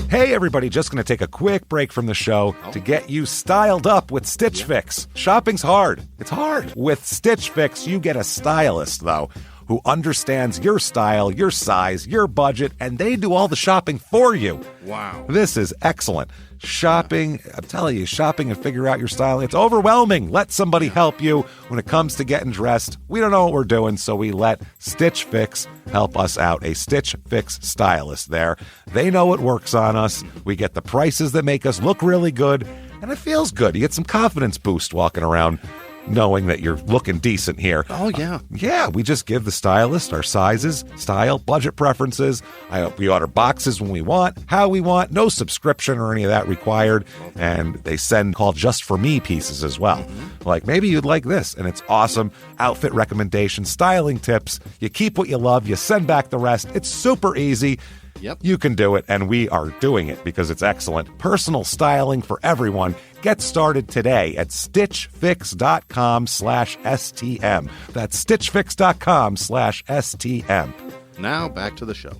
Hey everybody, just going to take a quick break from the show to get you styled up with Stitch Fix. Shopping's hard. It's hard. With Stitch Fix, you get a stylist, though, who understands your style, your size, your budget, and they do all the shopping for you. Wow. This is excellent. Shopping, I'm telling you, shopping and figure out your style, it's overwhelming. Let somebody help you when it comes to getting dressed. We don't know what we're doing, so we let Stitch Fix help us out. A Stitch Fix stylist there. They know what works on us. We get the prices that make us look really good, and it feels good. You get some confidence boost walking around knowing that you're looking decent here. Oh, yeah. Yeah, we just give the stylist our sizes, style, budget preferences. We order boxes when we want, how we want, no subscription or any of that required. And they send called Just For Me pieces as well. Like, maybe you'd like this, and it's awesome. Outfit recommendations, styling tips. You keep what you love, you send back the rest. It's super easy. Yep. You can do it, and we are doing it because it's excellent. Personal styling for everyone. Get started today at stitchfix.com/STM. That's stitchfix.com/STM. Now back to the show.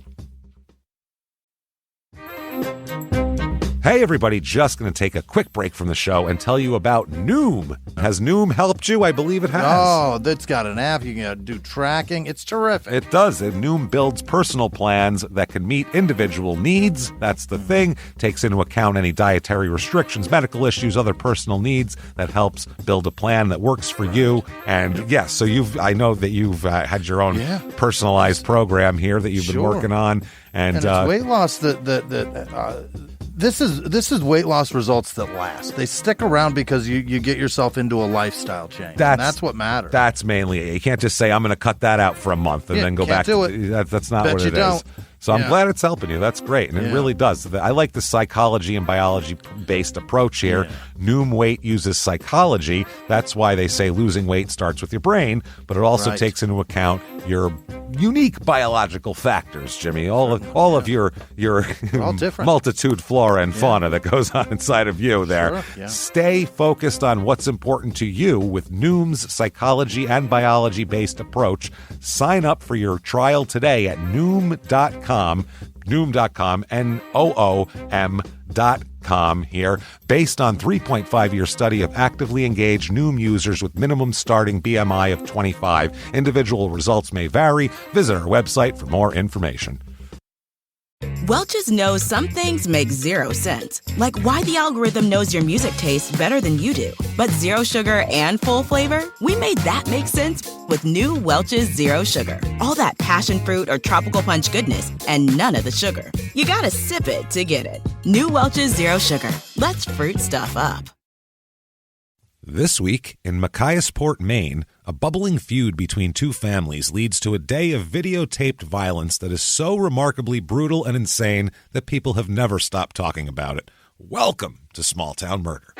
Hey everybody, just going to take a quick break from the show and tell you about Noom. Has Noom helped you? I believe it has. Oh, that's got an app. You can do tracking. It's terrific. It does. And Noom builds personal plans that can meet individual needs. That's the thing. Takes into account any dietary restrictions, medical issues, other personal needs. That helps build a plan that works for you. And yes, so I know that you've had your own personalized program here that you've been working on. And it's weight loss This is weight loss results that last. They stick around because you get yourself into a lifestyle change. That's what matters. That's mainly it. You can't just say, I'm going to cut that out for a month and then go back to it. That's not what it is. So I'm glad it's helping you. That's great. And it really does. I like the psychology and biology-based approach here. Yeah. Noom Weight uses psychology. That's why they say losing weight starts with your brain, but it also takes into account your unique biological factors, Jimmy. All of your multitude flora and fauna that goes on inside of you there. Sure. Yeah. Stay focused on what's important to you with Noom's psychology and biology-based approach. Sign up for your trial today at Noom.com, Noom.com here. Based on 3.5-year study of actively engaged Noom users with minimum starting BMI of 25. Individual results may vary. Visit our website for more information. Welch's knows some things make zero sense, like why the algorithm knows your music tastes better than you do. But zero sugar and full flavor? We made that make sense with new Welch's Zero Sugar. All that passion fruit or tropical punch goodness and none of the sugar. You gotta sip it to get it. New Welch's Zero Sugar. Let's fruit stuff up. This week, in Machiasport, Maine, a bubbling feud between two families leads to a day of videotaped violence that is so remarkably brutal and insane that people have never stopped talking about it. Welcome to Small Town Murder.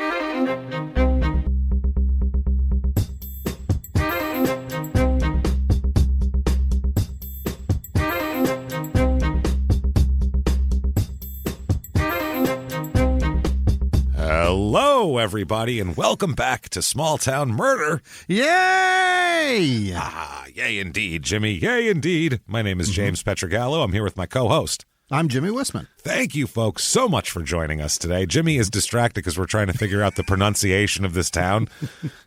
Hello, everybody, and welcome back to Small Town Murder. Yay! Yay indeed, Jimmy. Yay indeed. My name is James Pietragallo. I'm here with my co-host. I'm Jimmie Whisman. Thank you, folks, so much for joining us today. Jimmy is distracted because we're trying to figure out the pronunciation of this town.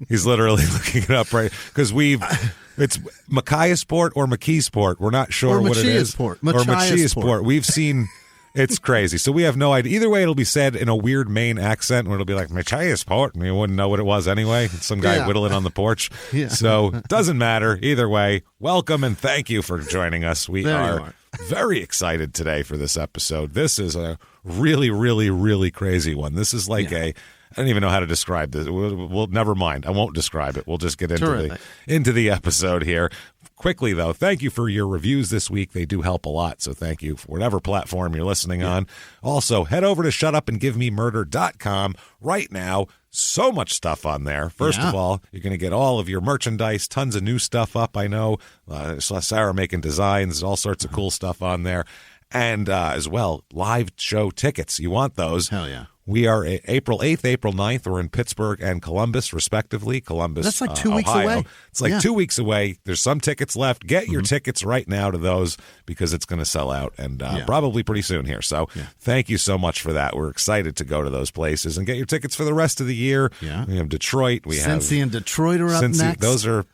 He's literally looking it up because it's Machiasport or Machiasport. We're not sure what it is. Or Machiasport. We've seen... It's crazy. So we have no idea. Either way, it'll be said in a weird Maine accent where it'll be like, Machiasport, and you wouldn't know what it was anyway. Some guy whittling on the porch. Yeah. So doesn't matter. Either way, welcome and thank you for joining us. We are very excited today for this episode. This is a really, really, really crazy one. This is like I don't even know how to describe this. We'll never mind. I won't describe it. We'll just get into the episode here. Quickly, though, thank you for your reviews this week. They do help a lot, so thank you for whatever platform you're listening on. Also, head over to shutupandgivememurder.com right now. So much stuff on there. First of all, you're going to get all of your merchandise, tons of new stuff up, I know. Sarah making designs, all sorts of cool stuff on there. And as well, live show tickets. You want those? Hell yeah. We are April 8th, April 9th. We're in Pittsburgh and Columbus, respectively. Columbus, that's like 2 weeks Ohio. away. It's like 2 weeks away. There's some tickets left. Get your tickets right now to those because it's going to sell out and probably pretty soon here. So thank you so much for that. We're excited to go to those places and get your tickets for the rest of the year. Yeah. We have Detroit. We have Cincy and Detroit are up next. Those are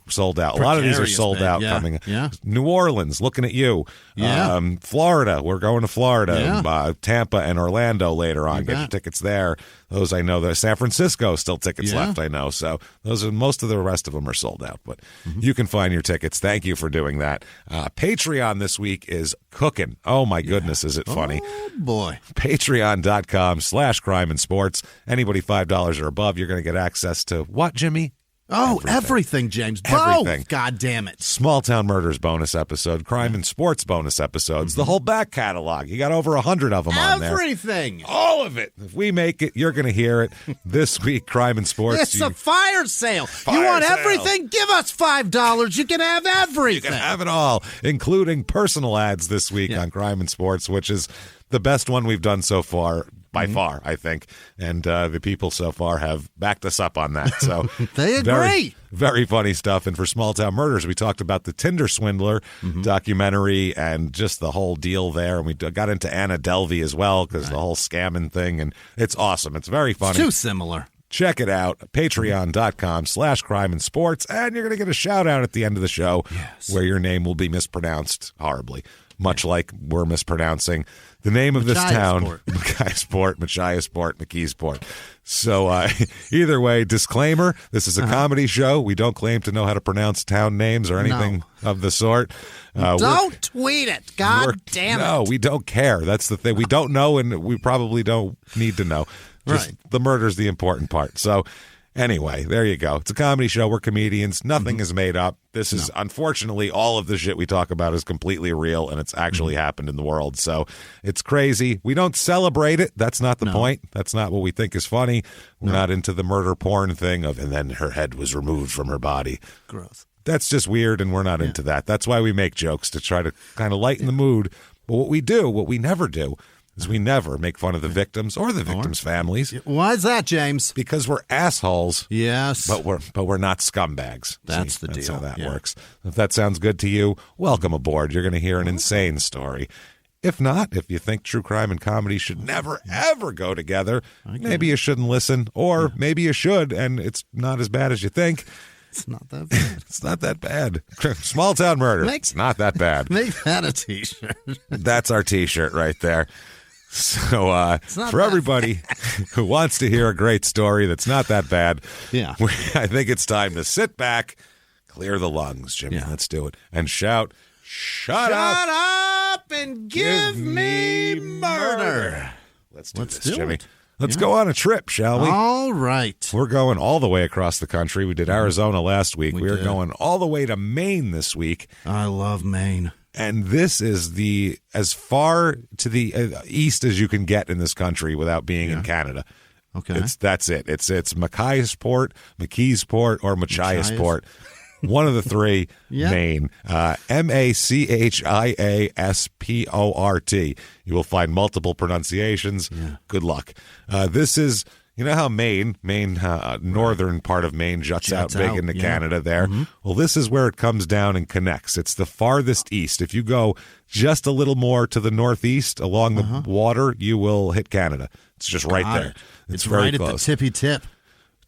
sold out. A lot of these are sold out coming. Yeah. New Orleans, looking at you. Yeah. Florida, we're going to Florida. Yeah. Tampa and Orlando later on. Get your tickets there. Those I know. San Francisco still tickets left, I know. So those are most of the rest of them are sold out. But you can find your tickets. Thank you for doing that. Patreon this week is cooking. Oh, my goodness, is it funny. Oh, boy. Patreon.com/crime and sports. Anybody $5 or above, you're going to get access to what, Jimmy? Oh, everything, James. Everything. Both. God damn it. Small Town Murders bonus episode, Crime and Sports bonus episodes, the whole back catalog. You got over 100 of them on there. Everything. All of it. If we make it, you're going to hear it. This week, Crime and Sports. It's a fire sale. You want everything? Give us $5. You can have everything. You can have it all, including personal ads this week on Crime and Sports, which is the best one we've done so far. By far, I think. And the people so far have backed us up on that. So they agree. Very, very funny stuff. And for Small Town Murders, we talked about the Tinder Swindler documentary and just the whole deal there. And we got into Anna Delvey as well because the whole scamming thing. And it's awesome. It's very funny. It's too similar. Check it out. Patreon.com/crime and sports. And you're going to get a shout out at the end of the show where your name will be mispronounced horribly. Much like we're mispronouncing the name of this town, Machiasport. So either way, disclaimer, this is a comedy show. We don't claim to know how to pronounce town names or anything of the sort. Don't tweet it. God damn it. No, we don't care. That's the thing. We don't know, and we probably don't need to know. Just the murder's the important part. So anyway, there you go. It's a comedy show. We're comedians. Nothing is made up. This is, unfortunately, all of the shit we talk about is completely real, and it's actually happened in the world. So it's crazy. We don't celebrate it. That's not the point. That's not what we think is funny. We're not into the murder porn thing of, and then her head was removed from her body. Gross. That's just weird, and we're not into that. That's why we make jokes, to try to kind of lighten the mood. But what we never do, is we never make fun of the victims or the victims' families. Why is that, James? Because we're assholes. Yes. But we're not scumbags. That's the That's deal. how that works. If that sounds good to you, welcome aboard. You're going to hear an insane story. If not, if you think true crime and comedy should never, ever go together, maybe you shouldn't listen. Or maybe you should, and it's not as bad as you think. It's not that bad. It's not that bad. Small Town Murder. It's not that bad. Make that a T-shirt. That's our T-shirt right there. So for everybody who wants to hear a great story that's not that bad, I think it's time to sit back, clear the lungs, Jimmy. Let's do it. And shout, Shut up and give me murder. Let's do this, Jimmy. Let's go on a trip, shall we? All right. We're going all the way across the country. We did Arizona last week. We're going all the way to Maine this week. I love Maine. And this is as far to the east as you can get in this country without being in Canada. Okay. That's it. It's Machiasport, or Machiasport. One of the three, Maine. Machiasport. You will find multiple pronunciations. Yeah. Good luck. This is, you know how Maine, northern part of Maine juts out big into Canada there? Mm-hmm. Well, this is where it comes down and connects. It's the farthest east. If you go just a little more to the northeast along the water, you will hit Canada. It's just right there. It's very right close. At the tippy tip.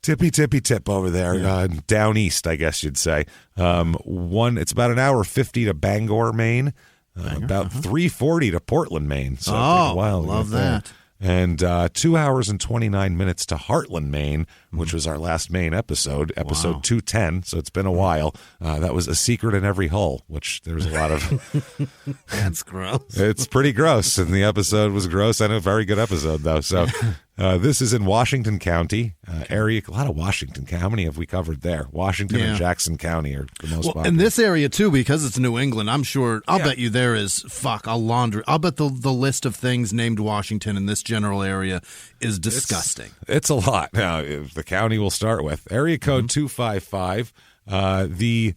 Tippy tip over there, down east, I guess you'd say. It's about an hour 50 to Bangor, Maine. About 3:40 to Portland, Maine. So it takes a while. Love that. And 2 hours and 29 minutes to Hartland, Maine, which was our last Maine episode 210. So it's been a while. That was A Secret in Every Hole, which there's a lot of. That's gross. It's pretty gross, and the episode was gross and a very good episode, though. So this is in Washington County area. A lot of Washington. How many have we covered there? Washington and Jackson County are the most popular. In this area, too, because it's New England, I'm sure, I'll bet you there is, a laundry. I'll bet the list of things named Washington in this general area is disgusting. It's a lot. Now, the county we'll start with. Area code 255. The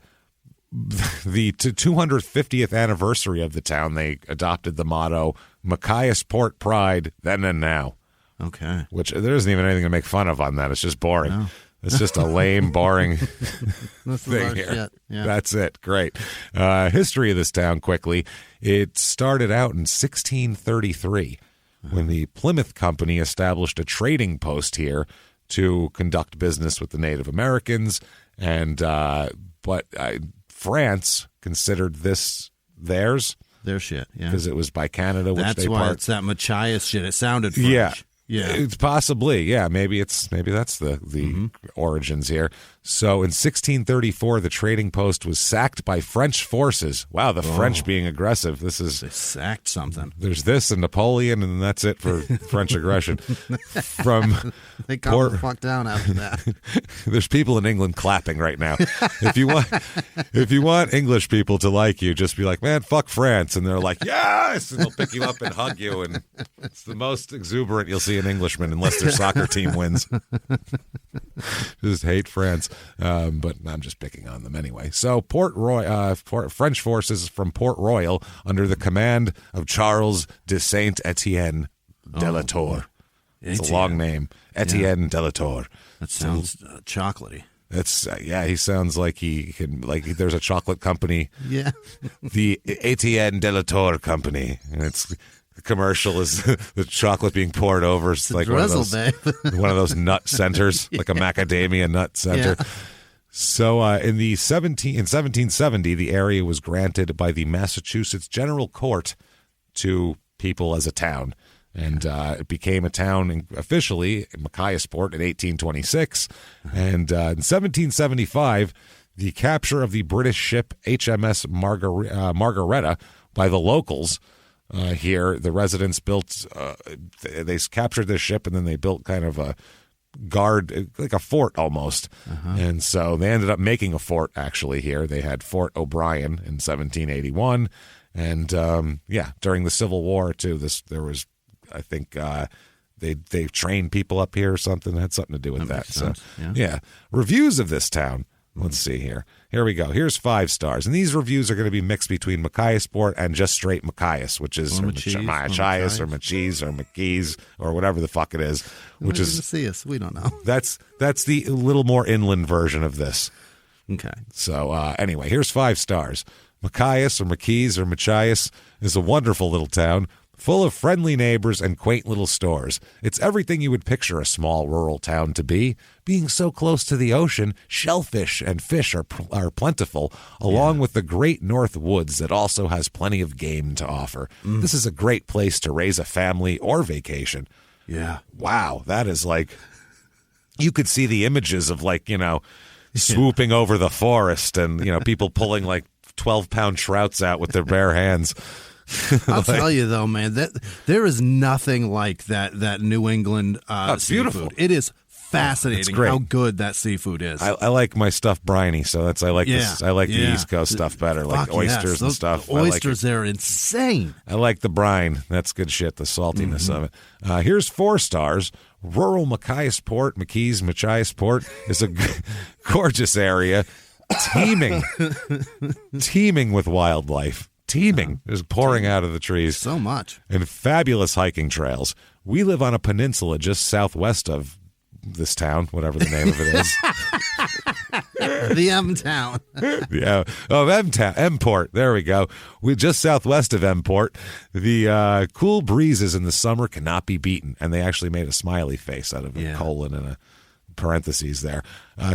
250th anniversary of the town, they adopted the motto, Machiasport Pride, then and now. Okay. Which there isn't even anything to make fun of on that. It's just boring. No. It's just a lame, boring This thing is our here. shit. Yeah. That's it. Great. History of this town quickly. It started out in 1633 when the Plymouth Company established a trading post here to conduct business with the Native Americans. And but France considered this theirs. Their shit, yeah. Because it was by Canada, which That's they why it's that Machias shit. It sounded French. Yeah. Yeah. It's possibly, yeah. Maybe that's the origins here. So in 1634, the trading post was sacked by French forces. Wow, the French being aggressive. They sacked something. There's this and Napoleon, and that's it for French aggression. From They calm the fuck down after that. There's people in England clapping right now. If you want English people to like you, just be like, man, fuck France, and they're like, yes, and they'll pick you up and hug you, and it's the most exuberant you'll see an Englishman, unless their soccer team wins. Just hate France, but I'm just picking on them anyway. So French forces from Port Royal under the command of Charles de Saint-Étienne de la Tour. It's a long name, Etienne de la Tour. That sounds chocolatey. It's he sounds like he can there's a chocolate company. Yeah. The Etienne de la Tour Company, and the commercial is the chocolate being poured over. It's like one of those nut centers, like a macadamia nut center. Yeah. So in 1770, the area was granted by the Massachusetts General Court to people as a town. And it became a town officially, Machiasport, in 1826. And in 1775, the capture of the British ship HMS Margaretta by the locals here, the residents built, they captured this ship, and then they built kind of a guard, like a fort almost. And so they ended up making a fort, actually, here. They had Fort O'Brien in 1781. And, during the Civil War, too, there was... I think they trained people up here or something. It had something to do with that. So, yeah. Reviews of this town. Let's see here. Here we go. Here's 5 stars. And these reviews are going to be mixed between Machiasport and just straight Machias, which is Machias or Machies or McKees or whatever the fuck it is. Which is see us. We don't know. That's the little more inland version of this. Okay. So anyway, here's 5 stars. Machias or McKees or Machias is a wonderful little town, full of friendly neighbors and quaint little stores. It's everything you would picture a small rural town to be. Being so close to the ocean, shellfish and fish are plentiful, along with the great north woods that also has plenty of game to offer. This is a great place to raise a family or vacation. Yeah. Wow, that is like... You could see the images of swooping over the forest and, people pulling 12-pound trouts out with their bare hands. I'll tell you though, man, that there is nothing like that New England it's seafood. Beautiful. It is fascinating how good that seafood is. I like my stuff briny, so I like the East Coast stuff better, like oysters and stuff. The oysters are insane. I like the brine. That's good shit, the saltiness of it. Here's 4 stars. Rural Machiasport, Machiasport is a gorgeous area, teeming with wildlife. Is pouring out of the trees. So much. And fabulous hiking trails. We live on a peninsula just southwest of this town, whatever the name of it is. The M-Town. Yeah. Oh, M-Town. M-Port. There we go. We're just southwest of M-Port. The cool breezes in the summer cannot be beaten. And they actually made a smiley face out of a colon and a parentheses there.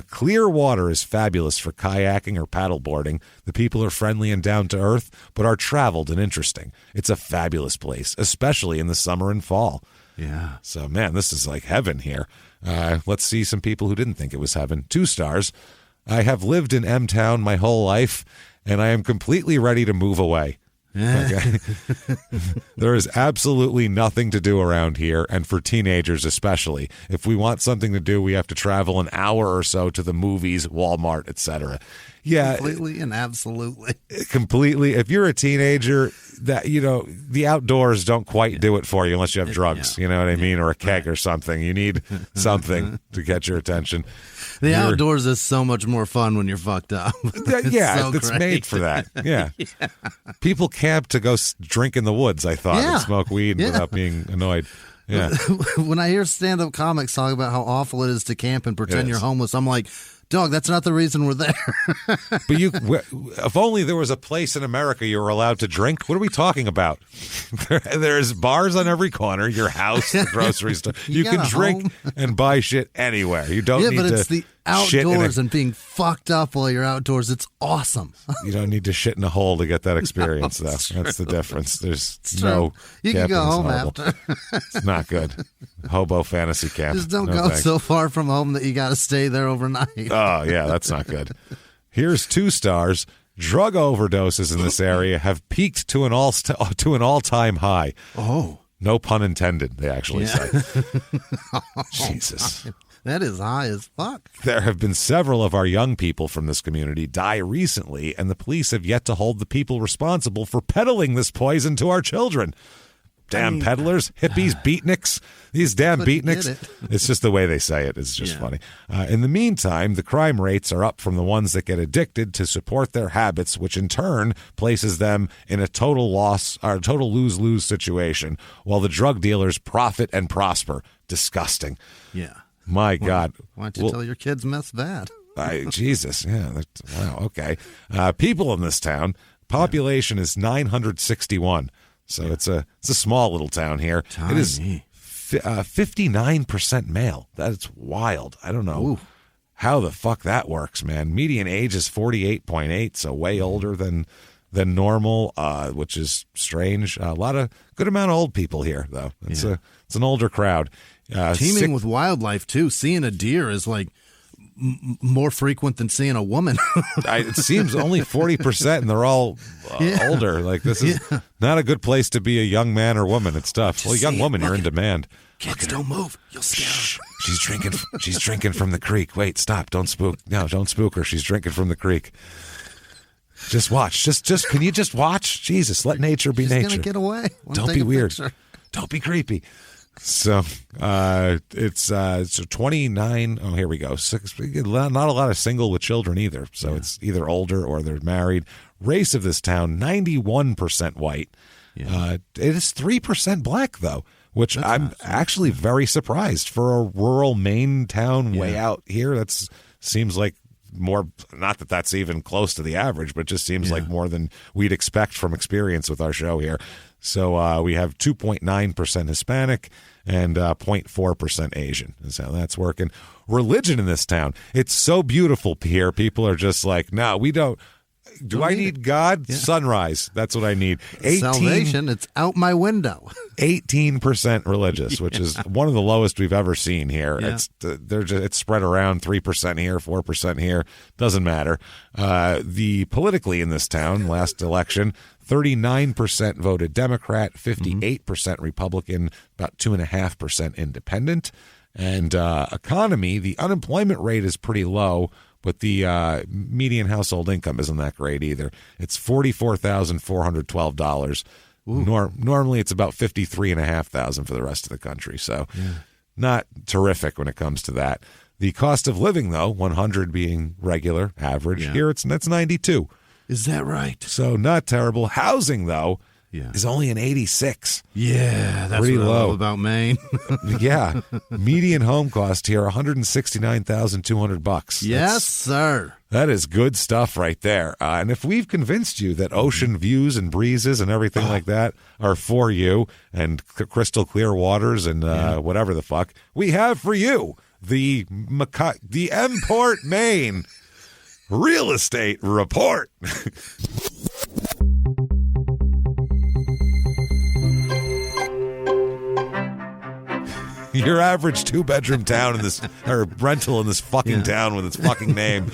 Clear water is fabulous for kayaking or paddleboarding. The people are friendly and down to earth, but are traveled and interesting. It's a fabulous place, especially in the summer and fall. Yeah. So, man, this is like heaven here. Let's see some people who didn't think it was heaven. 2 stars. I have lived in M-Town my whole life, and I am completely ready to move away. Okay. There is absolutely nothing to do around here, and for teenagers especially. If we want something to do, we have to travel an hour or so to the movies, Walmart, etc. Yeah, completely and absolutely. Completely. If you're a teenager, that the outdoors don't quite do it for you unless you have drugs. You know what I mean, or a keg or something. You need something to get your attention. The outdoors is so much more fun when you're fucked up. It's made for that. Yeah. People camp to go drink in the woods, I thought, and smoke weed without being annoyed. Yeah. When I hear stand-up comics talk about how awful it is to camp and pretend you're homeless, I'm like, dog, that's not the reason we're there. But if only there was a place in America you were allowed to drink. What are we talking about? There's bars on every corner, your house, the grocery store. You can drink and buy shit anywhere. You don't need to. Yeah, but it's the outdoors and being fucked up while you're outdoors. It's awesome. You don't need to shit in a hole to get that experience, though. That's the difference. There's You can go home after. It's not good. Hobo fantasy camp. Just don't go so far from home that you got to stay there overnight. Oh, yeah, that's not good. Here's 2 stars. Drug overdoses in this area have peaked to an all-time high. Oh. No pun intended, they actually say. Jesus. That is high as fuck. There have been several of our young people from this community die recently, and the police have yet to hold the people responsible for peddling this poison to our children. Damn peddlers, hippies, beatniks, these damn beatniks. It's just the way they say it. It's just funny. In the meantime, the crime rates are up from the ones that get addicted to support their habits, which in turn places them in a total loss or total lose-lose situation, while the drug dealers profit and prosper. Disgusting. Yeah. My God. Why don't you tell your kids mess that? Jesus. Yeah. Wow. Okay. People in this town, population is 961. So it's a small little town here. Tiny. It is 59% male. That's wild. I don't know how the fuck that works, man. Median age is 48.8, so way older than normal, which is strange. A lot of good amount of old people here, though. It's an older crowd. Teeming with wildlife too. Seeing a deer is like more frequent than seeing a woman. It seems only 40%, and they're all older. Like this is not a good place to be a young man or woman. It's tough. Well, young woman, you're in demand. Kids, don't move. You'll scare them. She's drinking from the creek. Wait, stop! Don't spook. No, don't spook her. She's drinking from the creek. Just watch. Just can you just watch? Jesus, let nature be nature. She's gonna get away. Don't be weird. Don't be creepy. So it's 29. Oh, here we go. Not a lot of single with children either. So it's either older or they're married. Race of this town, 91% white. It is 3% black, though, which I'm actually very surprised for a rural Maine town way out here. That seems like more, not that that's even close to the average, but it just seems like more than we'd expect from experience with our show here. So we have 2.9% Hispanic and 0.4% Asian is how that's working. Religion in this town, it's so beautiful here. People are just like, no, we don't. Do I need God? Yeah. Sunrise. That's what I need. Salvation, it's out my window. 18% religious, which is one of the lowest we've ever seen here. Yeah. It's spread around 3% here, 4% here. Doesn't matter. The politically in this town, last election, 39% voted Democrat, 58% Republican, about 2.5% independent. And economy, the unemployment rate is pretty low, but the median household income isn't that great either. It's $44,412. Normally it's about $53,500 for the rest of the country. So not terrific when it comes to that. The cost of living, though, 100 being regular, average. Here that's 92. Is that right? So not terrible. Housing, though, is only an 86. Yeah, that's pretty what low. I love about Maine. Yeah, median home cost here $169,200. Yes, sir. That is good stuff right there. And if we've convinced you that ocean views and breezes and everything like that are for you, and crystal clear waters and whatever the fuck, we have for you the Mport, Maine Real Estate Report. Your average 2-bedroom town in this, or rental in this fucking town with its fucking name,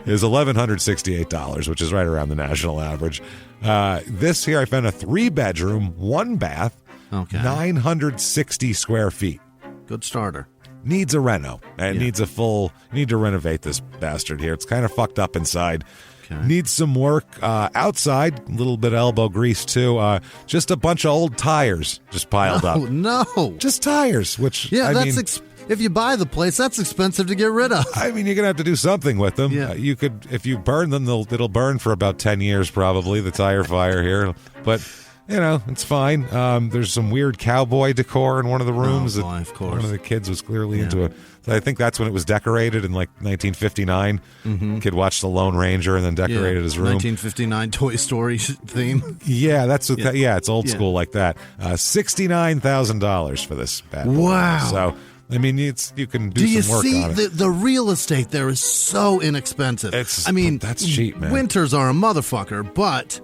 is $1,168, which is right around the national average. This here, I found a 3-bedroom, 1-bath, 960 square feet. Good starter. Needs a reno. And needs a full. You need to renovate this bastard here. It's kind of fucked up inside. Okay. Needs some work outside. A little bit of elbow grease too. Just a bunch of old tires just piled up. No, just tires. Which if you buy the place, that's expensive to get rid of. I mean, you're gonna have to do something with them. Yeah. You could, if you burn them, it'll burn for about 10 years probably. The tire fire here, but it's fine. There's some weird cowboy decor in one of the rooms. Oh, boy, of course. One of the kids was clearly into it. So I think that's when it was decorated in like 1959. Kid watched The Lone Ranger and then decorated his room. 1959 Toy Story theme. Yeah, that's what it's old school like that. $69,000 for this bad boy. Wow. So I mean, you can do some work on it. Do you see the real estate there is so inexpensive? That's cheap, man. Winters are a motherfucker, but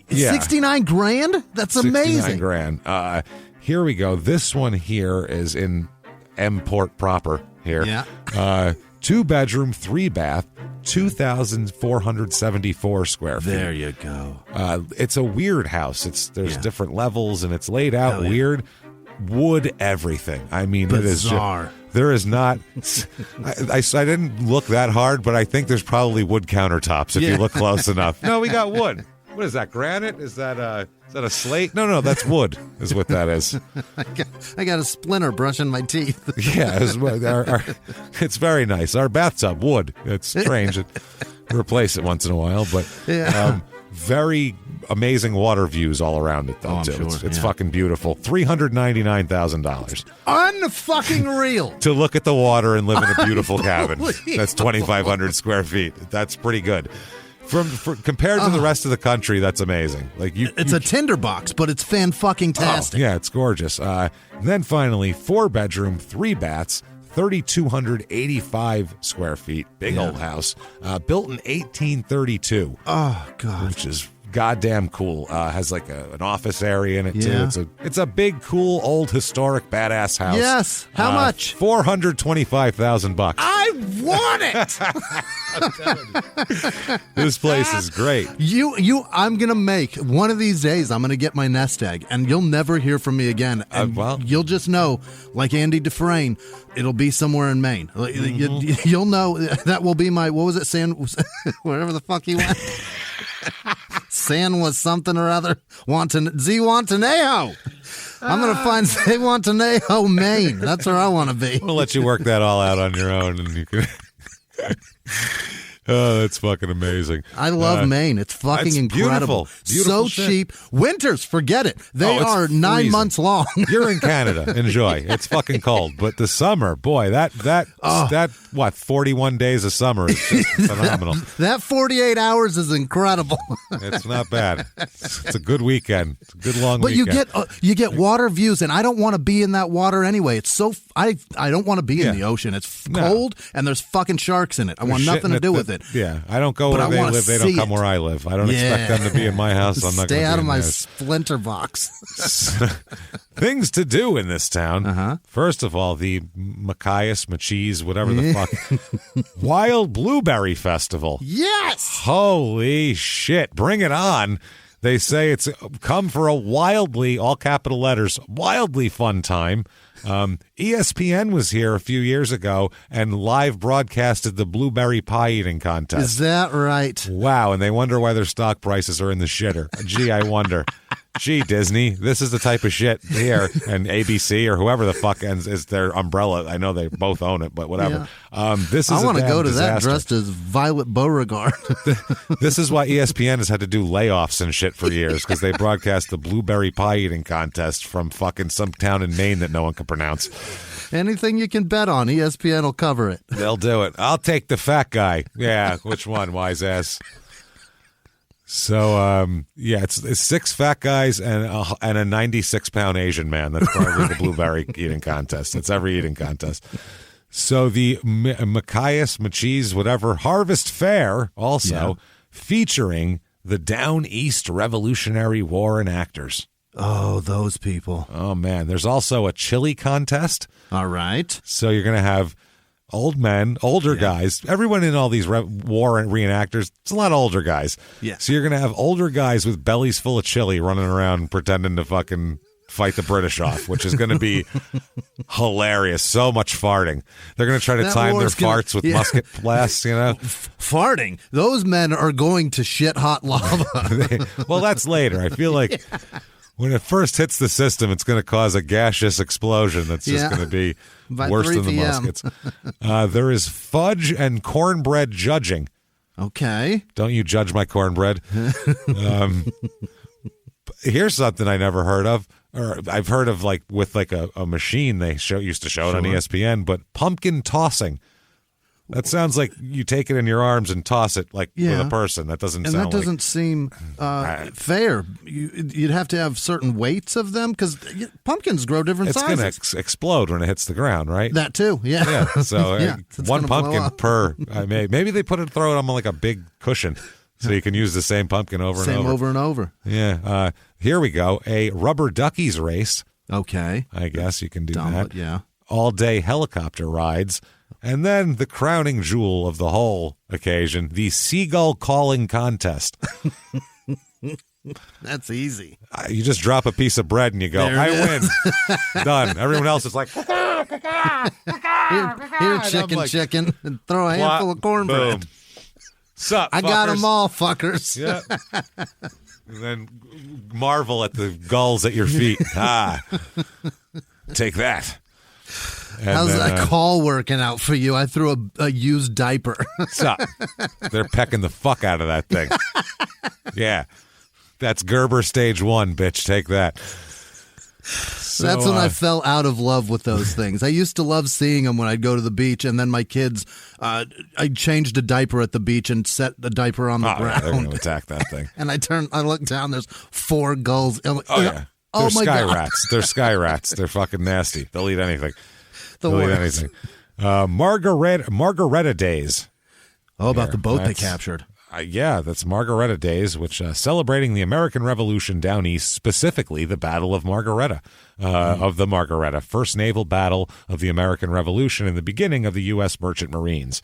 69 grand? That's amazing. 69 grand. Here we go. This one here is in M-Port proper here. Yeah. 2-bedroom, 3-bath, 2,474 square feet. There you go. It's a weird house. There's different levels, and it's laid out weird. Wood everything. I mean, bizarre. It is there is not. I didn't look that hard, but I think there's probably wood countertops if you look close enough. No, we got wood. What is that? Granite? Is that a slate? No, that's wood. Is what that is. I got a splinter brushing my teeth. Yeah, it's very nice. Our bathtub, wood. It's strange. Replace it once in a while, but very amazing water views all around it, though, too. Sure, it's fucking beautiful. $399,000. Unfucking real. To look at the water and live in a beautiful cabin. That's 2,500 square feet. That's pretty good. Compared to the rest of the country, that's amazing. It's a tinderbox, but it's fan-fucking-tastic. Yeah, it's gorgeous. And then finally, 4-bedroom, 3 baths, 3,285 square feet. Big old house. Built in 1832. Oh, God. Which is goddamn cool. Has like an office area in it, too. It's a big, cool, old, historic, badass house. Yes. How much? $425,000. I want it. This place is great. I'm gonna make one of these days. I'm gonna get my nest egg, and you'll never hear from me again. And you'll just know, like Andy Dufresne, it'll be somewhere in Maine. You'll know that will be my. What was it? Wherever the fuck he went. San was something or other. Zihuatanejo. I'm going to find Zihuatanejo, Maine. That's where I want to be. We'll let you work that all out on your own, and you can. Oh, that's fucking amazing. I love Maine. It's fucking incredible. Beautiful so shit. Cheap. Winters, forget it. They are 9 months long. You're in Canada. Enjoy. It's fucking cold. But the summer, boy, that 41 days of summer is just phenomenal. That 48 hours is incredible. It's not bad. It's a good weekend. It's a good long weekend. But you get water views, and I don't want to be in that water anyway. It's so I don't want to be in the ocean. It's cold, and there's fucking sharks in it. I want nothing to do with it. Yeah, I don't go where they live. They don't come where I live. I don't expect them to be in my house. I'm not going to stay out of my splinter box. Things to do in this town. First of all, the Machiasport, whatever the fuck, Wild Blueberry Festival. Yes. Holy shit! Bring it on. They say it's come for a wildly, all capital letters, wildly fun time. ESPN was here a few years ago and live broadcasted the blueberry pie eating contest. Is that right? Wow, and they wonder why their stock prices are in the shitter. Gee, I wonder. Gee, Disney, this is the type of shit here, and ABC or whoever the fuck is their umbrella. I know they both own it, but whatever. Yeah. This is I want to go to disaster. that dressed as Violet Beauregard. This is why ESPN has had to do layoffs and shit for years, because they broadcast the blueberry pie eating contest from fucking some town in Maine that no one can pronounce. Anything you can bet on, ESPN will cover it. They'll do it. I'll take the fat guy. Yeah, which one, wise ass? So, it's 6 fat guys and a 96-pound Asian man. That's probably the blueberry eating contest. It's every eating contest. So the Machiasport, whatever, Harvest Fair also featuring the Down East Revolutionary War enactors. Oh, those people. Oh, man. There's also a chili contest. All right. So you're going to have old men, older guys. Everyone in all these war reenactors, it's a lot of older guys. Yeah. So you're going to have older guys with bellies full of chili running around pretending to fucking fight the British off, which is going to be hilarious. So much farting. They're going to try to time their farts with musket blasts, Farting. Those men are going to shit hot lava. Well, that's later. I feel like when it first hits the system, it's going to cause a gaseous explosion that's just going to be worse than the muskets. There is fudge and cornbread judging. Okay. Don't you judge my cornbread. Here's something I never heard of, or I've heard of like with like a machine they used to show it on ESPN, but pumpkin tossing. That sounds like you take it in your arms and toss it like with a person. That doesn't sound that doesn't seem fair. You'd have to have certain weights of them because pumpkins grow different sizes. It's going to explode when it hits the ground, right? That too, yeah. So one pumpkin per. Maybe they throw it on like a big cushion so you can use the same pumpkin over and over. Yeah. Here we go. A rubber duckies race. Okay. I guess you can do that. Yeah. All-day helicopter rides. And then the crowning jewel of the whole occasion, the seagull calling contest. That's easy. You just drop a piece of bread and you go, I win. Done. Everyone else is like, here, chicken, and throw a handful of cornbread. Boom. Sup, I got them all, fuckers. Yeah. And then marvel at the gulls at your feet. Take that. And how's that call working out for you? I threw a used diaper. Sup? They're pecking the fuck out of that thing. Yeah. That's Gerber stage 1, bitch. Take that. So, that's when I fell out of love with those things. I used to love seeing them when I'd go to the beach, and then my kids, I changed a diaper at the beach and set the diaper on the ground. Yeah, they're going to attack that thing. And I look down, there's 4 gulls. I'm like, yeah. They're my sky God. rats. They're sky rats. They're fucking nasty. They'll eat anything. They'll eat anything. Margaretta Days. Oh, about the boat they captured. Yeah, that's Margaretta Days, which celebrating the American Revolution down east, specifically the Battle of Margaretta, of the Margaretta, first naval battle of the American Revolution and the beginning of the U.S. Merchant Marines.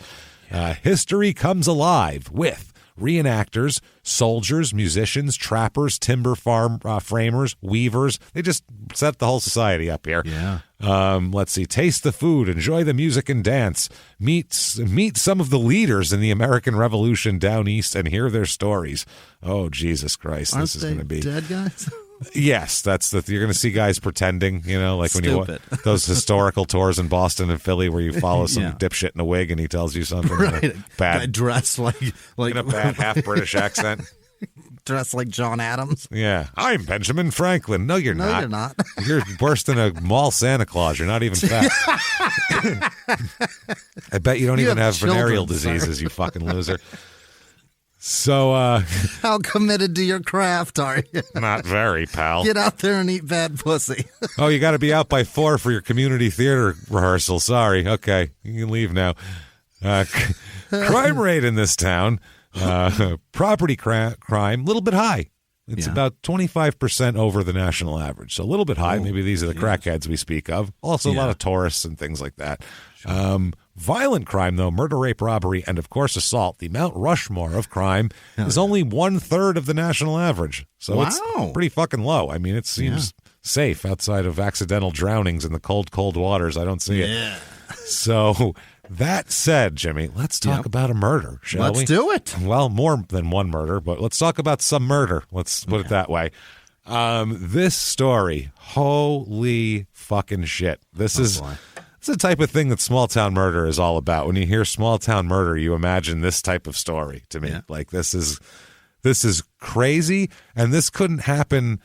History comes alive with reenactors, soldiers, musicians, trappers, timber farm framers, weavers. They just set the whole society up here. Yeah. Let's see. Taste the food, enjoy the music and dance. Meet some of the leaders in the American Revolution down east and hear their stories. Oh, Jesus Christ. Aren't this is going to be dead guys? Yes, you're going to see guys pretending, like Stupid. when you those historical tours in Boston and Philly where you follow some dipshit in a wig and he tells you something right. bad, dressed like in a bad half British accent, dressed like John Adams. Yeah, I'm Benjamin Franklin. No, you're not. No, you're not. You're worse than a mall Santa Claus. You're not even fat. I bet you don't even have venereal diseases, you fucking loser. So, how committed to your craft are you? Not very, pal. Get out there and eat bad pussy. Oh, you got to be out by 4 for your community theater rehearsal. Sorry. Okay, you can leave now. Crime rate in this town, property crime, a little bit high. It's about 25% over the national average. So a little bit high. Maybe these are the crackheads we speak of. Also, a lot of tourists and things like that. Sure. Violent crime, though, murder, rape, robbery, and, of course, assault, the Mount Rushmore of crime, is only 1/3 of the national average. So it's pretty fucking low. I mean, it seems safe outside of accidental drownings in the cold, cold waters. I don't see it. So that said, Jimmy, let's talk about a murder, shall we? Let's do it. Well, more than one murder, but let's talk about some murder. Let's put it that way. This story, holy fucking shit. This is... Boy. It's the type of thing that small town murder is all about. When you hear small town murder, you imagine this type of story to me. Like this is crazy, and this couldn't happen.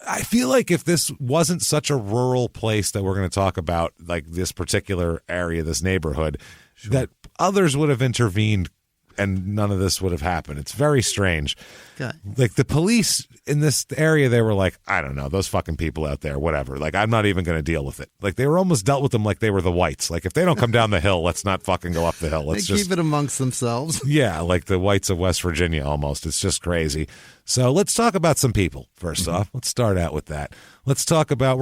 I feel like if this wasn't such a rural place that we're going to talk about, like this particular area, this neighborhood, that others would have intervened and none of this would have happened. It's very strange. Okay. Like the police in this area, they were like, I don't know, those fucking people out there, whatever. Like, I'm not even going to deal with it. Like, they were almost dealt with them like they were the whites. Like, if they don't come down the hill, let's not fucking go up the hill. Let's just keep it amongst themselves. Yeah, like the whites of West Virginia almost. It's just crazy. So let's talk about some people first off. Let's start out with that. Let's talk about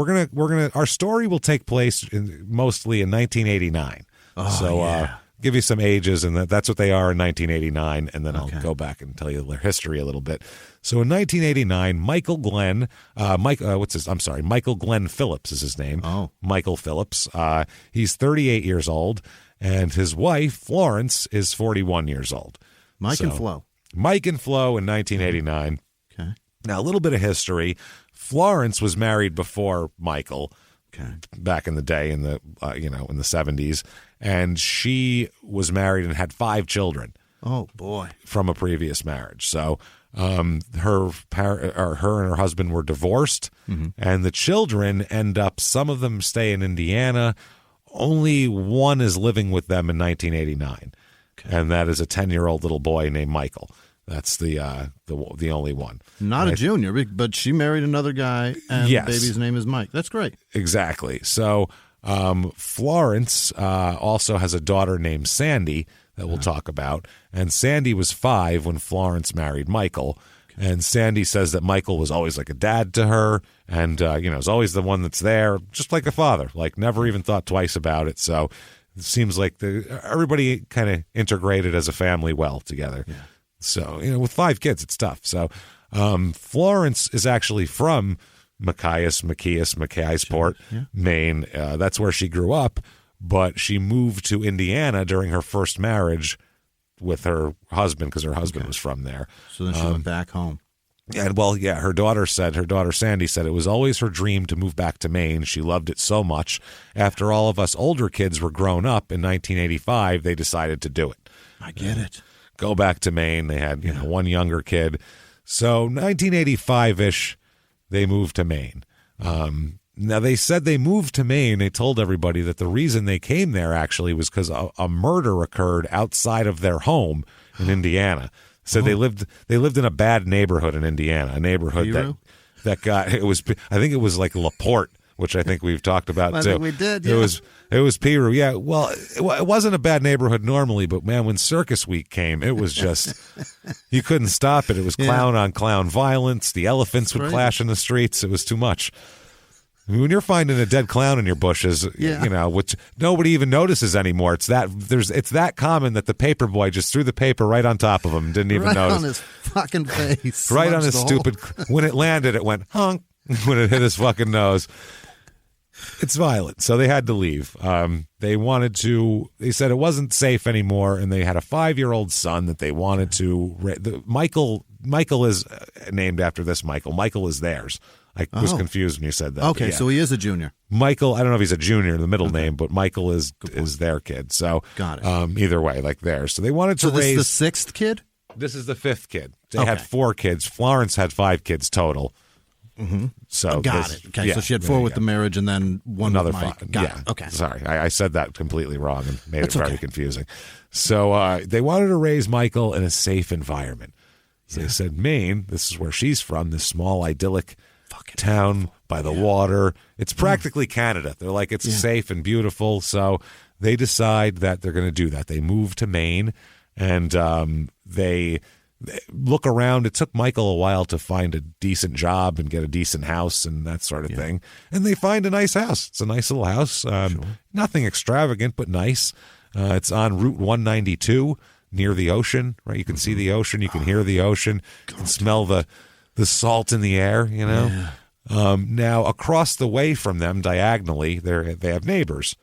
our story will take place mostly in 1989. Give you some ages, and that's what they are in 1989, and then I'll go back and tell you their history a little bit. So in 1989, Michael Glenn Phillips is his name. Oh. Michael Phillips. He's 38 years old, and his wife, Florence, is 41 years old. Mike and Flo in 1989. Okay. Now, a little bit of history. Florence was married before Michael. Back in the day, in the in the 70s, and she was married and had 5 children. Oh boy! From a previous marriage. So her and her husband were divorced, and the children end up, some of them stay in Indiana. Only one is living with them in 1989, and that is a 10-year-old little boy named Michael. That's the only one. Not a junior, but she married another guy, and the baby's name is Mike. That's great. Exactly. So Florence also has a daughter named Sandy that we'll talk about, and Sandy was 5 when Florence married Michael. And Sandy says that Michael was always like a dad to her, and is always the one that's there, just like a father. Like never even thought twice about it. So it seems like everybody kind of integrated as a family well together. Yeah. So with 5 kids, it's tough. So Florence is actually from Machiasport, Maine. That's where she grew up, but she moved to Indiana during her first marriage with her husband because her husband was from there. So then she went back home. And her daughter Sandy said it was always her dream to move back to Maine. She loved it so much. After all of us older kids were grown up in 1985, they decided to do it. I get it. Go back to Maine. They had one younger kid. So 1985-ish, they moved to Maine. Now, they said they moved to Maine. They told everybody that the reason they came there actually was because a murder occurred outside of their home in Indiana. So they lived in a bad neighborhood in Indiana, a neighborhood that got I think it was like LaPorte, which I think we've talked about too. I think we did. Yeah. It was Piru. Yeah. Well, it wasn't a bad neighborhood normally, but man, when Circus Week came, it was just you couldn't stop it. It was clown on clown violence. The elephants would clash in the streets. It was too much. When you're finding a dead clown in your bushes, which nobody even notices anymore, it's that common that the paper boy just threw the paper right on top of him and didn't even notice. Right on his fucking face. Right on his stupid. When it landed, it went honk when it hit his fucking nose. It's violent, so they had to leave. They said it wasn't safe anymore, and they had a 5-year-old son that they wanted to. Michael is named after this Michael. Michael is theirs. I was confused when you said that. Okay, so he is a junior. Michael, I don't know if he's a junior in the middle name, but Michael is their kid. So got it. Either way, like theirs. So they wanted to raise. So this is the 6th kid? This is the 5th kid. They had 4 kids. Florence had 5 kids total. Mm-hmm. So got it. Okay, so she had 4 with the marriage and then one another with Mike. 5. Got it. Okay. Sorry, I said that completely wrong and made it very confusing. So they wanted to raise Michael in a safe environment. So they said Maine, this is where she's from, this small idyllic town by the water. It's practically Canada. They're like, it's safe and beautiful. So they decide that they're going to do that. They move to Maine, and they look around. It took Michael a while to find a decent job and get a decent house and that sort of thing. And they find a nice house. It's a nice little house. Nothing extravagant, but nice. It's on Route 192 near the ocean, right? You can see the ocean. You can hear the ocean. You can smell the salt in the air, Now, across the way from them, diagonally, they have neighbors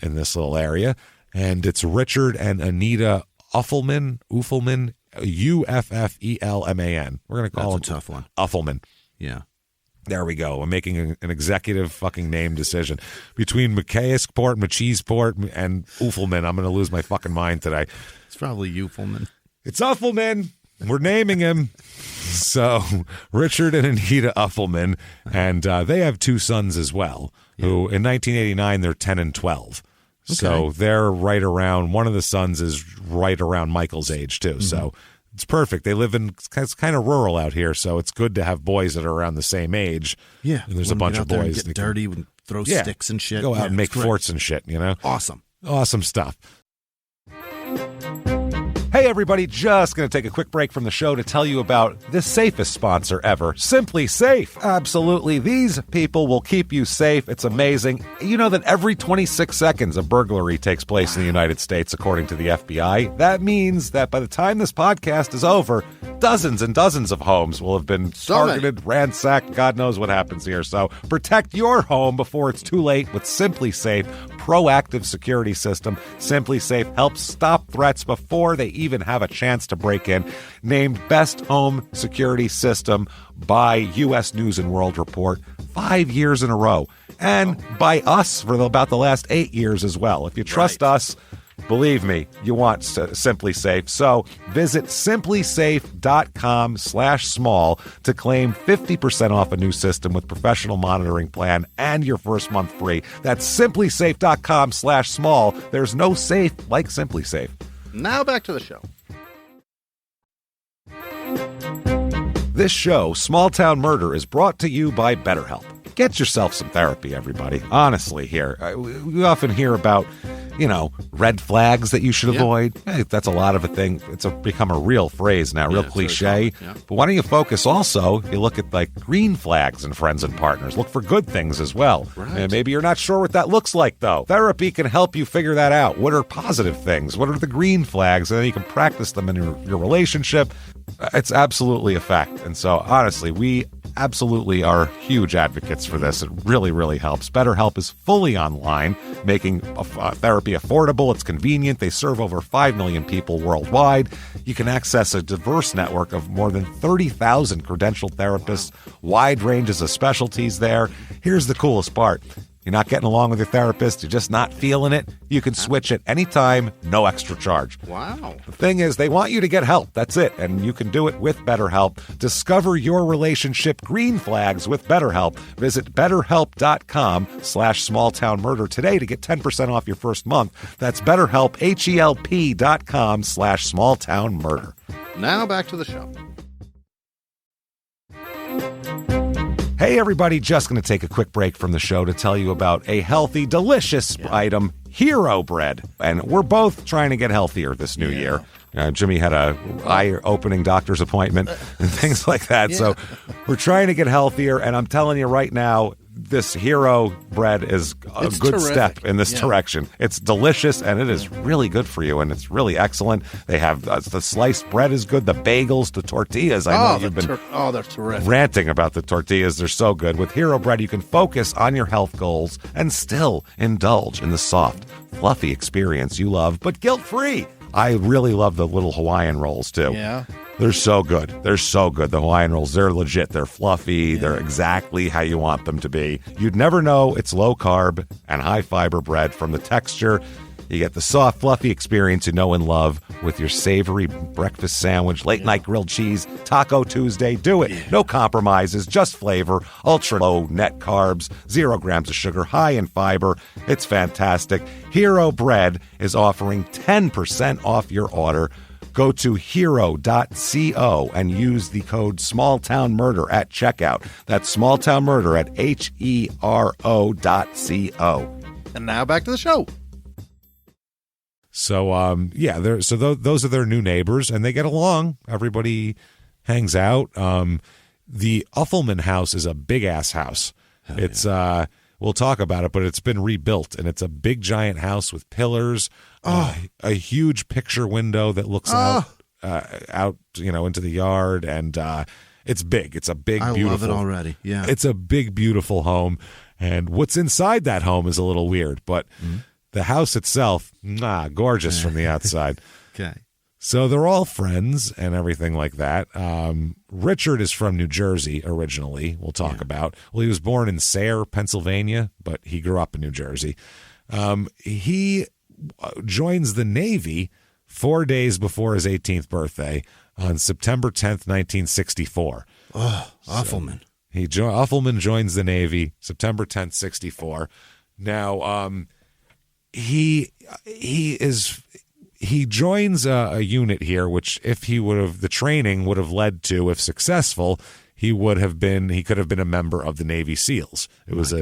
in this little area, and it's Richard and Anita Uffelman, Uffelman. We're going to call him a tough one. Uffelman. Yeah. There we go. I'm making an executive fucking name decision. Between Machiasport, and Uffelman, I'm going to lose my fucking mind today. It's probably Uffelman. It's Uffelman. We're naming him. So Richard and Anita Uffelman, and they have 2 sons as well, who in 1989, they're 10 and 12. Okay. So they're right around, one of the sons is right around Michael's age too. So it's perfect. They live it's kind of rural out here. So it's good to have boys that are around the same age. Yeah. And there's a bunch of boys. Get dirty and throw sticks and shit. Go out and make forts and shit, Awesome. Awesome stuff. Hey everybody, just going to take a quick break from the show to tell you about the safest sponsor ever, Simply Safe. Absolutely, these people will keep you safe. It's amazing. You know that every 26 seconds a burglary takes place in the United States, according to the FBI. That means that by the time this podcast is over, dozens and dozens of homes will have been targeted, ransacked, God knows what happens here. So protect your home before it's too late with Simply Safe proactive security system. Simply Safe helps stop threats before they even have a chance to break in. Named Best Home Security System by U.S. News and World Report 5 years in a row. And by us for about the last 8 years as well. If you trust us, Believe me, you want Simply Safe. So visit simplysafe.com/small to claim 50% off a new system with professional monitoring plan and your first month free. That's simplysafe.com/small. There's no safe like Simply Safe. Now back to the show. This show, Small Town Murder, is brought to you by BetterHelp. Get yourself some therapy, everybody. Honestly, here. We often hear about, red flags that you should avoid. Hey, that's a lot of a thing. It's become a real phrase now, real cliche. But why don't you focus also, you look at green flags in friends and partners. Look for good things as well. Right. And maybe you're not sure what that looks like, though. Therapy can help you figure that out. What are positive things? What are the green flags? And then you can practice them in your relationship. It's absolutely a fact. And so, honestly, we absolutely are huge advocates for this. It really, really helps. BetterHelp is fully online, making therapy affordable. It's convenient. They serve over 5 million people worldwide. You can access a diverse network of more than 30,000 credentialed therapists, wide ranges of specialties there. Here's the coolest part. You're not getting along with your therapist, you're just not feeling it, you can switch at any time, no extra charge. Wow. The thing is, they want you to get help. That's it. And you can do it with BetterHelp. Discover your relationship green flags with BetterHelp. Visit BetterHelp.com/smalltownmurder today to get 10% off your first month. That's BetterHelp, HELP.com/smalltownmurder. Now back to the show. Hey, everybody, just going to take a quick break from the show to tell you about a healthy, delicious item, Hero Bread. And we're both trying to get healthier this new year. Jimmie had a eye-opening doctor's appointment and things like that. So we're trying to get healthier, and I'm telling you right now, this Hero Bread is a good step in this direction. It's delicious, and it is really good for you, and it's really excellent. They have the sliced bread is good, the bagels, the tortillas. I know you've been they're terrific. Ranting about the tortillas. They're so good. With Hero Bread, you can focus on your health goals and still indulge in the soft, fluffy experience you love, but guilt-free. I really love the little Hawaiian rolls, too. Yeah. They're so good. They're so good. The Hawaiian rolls, they're legit. They're fluffy. Yeah. They're exactly how you want them to be. You'd never know it's low-carb and high-fiber bread from the texture. You get the soft, fluffy experience you know and love with your savory breakfast sandwich, late-night grilled cheese, Taco Tuesday. Do it. No compromises, just flavor, ultra-low net carbs, 0 grams of sugar, high in fiber. It's fantastic. Hero Bread is offering 10% off your order. Go to hero.co and use the code SmallTownMurder at checkout. That's SmallTownMurder at HERO.co. And now back to the show. So, those are their new neighbors, and they get along. Everybody hangs out. The Uffelman house is a big-ass house. It's we'll talk about it, but it's been rebuilt, and it's a big, giant house with pillars, a huge picture window that looks out into the yard, and it's big. It's a big, beautiful. I love it already. Yeah, it's a big, beautiful home, and what's inside that home is a little weird, but. Mm-hmm. The house itself, gorgeous from the outside. Okay. So they're all friends and everything like that. Richard is from New Jersey originally, we'll talk about. Well, he was born in Sayre, Pennsylvania, but he grew up in New Jersey. He joins the Navy 4 days before his 18th birthday on September 10th, 1964. Oh, Uffelman. Uffelman joins the Navy September 10th, 64. Now, he joins a unit here, which if he would have, the training would have led to, if successful, he could have been a member of the Navy SEALs. It was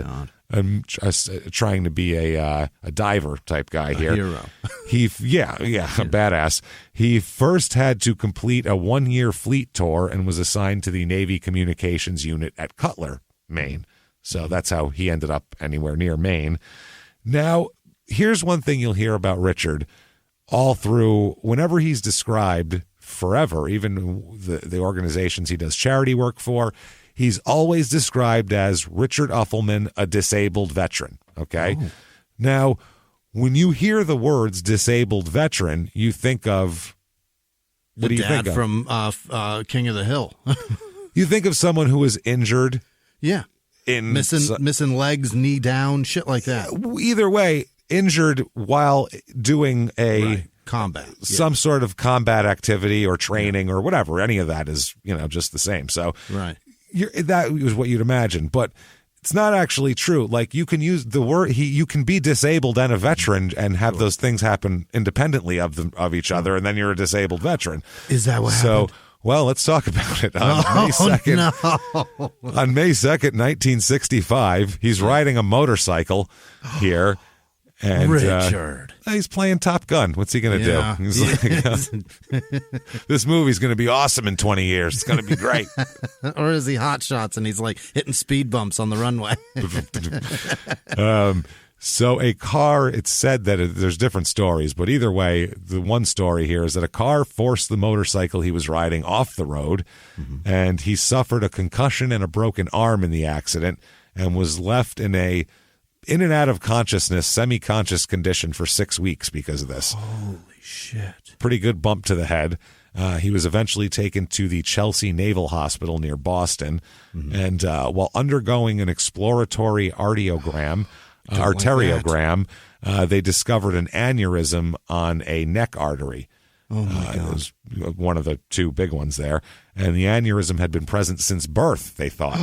trying to be a diver type guy here. Hero. A badass. He first had to complete a 1-year fleet tour and was assigned to the Navy Communications Unit at Cutler, Maine. So that's how he ended up anywhere near Maine. Now, here's one thing you'll hear about Richard all through, whenever he's described forever, even the organizations he does charity work for, he's always described as Richard Uffelman, a disabled veteran. Okay? Oh. Now, when you hear the words disabled veteran, you think of... What do you think of? From King of the Hill. You think of someone who was injured. Yeah. Missing legs, knee down, shit like that. Either way, injured while doing a combat, some sort of combat activity or training or whatever. Any of that is, just the same. So that was what you'd imagine, but it's not actually true. Like, you can use the word you can be disabled and a veteran and have those things happen independently of each other, and then you're a disabled veteran. Is that what happened? Well, let's talk about it. On May 2nd, on May 2nd, 1965, he's riding a motorcycle here. And Richard. He's playing Top Gun. What's he going to do? He's like, this movie's going to be awesome in 20 years. It's going to be great. Or is he Hot Shots and he's like hitting speed bumps on the runway? So a car, it's said that there's different stories, but either way, the one story here is that a car forced the motorcycle he was riding off the road, and he suffered a concussion and a broken arm in the accident and was left in and out of consciousness, semi-conscious condition for 6 weeks because of this. Holy shit. Pretty good bump to the head. He was eventually taken to the Chelsea Naval Hospital near Boston, and while undergoing an exploratory arteriogram, they discovered an aneurysm on a neck artery. Oh, my God. It was one of the two big ones there. And the aneurysm had been present since birth, they thought.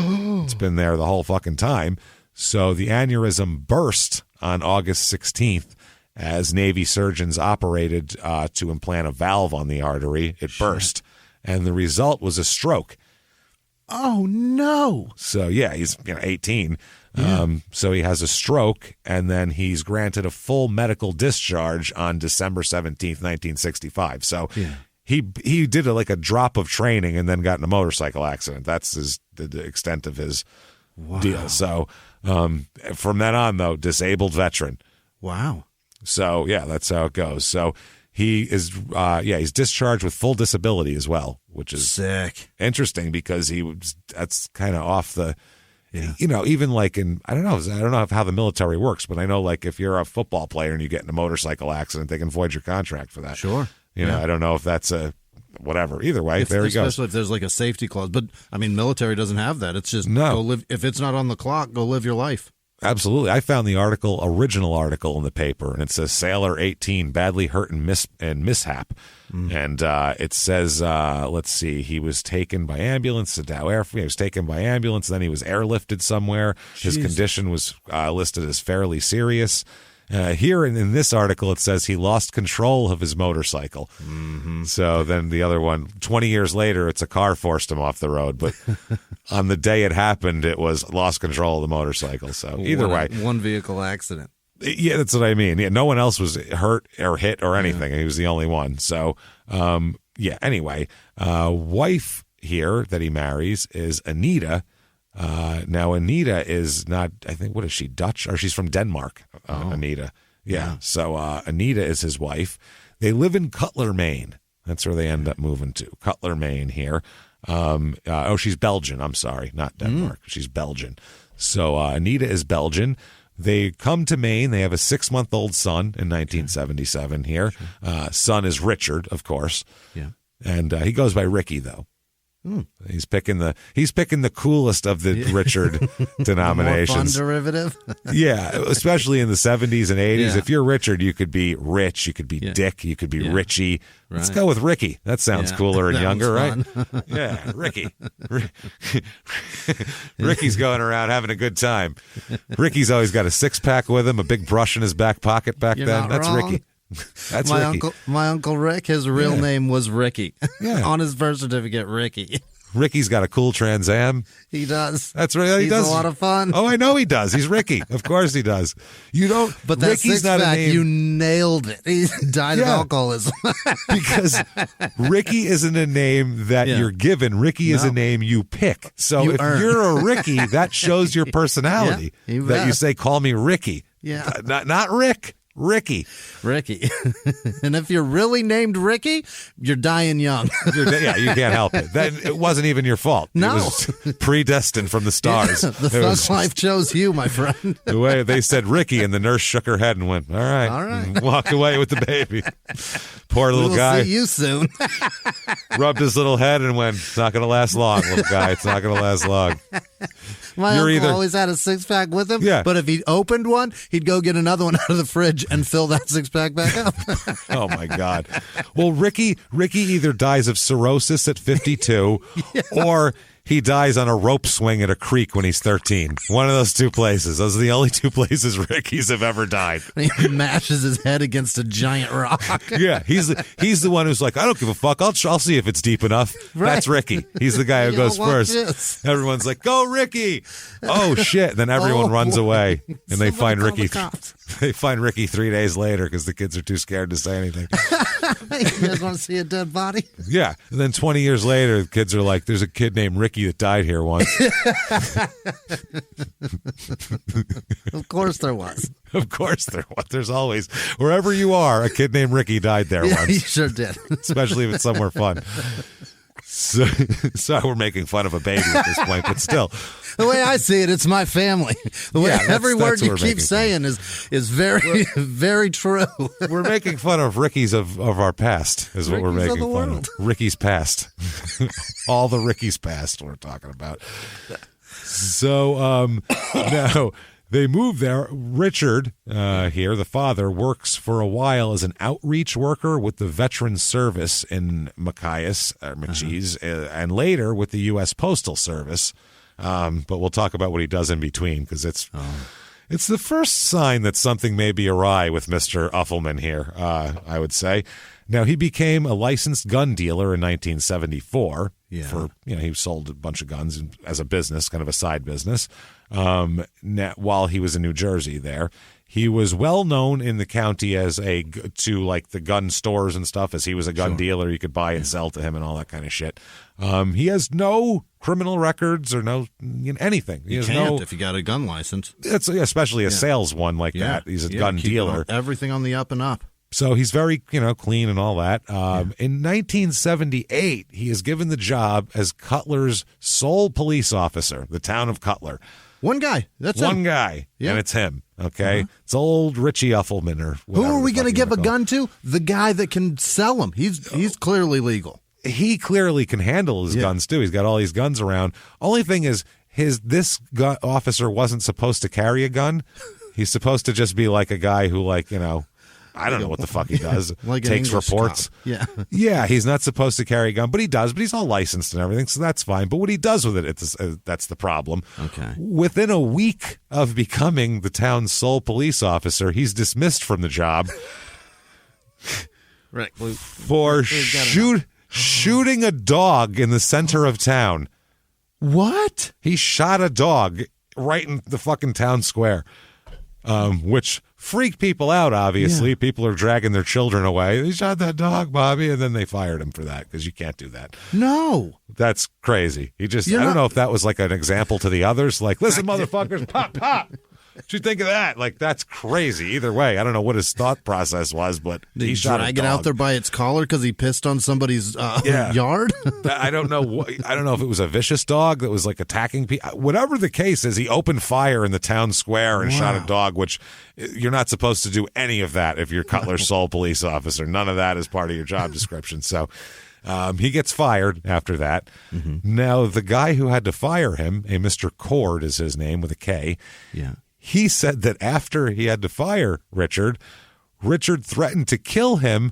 It's been there the whole fucking time. So the aneurysm burst on August 16th as Navy surgeons operated to implant a valve on the artery. It burst, and the result was a stroke. Oh, no. So, yeah, he's 18. So he has a stroke, and then he's granted a full medical discharge on December 17th, 1965. So he did a drop of training and then got in a motorcycle accident. That's the extent of his deal. So from then on, though, disabled veteran. Wow. So, yeah, that's how it goes. So he is, he's discharged with full disability as well, which is sick. Interesting because that's kind of off the, even like I don't know how the military works, but I know like if you're a football player and you get in a motorcycle accident, they can void your contract for that. Sure. I don't know if that's whatever. Either way, there he goes. Especially if there's like a safety clause. But, I mean, military doesn't have that. It's just go live. If it's not on the clock, go live your life. Absolutely. I found the original article in the paper, and it says Sailor 18 badly hurt and mishap. And it says, let's see, he was taken by ambulance to Dow Air Force. He was taken by ambulance, then he was airlifted somewhere. His condition was listed as fairly serious. Here in this article, it says he lost control of his motorcycle. So then the other one, 20 years later, it's a car forced him off the road. But on the day it happened, it was lost control of the motorcycle. So either way. One vehicle accident. Yeah, that's what I mean. Yeah, no one else was hurt or hit or anything. He was the only one. So, anyway, wife here that he marries is Anita. Now, Anita is not, I think, what is she, Dutch? Or she's from Denmark, Anita. Yeah. So Anita is his wife. They live in Cutler, Maine. That's where they end up moving to. Cutler, Maine here. She's Belgian. I'm sorry, not Denmark. She's Belgian. So Anita is Belgian. They come to Maine. They have a 6-month-old son in 1977 here. Son is Richard, of course. Yeah. And he goes by Ricky, though. He's picking the coolest of the Richard denominations. More fun derivative. Yeah, especially in the 70s and 80s. If you're Richard, you could be Rich, you could be Dick, you could be Richie. Right. Let's go with Ricky. That sounds cooler and younger, right? Yeah, Ricky. Ricky's going around having a good time. Ricky's always got a 6-pack with him, a big brush in his back pocket back then. That's wrong. Ricky. That's my Ricky. My uncle Rick, his real name was Ricky. Yeah. On his birth certificate, Ricky. Ricky's got a cool Trans Am. He does. That's right. He does. He's a lot of fun. Oh, I know he does. He's Ricky. Of course he does. You don't. But that Ricky's not a name. You nailed it. He died of alcoholism. Because Ricky isn't a name that you're given. Ricky is a name you pick. So if you're a Ricky, that shows your personality. That you say, "Call me Ricky." Yeah. Not Rick. Ricky. And if you're really named Ricky, you're dying young. You can't help it. It wasn't even your fault. No. It was predestined from the stars. The thug life chose you, my friend. The way they said Ricky, and the nurse shook her head and went, all right. And walked away with the baby. Poor little guy. We'll see you soon. Rubbed his little head and went, it's not going to last long, little guy. It's not going to last long. My uncle always had a six-pack with him, but if he opened one, he'd go get another one out of the fridge and fill that six-pack back up. Oh, my God. Well, Ricky either dies of cirrhosis at 52 or he dies on a rope swing at a creek when he's 13. One of those two places. Those are the only two places Ricky's have ever died. He mashes his head against a giant rock. Yeah, he's the one who's like, I don't give a fuck. I'll see if it's deep enough. Right. That's Ricky. He's the guy who goes first. This. Everyone's like, go, Ricky. Oh, shit. Then everyone runs away, and they find Ricky. They find Ricky 3 days later because the kids are too scared to say anything. You guys want to see a dead body? Yeah. And then 20 years later, the kids are like, there's a kid named Ricky that died here once. Of course there was. Of course there was. There's always, wherever you are, a kid named Ricky died there once. He sure did. Especially if it's somewhere fun. So we're making fun of a baby at this point, but still. The way I see it, it's my family. The way every word you keep saying is very, very true. We're making fun of Ricky's of our past, is what we're making fun of. Ricky's past. All the Ricky's past we're talking about. So now they move there. Richard here, the father, works for a while as an outreach worker with the Veterans Service in Machias, and later with the U.S. Postal Service. But we'll talk about what he does in between because it's the first sign that something may be awry with Mr. Uffelman here, I would say. Now, he became a licensed gun dealer in 1974. He sold a bunch of guns as a business, kind of a side business, while he was in New Jersey there. He was well known in the county to like the gun stores and stuff, as he was a gun dealer. You could buy and sell to him and all that kind of shit. He has no criminal records or anything. You can't if you got a gun license. It's especially a sales one like that. He's a gun dealer. Everything on the up and up. So he's very, clean and all that. In 1978, he is given the job as Cutler's sole police officer, the town of Cutler. One guy. That's one guy, and it's him. Okay, it's old Richie Uffelman or whatever. Who are we going to give a gun to? The guy that can sell them. He's clearly legal. He clearly can handle his guns too. He's got all these guns around. Only thing is, this officer wasn't supposed to carry a gun. He's supposed to just be like a guy who, I don't know what the fuck he does. Takes reports. Cop. Yeah, he's not supposed to carry a gun, but he does. But he's all licensed and everything, so that's fine. But what he does with it, that's the problem. Okay. Within a week of becoming the town's sole police officer, he's dismissed from the job. Right. For shooting a dog in the center of town. What? He shot a dog right in the fucking town square, which freaked people out, obviously. People are dragging their children away. He shot that dog, Bobby, and then they fired him for that because you can't do that. No. That's crazy. I don't know if that was like an example to the others. Like, listen, motherfuckers, pop, pop. What you think of that? That's crazy. Either way, I don't know what his thought process was, but he shot a dog. Drag it out there by its collar because he pissed on somebody's yard? I don't know. I don't know if it was a vicious dog that was attacking people. Whatever the case is, he opened fire in the town square and shot a dog, which you're not supposed to do any of that if you're Cutler's sole police officer. None of that is part of your job description. So he gets fired after that. Mm-hmm. Now, the guy who had to fire him, a Mr. Cord is his name with a K. Yeah. He said that after he had to fire Richard threatened to kill him,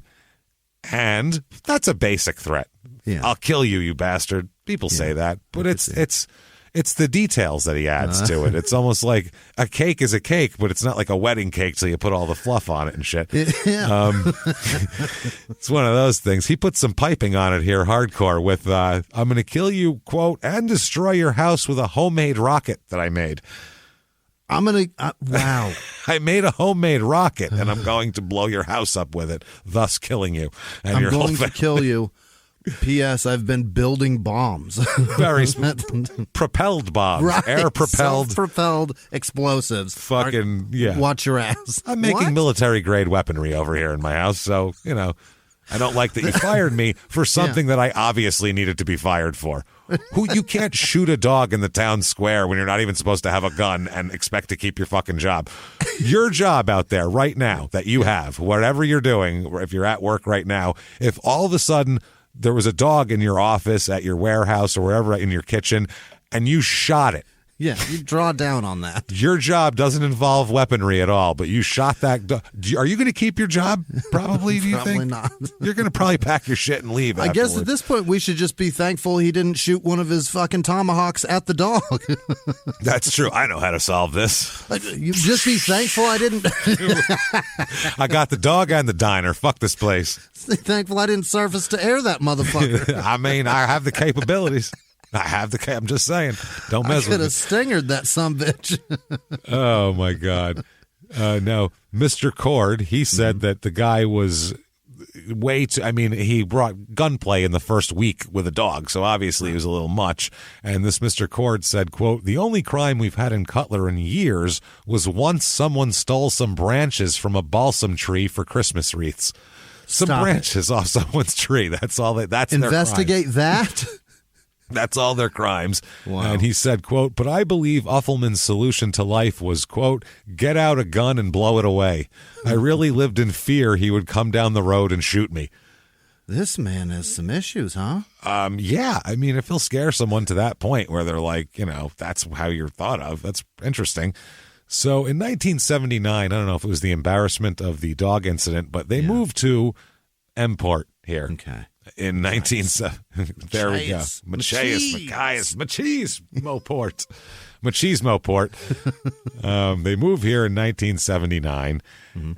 and that's a basic threat. Yeah. I'll kill you, you bastard. People say that, but it's the details that he adds to it. It's almost like a cake is a cake, but it's not like a wedding cake, so you put all the fluff on it and shit. Yeah. It's one of those things. He put some piping on it here, hardcore, with I'm going to kill you, quote, and destroy your house with a homemade rocket that I made. Wow. I made a homemade rocket, and I'm going to blow your house up with it, thus killing you. And I'm going to kill you. P.S. I've been building bombs. Very propelled bombs. Right. Air-propelled. Self-propelled explosives. Fucking, yeah. Watch your ass. I'm making military-grade weaponry over here in my house, so, I don't like that you fired me for something that I obviously needed to be fired for. You can't shoot a dog in the town square when you're not even supposed to have a gun and expect to keep your fucking job. Your job out there right now that you have, whatever you're doing, if you're at work right now, if all of a sudden there was a dog in your office, at your warehouse, or wherever in your kitchen, and you shot it, Yeah, you draw down on that. Your job doesn't involve weaponry at all, but you shot that dog. Are you going to keep your job? Probably, do you think? Probably not. You're going to probably pack your shit and leave I guess at this point we should just be thankful he didn't shoot one of his fucking tomahawks at the dog. That's true. I know how to solve this. You just be thankful I didn't. I got the dog and the diner. Fuck this place. Thankful I didn't surface to air that motherfucker. I mean, I have the capabilities. I'm just saying. Don't mess with me. I could have stingered that sumbitch. Oh, my God. No, Mr. Cord, he said that the guy was way too, he brought gunplay in the first week with a dog, so obviously it was a little much. And this Mr. Cord said, quote, "The only crime we've had in Cutler in years was once someone stole some branches from a balsam tree for Christmas wreaths." Some branches off someone's tree. That's all. That's investigate that. That's all their crimes. Wow. And he said, quote, "But I believe Uffelman's solution to life was, quote, get out a gun and blow it away. I really lived in fear he would come down the road and shoot me." This man has some issues, huh? Yeah. If he'll scare someone to that point where they're like, that's how you're thought of. That's interesting. So in 1979, I don't know if it was the embarrassment of the dog incident, but they moved to Mport here. Okay. In 1970, there we go. Machiasport. They move here in 1979,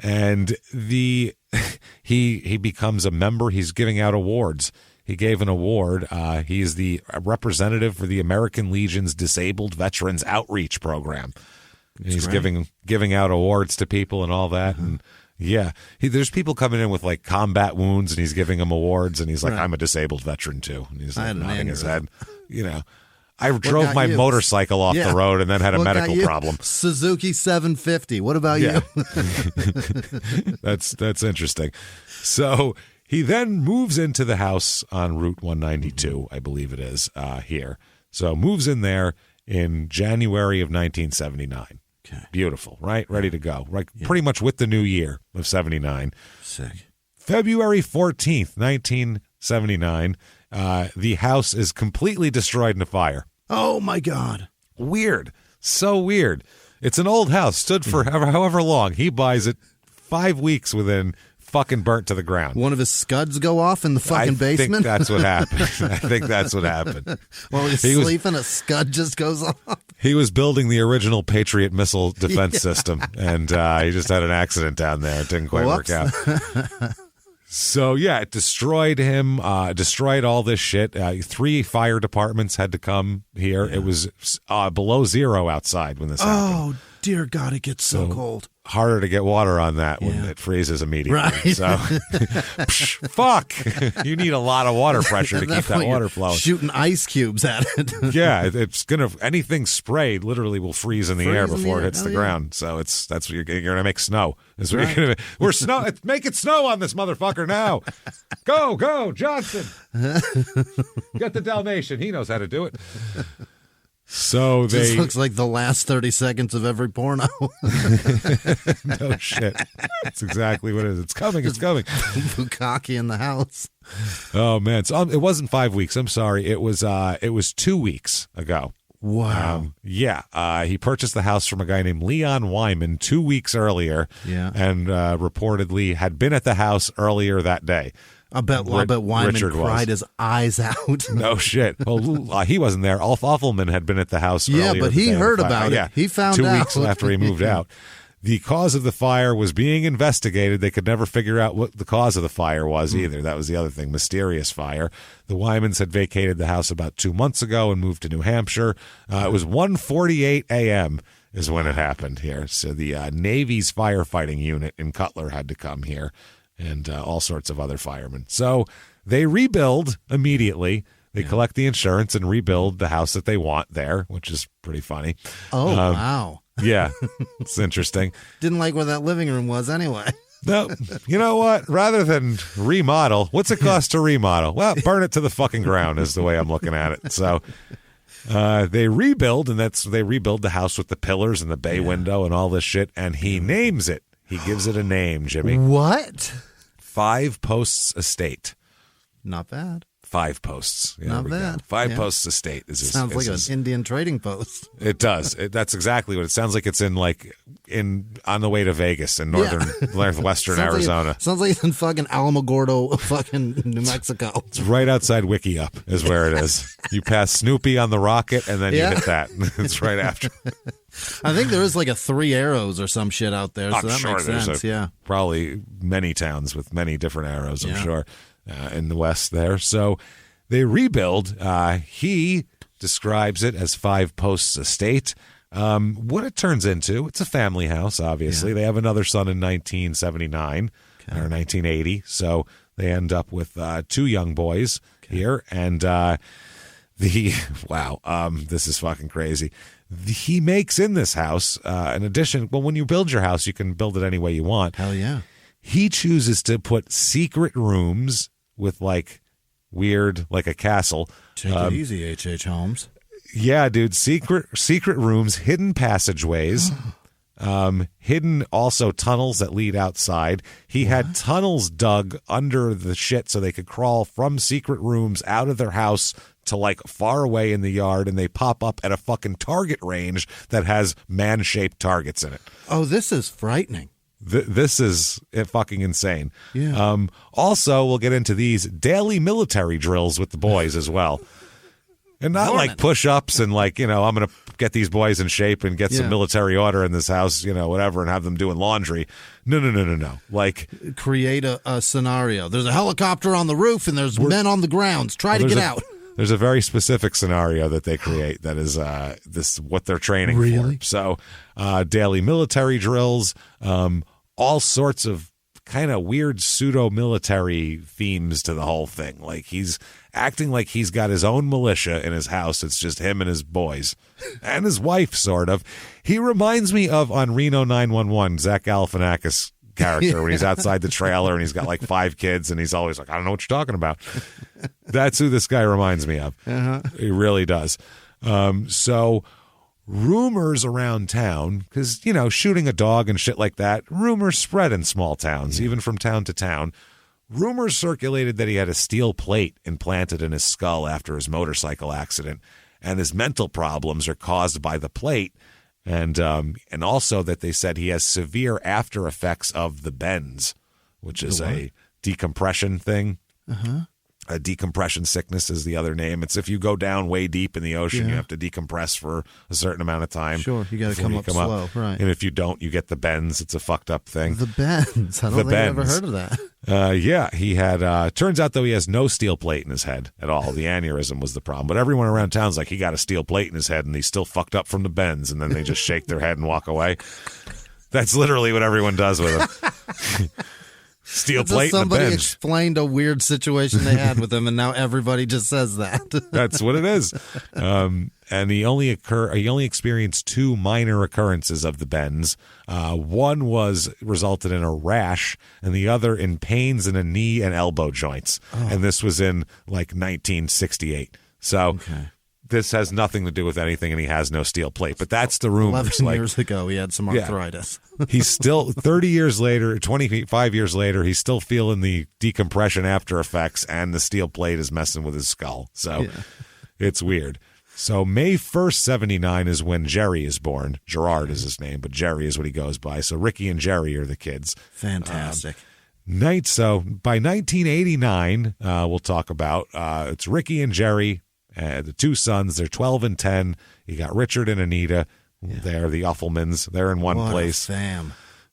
and he becomes a member. He's giving out awards. He gave an award. He's the representative for the American Legion's Disabled Veterans Outreach Program. He's giving out awards to people and all that, and yeah, there's people coming in with like combat wounds, and he's giving them awards, and he's like, "I'm a disabled veteran too," and he's like nodding his head. I drove my motorcycle off the road and then had a medical problem. Suzuki 750. What about you? That's interesting. So he then moves into the house on Route 192, I believe it is, here. So moves in there in January of 1979. Okay. Beautiful, right? Ready to go. Right, pretty much with the new year of 79. Sick. February 14th, 1979, the house is completely destroyed in a fire. Oh, my God. Weird. So weird. It's an old house, stood for however long. He buys it 5 weeks within, fucking burnt to the ground. One of his scuds go off in the fucking basement? I think that's what happened. While he's sleeping, a scud just goes off. He was building the original Patriot missile defense system, and he just had an accident down there. It didn't quite work out. So, yeah, it destroyed him, destroyed all this shit. 3 fire departments had to come here. Yeah. It was below zero outside when this happened. Oh, dear God, it gets so cold. Harder to get water on that when it freezes immediately. Right. So, fuck. You need a lot of water pressure to keep that water flowing. Shooting ice cubes at it. Yeah, it's going to, anything sprayed literally will freeze in the air before it hits the ground. So that's what you're going to make snow. That's what you're going to, we're snow, make it snow on this motherfucker now. Go, Johnson. Get the Dalmatian. He knows how to do it. So this looks like the last 30 seconds of every porno. No shit. That's exactly what it is. It's coming. Bukkake in the house. Oh man. So it wasn't 5 weeks. I'm sorry. It was 2 weeks ago. Wow. He purchased the house from a guy named Leon Wyman 2 weeks earlier. Yeah. And reportedly had been at the house earlier that day. I bet Wyman cried his eyes out. No shit. Well, he wasn't there. Alf Uffelman had been at the house earlier. Yeah, but he heard about it. Yeah, he found 2 out. weeks after he moved out. The cause of the fire was being investigated. They could never figure out what the cause of the fire was either. That was the other thing. Mysterious fire. The Wymans had vacated the house about 2 months ago and moved to New Hampshire. It was 1:48 a.m. is when it happened here. So the Navy's firefighting unit in Cutler had to come here. And all sorts of other firemen. So they rebuild immediately. They collect the insurance and rebuild the house that they want there, which is pretty funny. Oh, wow. Yeah, it's interesting. Didn't like where that living room was anyway. No, you know what? Rather than remodel, what's it cost to remodel? Well, burn it to the fucking ground is the way I'm looking at it. So they rebuild, and they rebuild the house with the pillars and the bay window and all this shit, and he names it. He gives it a name, Jimmy. What? 5 Posts Estate. Not bad. 5 posts. Yeah, Not bad. 5 posts estate is his. Sounds like his, an Indian trading post. It does. That's exactly what it sounds like. It's on the way to Vegas in northwestern Arizona. Sounds like it's in fucking Alamogordo, fucking New Mexico. It's right outside Wickiup is where it is. You pass Snoopy on the rocket, and then you hit that. It's right after. I think there is like a 3 Arrows or some shit out there, so that makes sense. Probably many towns with many different arrows, I'm sure, in the west there. So they rebuild. He describes it as 5 posts estate. What it turns into, it's a family house, obviously. They have another son in 1979 or 1980, so they end up with 2 young boys here. And this is fucking crazy. He makes in this house, in addition, well, when you build your house, you can build it any way you want. Hell yeah. He chooses to put secret rooms with weird, like a castle. Take it easy, H.H. Holmes. Yeah, dude. Secret rooms, hidden passageways, hidden also tunnels that lead outside. He had tunnels dug under the shit so they could crawl from secret rooms out of their house to far away in the yard, and they pop up at a fucking target range that has man-shaped targets in it. Oh, this is frightening. This is fucking insane. Yeah. Also, we'll get into these daily military drills with the boys as well. And not like push-ups and I'm going to get these boys in shape and get some military order in this house, whatever, and have them doing laundry. No. Create a scenario. There's a helicopter on the roof and there's men on the grounds. Try to get out. There's a very specific scenario that they create that is what they're training for. So daily military drills, all sorts of kind of weird pseudo-military themes to the whole thing. He's acting like he's got his own militia in his house. It's just him and his boys and his wife, sort of. He reminds me of, on Reno 911, Zach Galifianakis character when he's outside the trailer and he's got 5 kids and he's always like, I don't know what you're talking about. That's who this guy reminds me of. He really does. So rumors around town, because, shooting a dog and shit like that, rumors spread in small towns, even from town to town. Rumors circulated that he had a steel plate implanted in his skull after his motorcycle accident, and his mental problems are caused by the plate. And also that they said he has severe after effects of the bends, which is a decompression thing. A decompression sickness is the other name. It's if you go down way deep in the ocean, you have to decompress for a certain amount of time. Sure, you got to come up slow, right? And if you don't, you get the bends. It's a fucked up thing. The bends. I don't think I've ever heard of that. He had. Turns out though he has no steel plate in his head at all. The aneurysm was the problem. But everyone around town's like, he got a steel plate in his head and he's still fucked up from the bends. And then they just shake their head and walk away. That's literally what everyone does with him. Steel plate and the somebody bench. Explained a weird situation they had with him, and now everybody just says that. That's what it is. And he only experienced 2 minor occurrences of the bends. One resulted in a rash, and the other in pains in a knee and elbow joints. And this was in 1968. So this has nothing to do with anything, and he has no steel plate. But that's the rumors. 11 years ago, he had some arthritis. He's still 30 years later, 25 years later, he's still feeling the decompression after effects, and the steel plate is messing with his skull. So it's weird. So May 1st, 79 is when Jerry is born. Gerard is his name, but Jerry is what he goes by. So Ricky and Jerry are the kids. Fantastic. So by 1989, we'll talk about, it's Ricky and Jerry, the 2 sons. They're 12 and 10. You got Richard and Anita. They're the Uffelmans. They're in one place. Fam.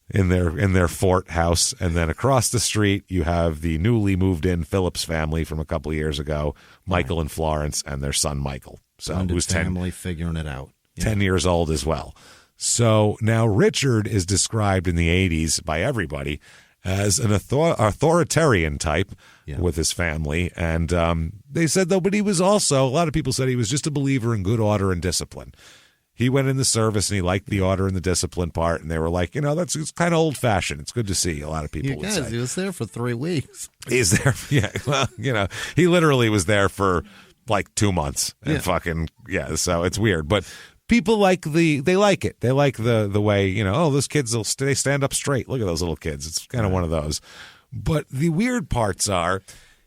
In their fort house. And then across the street, you have the newly moved in Phillips family from a couple of years ago, Michael and Florence, and their son Michael. So who's family figuring it out. 10 years old as well. So now Richard is described in the 80s by everybody as an authoritarian type with his family. And they said, though, but he was also, a lot of people said he was just a believer in good order and discipline. He went in the service and he liked the order and the discipline part. And they were like, it's kind of old fashioned. It's good to see. A lot of people would say. He was there for 3 weeks. He's there. Yeah. Well, he literally was there for 2 months and so it's weird. But people they like it. They like the way, those kids, they stand up straight. Look at those little kids. It's kind of one of those. But the weird parts are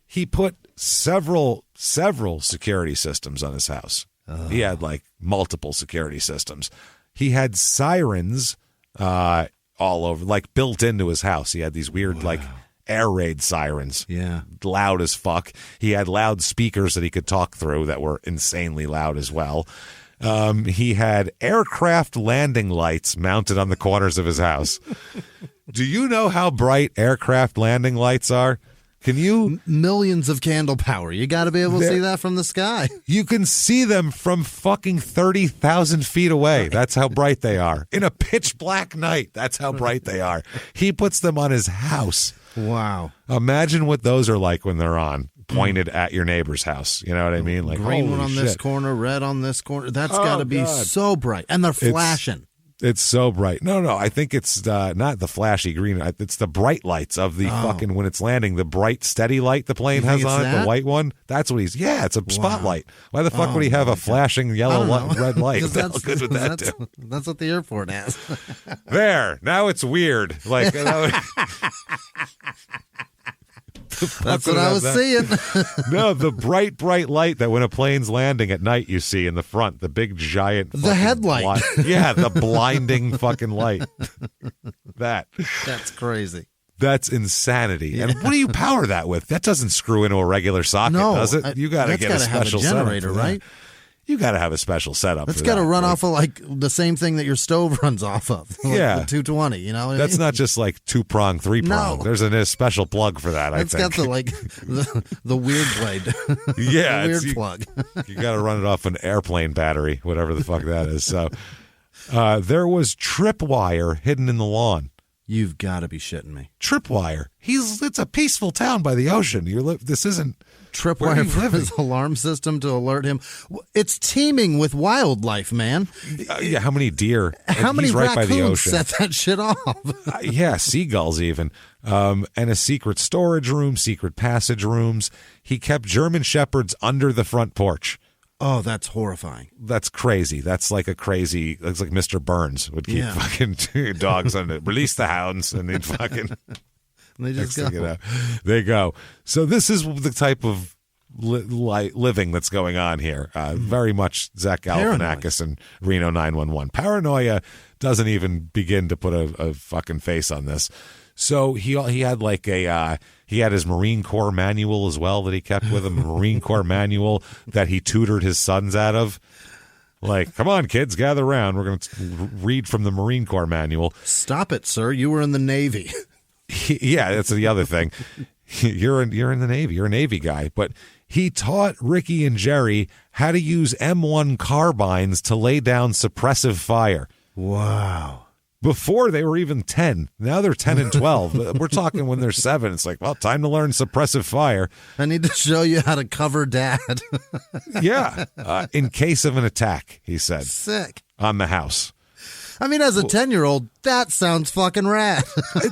he put several security systems on his house. He had like multiple security systems. He had sirens all over, like built into his house. He had these weird like air raid sirens. Yeah. Loud as fuck. He had loud speakers that he could talk through that were insanely loud as well. He had aircraft landing lights mounted on the corners of his house. Do you know how bright aircraft landing lights are? Can you? Millions of candle power. You got to be able to see that from the sky. You can see them from fucking 30,000 feet away. That's how bright they are. In a pitch black night, that's how bright they are. He puts them on his house. Wow. Imagine what those are like when they're on, pointed at your neighbor's house. You know what I mean? Like green one on shit. this corner, red on this corner. That's got to be so bright. And they're flashing. It's so bright. No, I think it's not the flashy green. It's the bright lights of the fucking, when it's landing, the bright, steady light the plane has on it, the white one. That's what it's a spotlight. Why the fuck would he have a flashing yellow red light? What the hell good would that do? That's what the airport has. There. Now it's weird. Like, that's what I was seeing. No, the bright light that when a plane's landing at night you see in the front, the big giant the headlight. The blinding fucking light. That's crazy. That's insanity. Yeah. And what do you power that with? That doesn't screw into a regular socket, does it? You got to get a special generator, right? You got to have a special setup. It's got to run off of like the same thing that your stove runs off of. Like the 220, you know? That's not just like 2-prong, 3-prong. No. There's a special plug for that, I think. It's got the weird blade. Yeah. The weird plug. You got to run it off an airplane battery, whatever the fuck that is. So there was tripwire hidden in the lawn. You've got to be shitting me. Tripwire. It's a peaceful town by the ocean. This isn't tripwire for his alarm system to alert him. It's teeming with wildlife, man. How many deer? How many right raccoons by the ocean. set that shit off? Seagulls even. And a secret storage room, secret passage rooms. He kept German shepherds under the front porch. Oh, that's horrifying. That's crazy. That's like That's like Mr. Burns would keep fucking dogs on it. Release the hounds, and they'd fucking. They just go. They go. So this is the type of living that's going on here. Very much Zach Galifianakis and Reno 911. Paranoia doesn't even begin to put a fucking face on this. So he had like he had his Marine Corps manual as well that he kept with him, a Marine Corps manual that he tutored his sons out of. Like, come on, kids, gather around. We're going to read from the Marine Corps manual. Stop it, sir. You were in the Navy. Yeah, that's the other thing. You're in the Navy. You're a Navy guy. But he taught Ricky and Jerry how to use M1 carbines to lay down suppressive fire. Wow. Before they were even 10. Now they're 10 and 12. We're talking when they're 7. It's like, well, time to learn suppressive fire. I need to show you how to cover dad. Yeah. In case of an attack, he said. Sick. On the house. I mean, as a 10-year-old, that sounds fucking rad.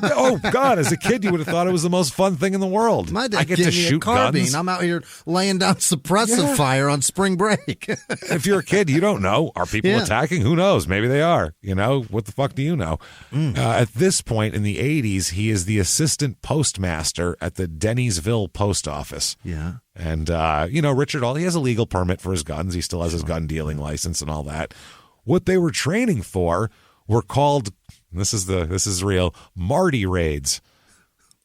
Oh, God. As a kid, you would have thought it was the most fun thing in the world. My dad I get to shoot guns. I'm out here laying down suppressive fire on spring break. If you're a kid, you don't know. Are people attacking? Who knows? Maybe they are. You know, what the fuck do you know? At this point in the 80s, he is the assistant postmaster at the Dennisville post office. Yeah. And, Richard, he has a legal permit for his guns. He still has his gun dealing license and all that. What they were training for were called, this is real, Marty raids.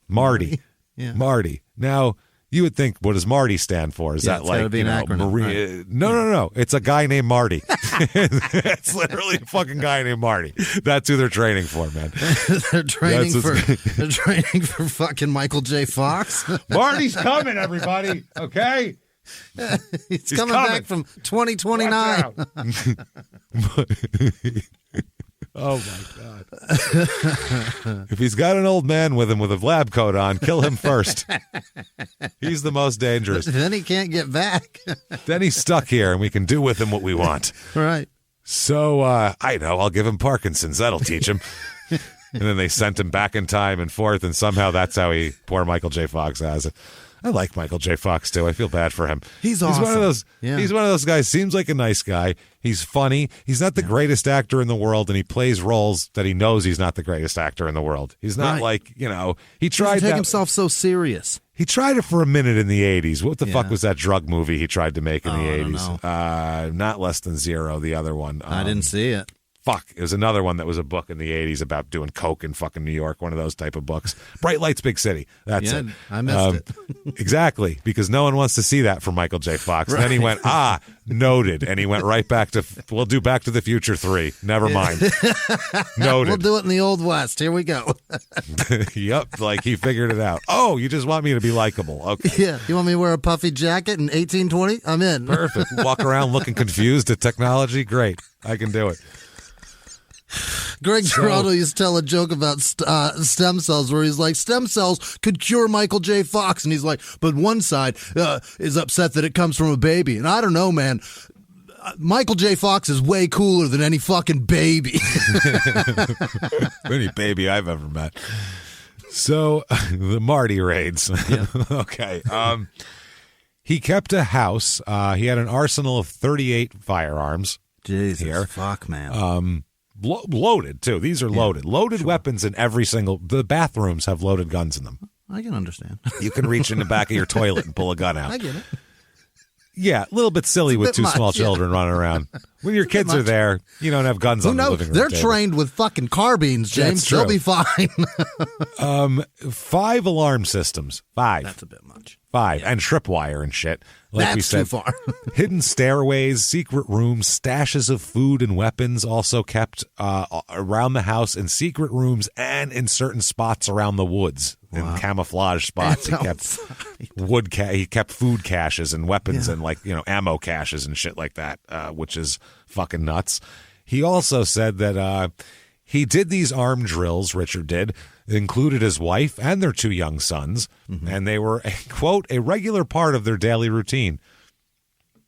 Marty. Yeah. Marty. Now, you would think, what does Marty stand for? Is that like, be an acronym, Marine? Right. No. It's a guy named Marty. It's literally a fucking guy named Marty. That's who they're training for, man. They're training for fucking Michael J. Fox. Marty's coming, everybody. Okay? He's coming back from 2029. Oh my God. If he's got an old man with him with a lab coat on, kill him first. He's the most dangerous. Then he can't get back. Then he's stuck here and we can do with him what we want. Right. So I know, I'll give him Parkinson's. That'll teach him. And then they sent him back in time and forth, and somehow that's how poor Michael J. Fox has it. I like Michael J. Fox too. I feel bad for him. He's awesome. He's one of those. Yeah. He's one of those guys. Seems like a nice guy. He's funny. He's not the greatest actor in the world, and he plays roles that he knows he's not the greatest actor in the world. He's not like, you know. He tried to take himself so serious. He tried it for a minute in the 80s. What the fuck was that drug movie he tried to make in the 80s? Not Less Than Zero, the other one. I didn't see it. Fuck, it was another one that was a book in the 80s about doing coke in fucking New York, one of those type of books. Bright Lights, Big City. That's it. I missed it. Exactly, because no one wants to see that from Michael J. Fox. Right. Then he went, noted, and he went right back to, we'll do Back to the Future 3. Never mind. Noted. We'll do it in the Old West. Here we go. Yep, like he figured it out. Oh, you just want me to be likable. Okay. Yeah, you want me to wear a puffy jacket in 1820? I'm in. Perfect. Walk around looking confused at technology? Great. I can do it. Greg Giraldo used to tell a joke about stem cells where he's like, stem cells could cure Michael J. Fox. And he's like, but one side is upset that it comes from a baby. And I don't know, man. Michael J. Fox is way cooler than any fucking baby. Any baby I've ever met. So, the Marty raids. Yeah. Okay. He kept a house. He had an arsenal of 38 firearms. Jesus, here. Fuck, man. Loaded, too. These are loaded. Loaded weapons in every single... The bathrooms have loaded guns in them. I can understand. You can reach in the back of your toilet and pull a gun out. I get it. Yeah, a little bit silly with two small children running around. When your kids are there, you don't have guns on the living room They're table. trained with fucking carbines, James. They'll be fine. 5 alarm systems. 5. That's a bit much. 5. Yeah. And tripwire and shit. Like That's we said, too far. Hidden stairways, secret rooms, stashes of food and weapons also kept around the house in secret rooms and in certain spots around the woods. In camouflage spots, he kept he kept food caches and weapons and ammo caches and shit like that, which is fucking nuts. He also said that he did these arm drills. Richard did, included his wife and their 2 young sons, and they were quote a regular part of their daily routine.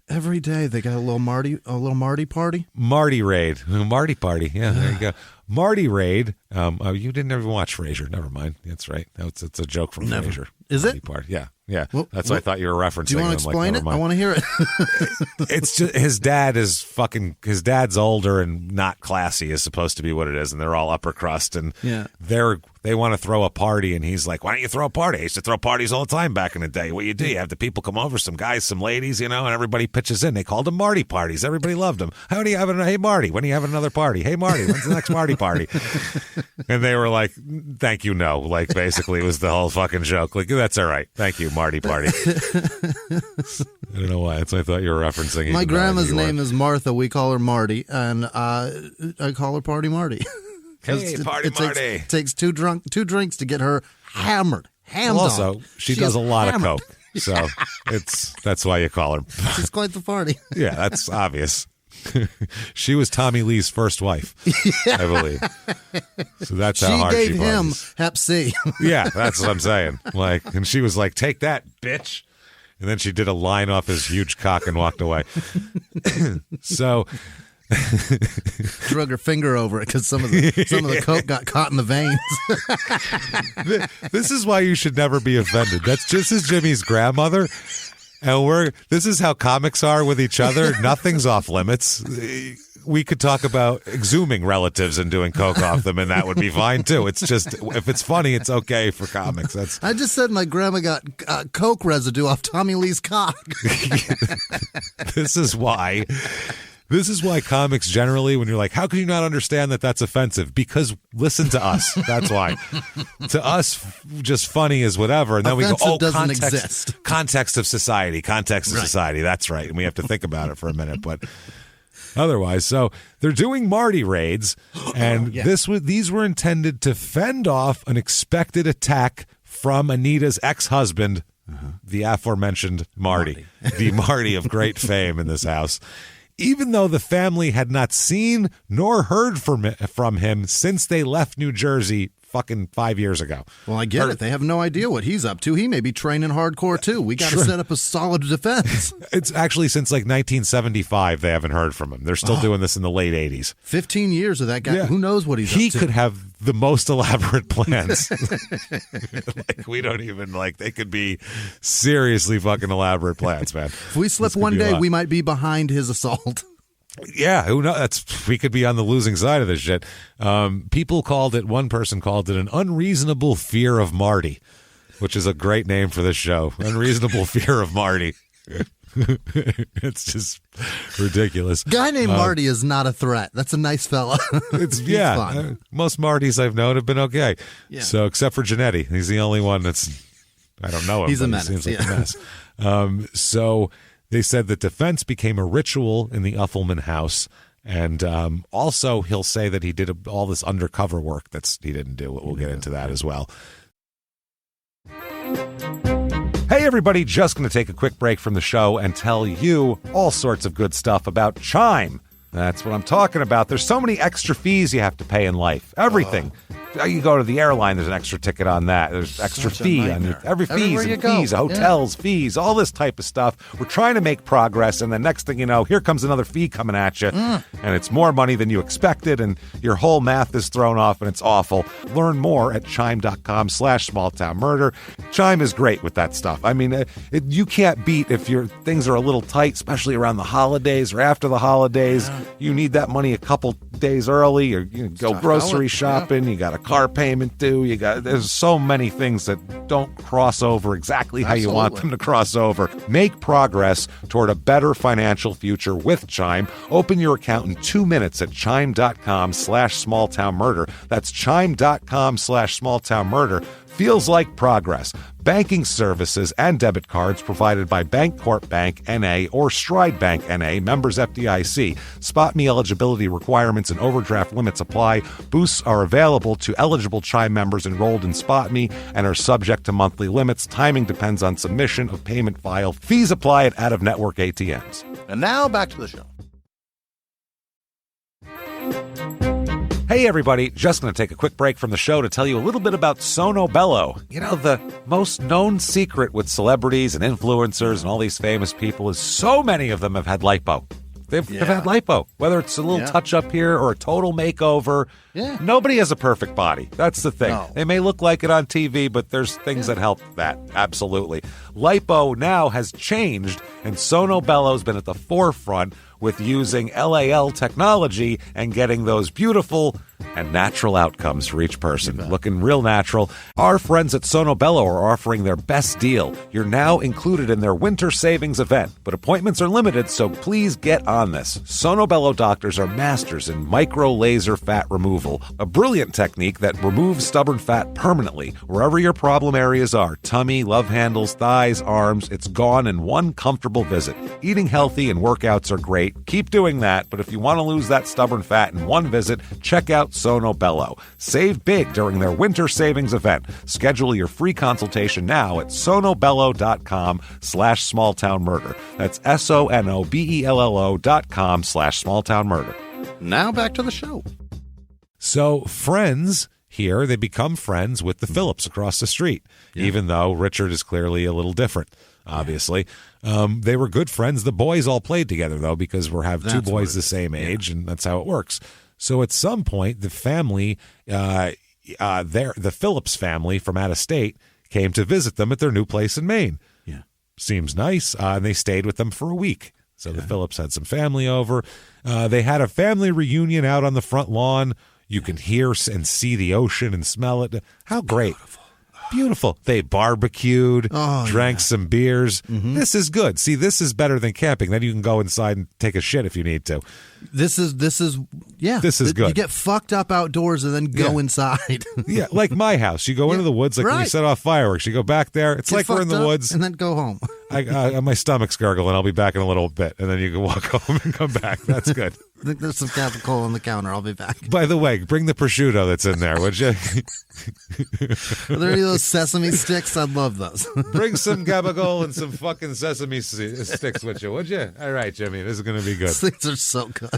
Every day they got a little Marty party. Marty raid, Marty party. Yeah, there you go. Marty raid. You didn't ever watch Frasier. Never mind. That's right. It's a joke from Frasier. Is Marty it? Party. Yeah. Yeah. Well, that's what I thought you were referencing. Do you want to explain it? I want to hear it. It's just his dad's older and not classy is supposed to be what it is, and they're all upper crust, and they want to throw a party, and he's like, why don't you throw a party? I used to throw parties all the time back in the day. What you do, you have the people come over, some guys, some ladies, and everybody pitches in. They called them Marty parties. Everybody loved them. Hey Marty, when are you having another party? Hey Marty, when's the next Marty party? And they were like, thank you, no. Like, basically it was the whole fucking joke. Like, that's all right. Thank you, Marty party. I don't know why. That's what I thought you were referencing. My grandma's name is Martha. We call her Marty, and I call her Party Marty. Hey, Party Marty. It takes two drinks to get her hammered. Also, she does a lot of coke, so that's why you call her. She's quite the party. Yeah, that's obvious. She was Tommy Lee's first wife, I believe. So that's how hard she gave him Hep C. Yeah, that's what I'm saying. And she was like, "Take that, bitch," and then she did a line off his huge cock and walked away. So. Drug her finger over it because some of the coke got caught in the veins. This is why you should never be offended. That's just as Jimmie's grandmother. And this is how comics are with each other. Nothing's off limits. We could talk about exhuming relatives and doing coke off them, and that would be fine too. It's just, if it's funny, it's okay for comics. I just said my grandma got coke residue off Tommy Lee's cock. This is why comics generally, when you're like, how can you not understand that that's offensive? Because listen to us. That's why. To us, just funny is whatever. And then offensive we go, doesn't exist. Context of society. Society. That's right. And we have to think about it for a minute. But otherwise, so they're doing Marty raids. And these were intended to fend off an expected attack from Anita's ex-husband, the aforementioned Marty. The Marty of great fame in this house. Even though the family had not seen nor heard from him since they left New Jersey fucking 5 years ago. Well, I get it. They have no idea what he's up to. He may be training hardcore, too. We got to set up a solid defense. It's actually since like 1975 they haven't heard from him. They're still doing this in the late 80s. 15 years of that guy. Yeah. Who knows what he's up to? He could have the most elaborate plans. Like, we don't even, like, they could be seriously fucking elaborate plans, man. If we slip one day, we might be behind his assault. Yeah, who knows? We could be on the losing side of this shit. People called it, one person called it an unreasonable fear of Marty, which is a great name for this show. Unreasonable fear of Marty. It's just ridiculous. Guy named Marty is not a threat. That's a nice fella. It's fun. Most Martys I've known have been okay. Yeah. So except for Janetti, he's the only one that's, I don't know him. He's a menace. He seems like a mess. So they said that defense became a ritual in the Uffelman house. And also he'll say that he did all this undercover work he didn't do. We'll get into that as well. Hey, everybody, just going to take a quick break from the show and tell you all sorts of good stuff about Chime. That's what I'm talking about. There's so many extra fees you have to pay in life. Everything. You go to the airline, there's an extra ticket on that. There's extra fee on every fees and fees, hotels, fees, all this type of stuff. We're trying to make progress, and the next thing you know, here comes another fee coming at you, and it's more money than you expected, and your whole math is thrown off, and it's awful. Learn more at chime.com/smalltownmurder. Chime is great with that stuff. I mean, you can't beat if your things are a little tight, especially around the holidays or after the holidays. Yeah. You need that money a couple days early, or you go grocery shopping. You got a car payment due. There's so many things that don't cross over exactly how you want them to cross over. Make progress toward a better financial future with Chime. Open your account in 2 minutes at chime.com/smalltownmurder. That's chime.com/smalltownmurder. Feels like progress. Banking services and debit cards provided by Bancorp Bank N.A. or Stride Bank N.A., members FDIC. Spot me eligibility requirements and overdraft limits apply. Boosts are available to eligible Chime members enrolled in Spot Me and are subject to monthly limits. Timing depends on submission of payment file. Fees apply at out-of-network ATMs. And now back to the show. Hey, everybody, just going to take a quick break from the show to tell you a little bit about Sono Bello. You know, the most known secret with celebrities and influencers and all these famous people is so many of them have had lipo. They've had lipo, whether it's a little touch-up here or a total makeover. Yeah. Nobody has a perfect body. That's the thing. No. They may look like it on TV, but there's things that help that. Absolutely. Lipo now has changed, and Sono Bello's been at the forefront with using LAL technology and getting those beautiful and natural outcomes for each person. Looking real natural. Our friends at Sono Bello are offering their best deal. You're now included in their winter savings event, but appointments are limited, so please get on this. Sono Bello doctors are masters in micro-laser fat removal, a brilliant technique that removes stubborn fat permanently. Wherever your problem areas are, tummy, love handles, thighs, arms, it's gone in one comfortable visit. Eating healthy and workouts are great. Keep doing that, but if you want to lose that stubborn fat in one visit, check out Sono Bello. Save big during their winter savings event. Schedule your free consultation now at sonobello.com/smalltownmurder. That's SONOBELLO.com/smalltownmurder. Now back to the show. So friends here, they become friends with the Phillips across the street, even though Richard is clearly a little different. Obviously, they were good friends. The boys all played together, though, because we have two boys the same age, and that's how it works. So at some point, the family, the Phillips family from out of state, came to visit them at their new place in Maine. Yeah, seems nice, and they stayed with them for a week. So the Phillips had some family over. They had a family reunion out on the front lawn. You can hear and see the ocean and smell it. How great. Beautiful. They barbecued, drank some beers. Mm-hmm. This is good. See, this is better than camping. Then you can go inside and take a shit if you need to. This is good. You get fucked up outdoors and then go inside. Yeah, like my house. You go into the woods, like when you set off fireworks. You go back there. It's like we're in the woods. And then go home. My stomach's gurgling. I'll be back in a little bit. And then you can walk home and come back. That's good. I think there's some capital on the counter. I'll be back. By the way, bring the prosciutto that's in there, would you? Are there any of those sesame sticks? I'd love those. Bring some gabagool and some fucking sesame sticks with you, would you? All right, Jimmy, this is going to be good. These things are so good.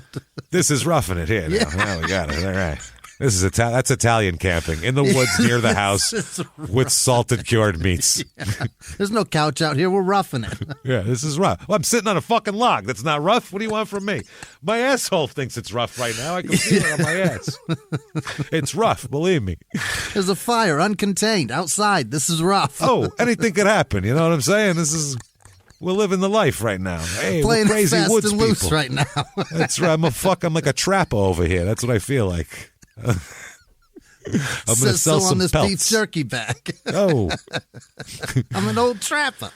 This is roughing it here now. Yeah, we got it. All right. That's Italian camping in the woods near the house with salted cured meats. Yeah. There's no couch out here. We're roughing it. Yeah, this is rough. Well, I'm sitting on a fucking log. That's not rough. What do you want from me? My asshole thinks it's rough right now. I can feel it on my ass. It's rough, believe me. There's a fire, uncontained, outside. This is rough. Oh, anything could happen. You know what I'm saying? We're living the life right now. Hey, playing we're crazy fast woods and loose people right now. That's right. I'm like a trapper over here. That's what I feel like. I'm going to sell some on this pelts. beef jerky bag. Oh. I'm an old trapper.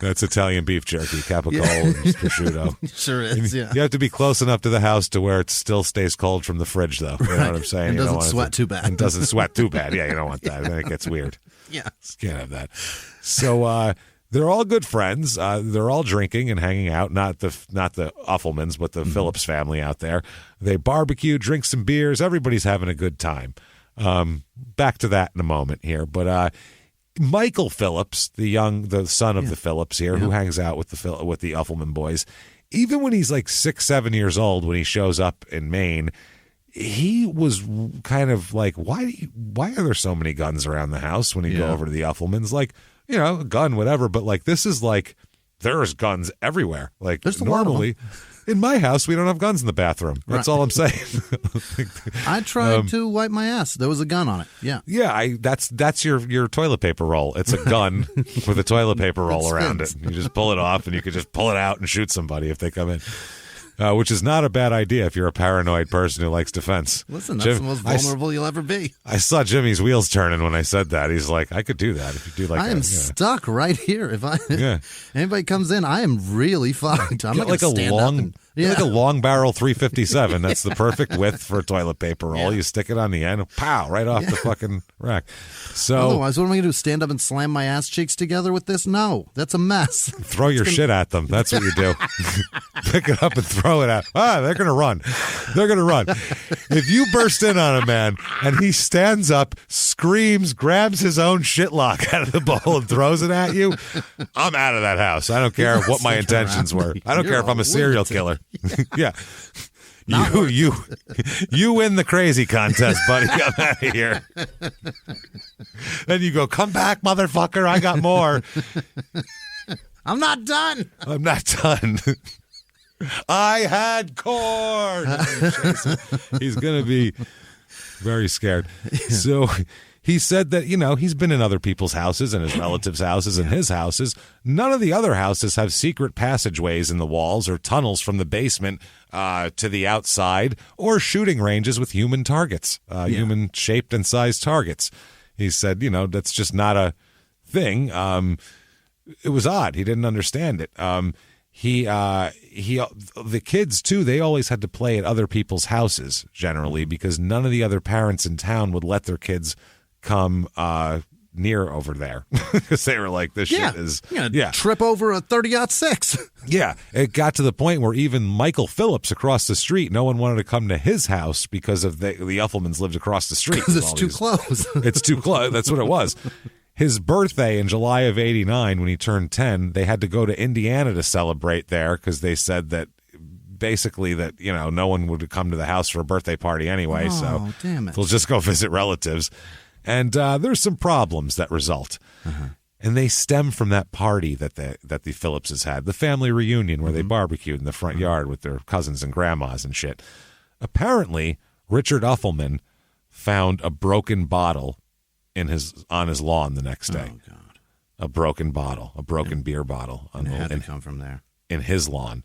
That's Italian beef jerky, capicola, and prosciutto. Sure is, yeah. You have to be close enough to the house to where it still stays cold from the fridge, though. You know what I'm saying? It doesn't sweat too bad. It doesn't sweat too bad. Yeah, you don't want that. Then it gets weird. Yeah. Can't have that. So they're all good friends. They're all drinking and hanging out. Not the Uffelmans, but the Phillips family out there. They barbecue, drink some beers. Everybody's having a good time. Back to that in a moment here. But Michael Phillips, the son of the Phillips here, who hangs out with the Uffelman boys, even when he's like 6-7 years old, when he shows up in Maine, he was kind of like, why are there so many guns around the house when you go over to the Uffelmans? Like, a gun, whatever, but like this is like there's guns everywhere. Like there's normally in my house we don't have guns in the bathroom. That's all I'm saying. I tried to wipe my ass. There was a gun on it. Yeah. Yeah, that's your toilet paper roll. It's a gun with a toilet paper roll around it. You just pull it off and you can just pull it out and shoot somebody if they come in. Which is not a bad idea if you're a paranoid person who likes defense. Listen, that's the most vulnerable you'll ever be. I saw Jimmy's wheels turning when I said that. He's like, I could do that if you do like that. I am stuck right here. If anybody comes in, I am really fucked. I'm not like going to stand up. Like a long barrel 357. That's the perfect width for a toilet paper roll. You stick it on the end, pow, right off the fucking rack. So otherwise, what am I going to do? Stand up and slam my ass cheeks together with this? No, that's a mess. Throw your shit at them. That's what you do. Pick it up and throw it out. They're going to run. They're going to run. If you burst in on a man and he stands up, screams, grabs his own shitlock out of the bowl and throws it at you, I'm out of that house. I don't care what my intentions were. I don't care if I'm a serial killer. Yeah. You win the crazy contest, buddy. I'm out of here. Then you go, come back, motherfucker. I got more. I'm not done. I'm not done. I had corn. He's going to be very scared. So he said that, he's been in other people's houses and his relatives' houses and his houses. None of the other houses have secret passageways in the walls or tunnels from the basement to the outside or shooting ranges with human targets, human-shaped and sized targets. He said, that's just not a thing. It was odd. He didn't understand it. The kids too, they always had to play at other people's houses generally because none of the other parents in town would let their kids come near over there because they were like, this shit is trip over a 30-06. Yeah, it got to the point where even Michael Phillips across the street, no one wanted to come to his house because of the Uffelmans lived across the street. Because it's too close. It's too close. That's what it was. His birthday in July of '89, when he turned 10, they had to go to Indiana to celebrate there because they said that basically that, no one would come to the house for a birthday party anyway. So damn it. They'll just go visit relatives. And there's some problems that result. And they stem from that party that the Phillipses had, the family reunion where they barbecued in the front yard with their cousins and grandmas and shit. Apparently, Richard Uffelman found a broken bottle on his lawn the next day. Oh, God. A broken bottle, a broken beer bottle. It had to come from there. In his lawn.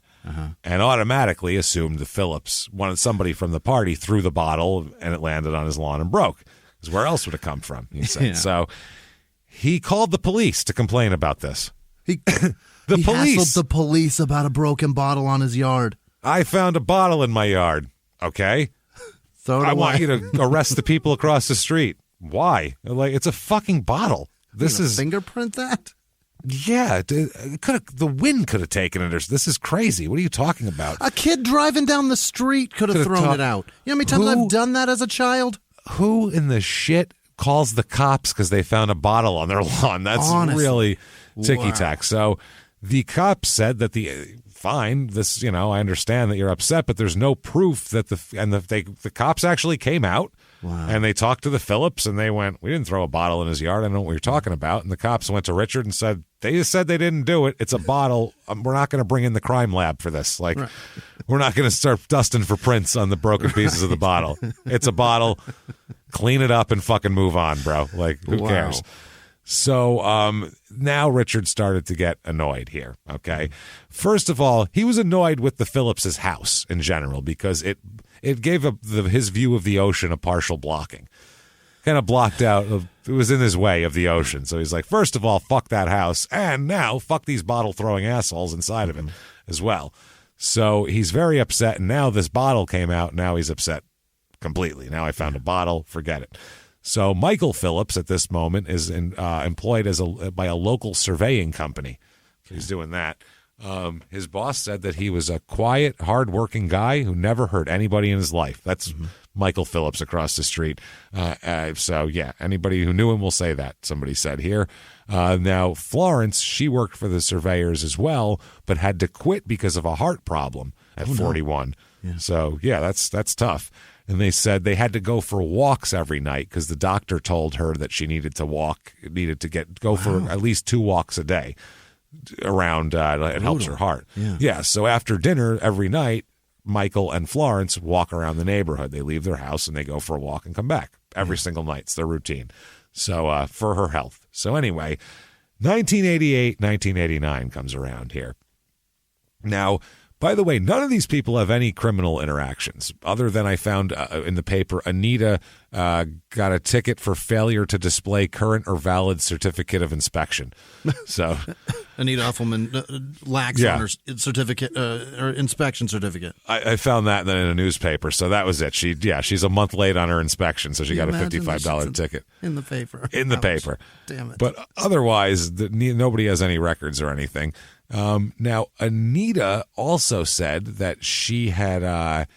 And automatically assumed the Phillips wanted somebody from the party threw the bottle and it landed on his lawn and broke. Because where else would it come from? He said. Yeah. So he called the police to complain about this. He hassled the police about a broken bottle on his yard. I found a bottle in my yard. Okay. I want you to arrest the people across the street. Why? Like, it's a fucking bottle. This is fingerprint that? Yeah, the wind could have taken it. This is crazy. What are you talking about? A kid driving down the street could have thrown it out. You know how many times I've done that as a child? Who in the shit calls the cops because they found a bottle on their lawn? That's really ticky-tack. Wow. So the cops said that fine, this, I understand that you're upset, but there's no proof that the cops actually came out. Wow. And they talked to the Phillips, and they went, we didn't throw a bottle in his yard. I don't know what you're talking about. And the cops went to Richard and said, they just said they didn't do it. It's a bottle. We're not going to bring in the crime lab for this. Like, we're not going to start dusting for prints on the broken pieces of the bottle. It's a bottle. Clean it up and fucking move on, bro. Like, who cares? So now Richard started to get annoyed here, okay? First of all, he was annoyed with the Phillipses' house in general because it gave his view of the ocean a partial blocking. Kind of blocked out. It was in his way of the ocean. So he's like, first of all, fuck that house. And now fuck these bottle-throwing assholes inside of him as well. So he's very upset. And now this bottle came out. Now he's upset completely. Now I found a bottle. Forget it. So Michael Phillips at this moment is employed by a local surveying company. He's doing that. His boss said that he was a quiet, hardworking guy who never hurt anybody in his life. That's Michael Phillips across the street. So, yeah, anybody who knew him will say that, somebody said here. Now, Florence, she worked for the surveyors as well, but had to quit because of a heart problem at 41. No. Yeah. So, yeah, that's tough. And they said they had to go for walks every night because the doctor told her that she needed to go for at least 2 walks a day around. It helps her heart. Yeah. So after dinner every night, Michael and Florence walk around the neighborhood. They leave their house and they go for a walk and come back every single night. It's their routine. So for her health. So anyway, 1988, 1989 comes around here. Now, by the way, none of these people have any criminal interactions other than I found in the paper, Anita got a ticket for failure to display current or valid certificate of inspection. So Anita Uffelman lacks on her certificate or inspection certificate. I found that in a newspaper. So that was it. She's a month late on her inspection. So she got a $55 ticket in the paper. Damn it. But otherwise, nobody has any records or anything. Now, Anita also said that she had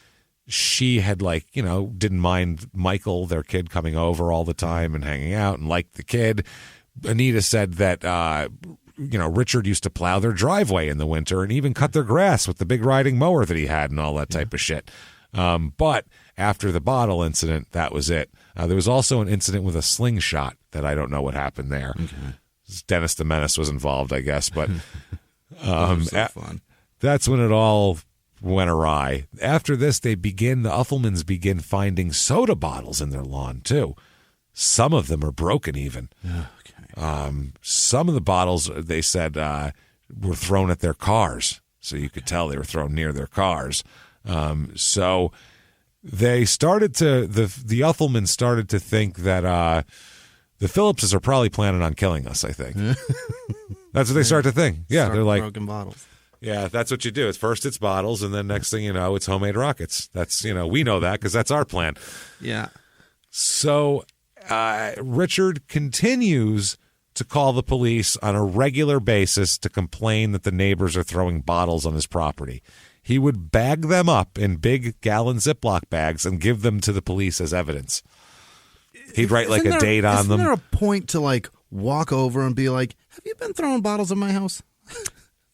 didn't mind Michael, their kid, coming over all the time and hanging out and liked the kid. Anita said that, Richard used to plow their driveway in the winter and even cut their grass with the big riding mower that he had and all that type of shit. But after the bottle incident, that was it. There was also an incident with a slingshot that I don't know what happened there. Okay. Dennis the Menace was involved, I guess, but... fun. That's when it all went awry. After this, the Uffelmans begin finding soda bottles in their lawn, too. Some of them are broken even. Okay. Some of the bottles, they said, were thrown at their cars. So you could tell they were thrown near their cars. So they started to, the Uffelmans started to think that the Phillipses are probably planning on killing us, I think. That's what they start to think. Yeah, they're like broken bottles. Yeah, that's what you do. It's bottles, and then next thing you know, it's homemade rockets. That's we know that because that's our plan. Yeah. So Richard continues to call the police on a regular basis to complain that the neighbors are throwing bottles on his property. He would bag them up in big gallon Ziploc bags and give them to the police as evidence. He'd write like a date on them. Isn't there a point to like walk over and be like, have you been throwing bottles in my house?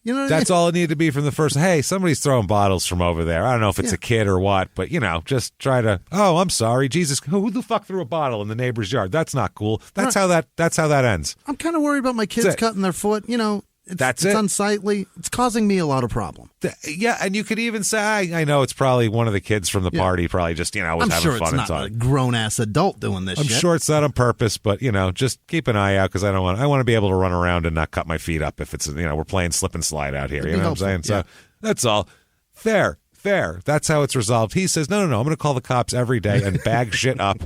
You know what That's I mean? all it needed to be from the first. Hey, somebody's throwing bottles from over there. I don't know if it's a kid or what, but just try to. Oh, I'm sorry, Jesus. Who the fuck threw a bottle in the neighbor's yard? That's not cool. That's how that ends. I'm kind of worried about my kids cutting their foot. It's unsightly. It's causing me a lot of problem. Yeah, and you could even say, I know it's probably one of the kids from the party, probably just, was having fun. I'm sure it's not a grown-ass adult doing this I'm sure it's not on purpose, but, just keep an eye out because I want to be able to run around and not cut my feet up if it's, we're playing slip and slide out here. You know what I'm saying? Yeah. So that's all. Fair. That's how it's resolved. He says, no, I'm going to call the cops every day and bag shit up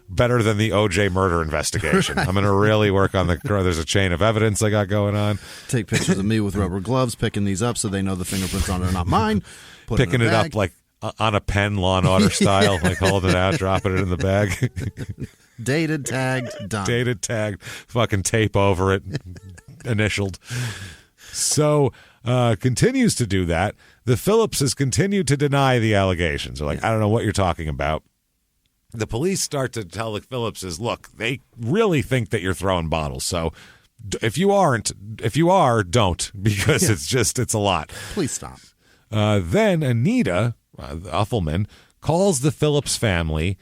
better than the OJ murder investigation. Right. I'm going to really work on there's a chain of evidence I got going on. Take pictures of me with rubber gloves, picking these up so they know the fingerprints on it are not mine. Picking it up like on a pen, Law and Order style, like holding it out, dropping it in the bag. Dated, tagged, done. Dated, tagged, fucking tape over it, initialed. So continues to do that. The Phillipses continued to deny the allegations. They're like, I don't know what you're talking about. The police start to tell the Phillipses, look, they really think that you're throwing bottles. So if you are, don't, because it's a lot. Please stop. Then Anita Uffelman calls the Phillips family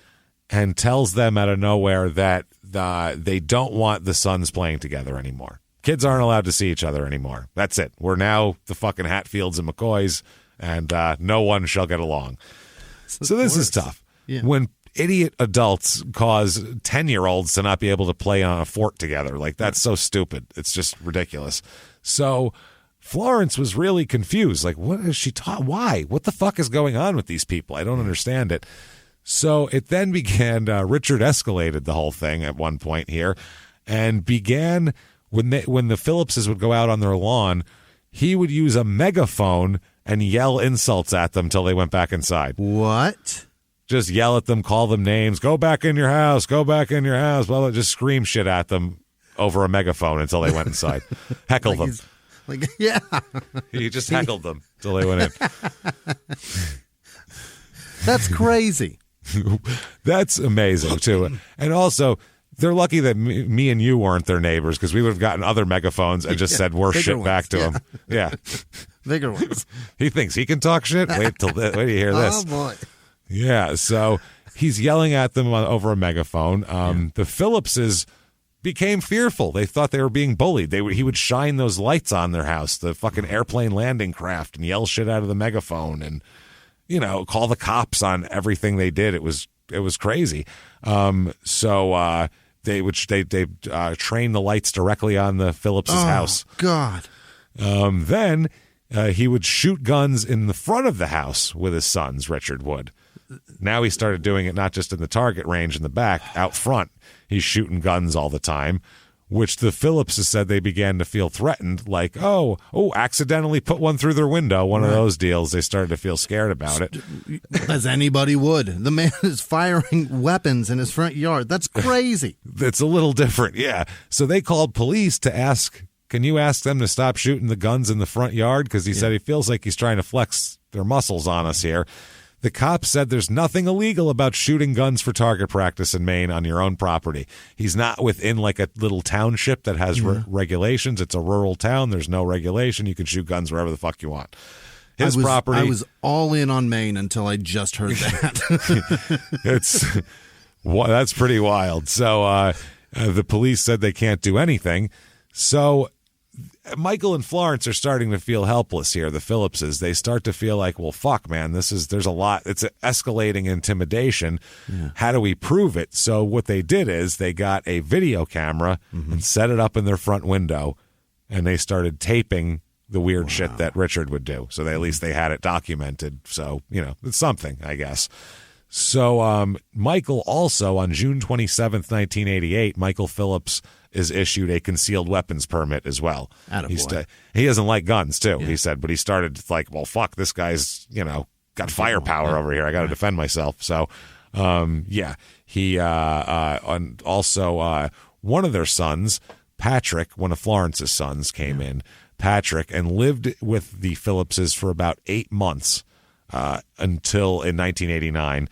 and tells them out of nowhere that they don't want the sons playing together anymore. Kids aren't allowed to see each other anymore. That's it. We're now the fucking Hatfields and McCoys, and no one shall get along. So this is tough. Yeah. When idiot adults cause 10-year-olds to not be able to play on a fort together. Like, that's so stupid. It's just ridiculous. So Florence was really confused. Like, what is she taught? Why? What the fuck is going on with these people? I don't understand it. So it then began, Richard escalated the whole thing at one point here and began, when the Phillipses would go out on their lawn, he would use a megaphone and yell insults at them till they went back inside. What? Just yell at them, call them names, go back in your house, blah, blah, just scream shit at them over a megaphone until they went inside. Heckle them. Yeah. He just heckled them until they went in. That's crazy. That's amazing, too. And also, they're lucky that me and you weren't their neighbors, because we would have gotten other megaphones and just said worse shit back to him. Yeah. Bigger ones. He thinks he can talk shit? Wait till you hear this. Oh, boy. Yeah, so he's yelling at them over a megaphone. The Phillipses became fearful. They thought they were being bullied. He would shine those lights on their house, the fucking airplane landing craft, and yell shit out of the megaphone and, call the cops on everything they did. It was crazy. So they trained the lights directly on the Phillipses' house. God. Then he would shoot guns in the front of the house with his sons, Richard would. Now he started doing it not just in the target range in the back, out front. He's shooting guns all the time, which the Phillipses said they began to feel threatened, like, accidentally put one through their window, one of those deals. They started to feel scared about it. As anybody would. The man is firing weapons in his front yard. That's crazy. It's a little different, yeah. So they called police to ask, can you ask them to stop shooting the guns in the front yard? Because he said he feels like he's trying to flex their muscles on us here. The cops said there's nothing illegal about shooting guns for target practice in Maine on your own property. He's not within like a little township that has regulations. It's a rural town. There's no regulation. You can shoot guns wherever the fuck you want. His property. I was all in on Maine until I just heard that. That's pretty wild. So the police said they can't do anything. So Michael and Florence are starting to feel helpless here, the Phillipses. They start to feel like, well, fuck, man, there's a lot. It's escalating intimidation. Yeah. How do we prove it? So what they did is they got a video camera and set it up in their front window, and they started taping the weird shit that Richard would do. So at least they had it documented. So, it's something, I guess. So Michael also, on June 27th, 1988, Michael Phillips is issued a concealed weapons permit as well. He doesn't like guns, too, he said, but he started like, well, fuck, this guy's, got firepower over here. I got to defend myself. So, he also one of their sons, Patrick, one of Florence's sons, came in, Patrick, and lived with the Phillipses for about 8 months until in 1989.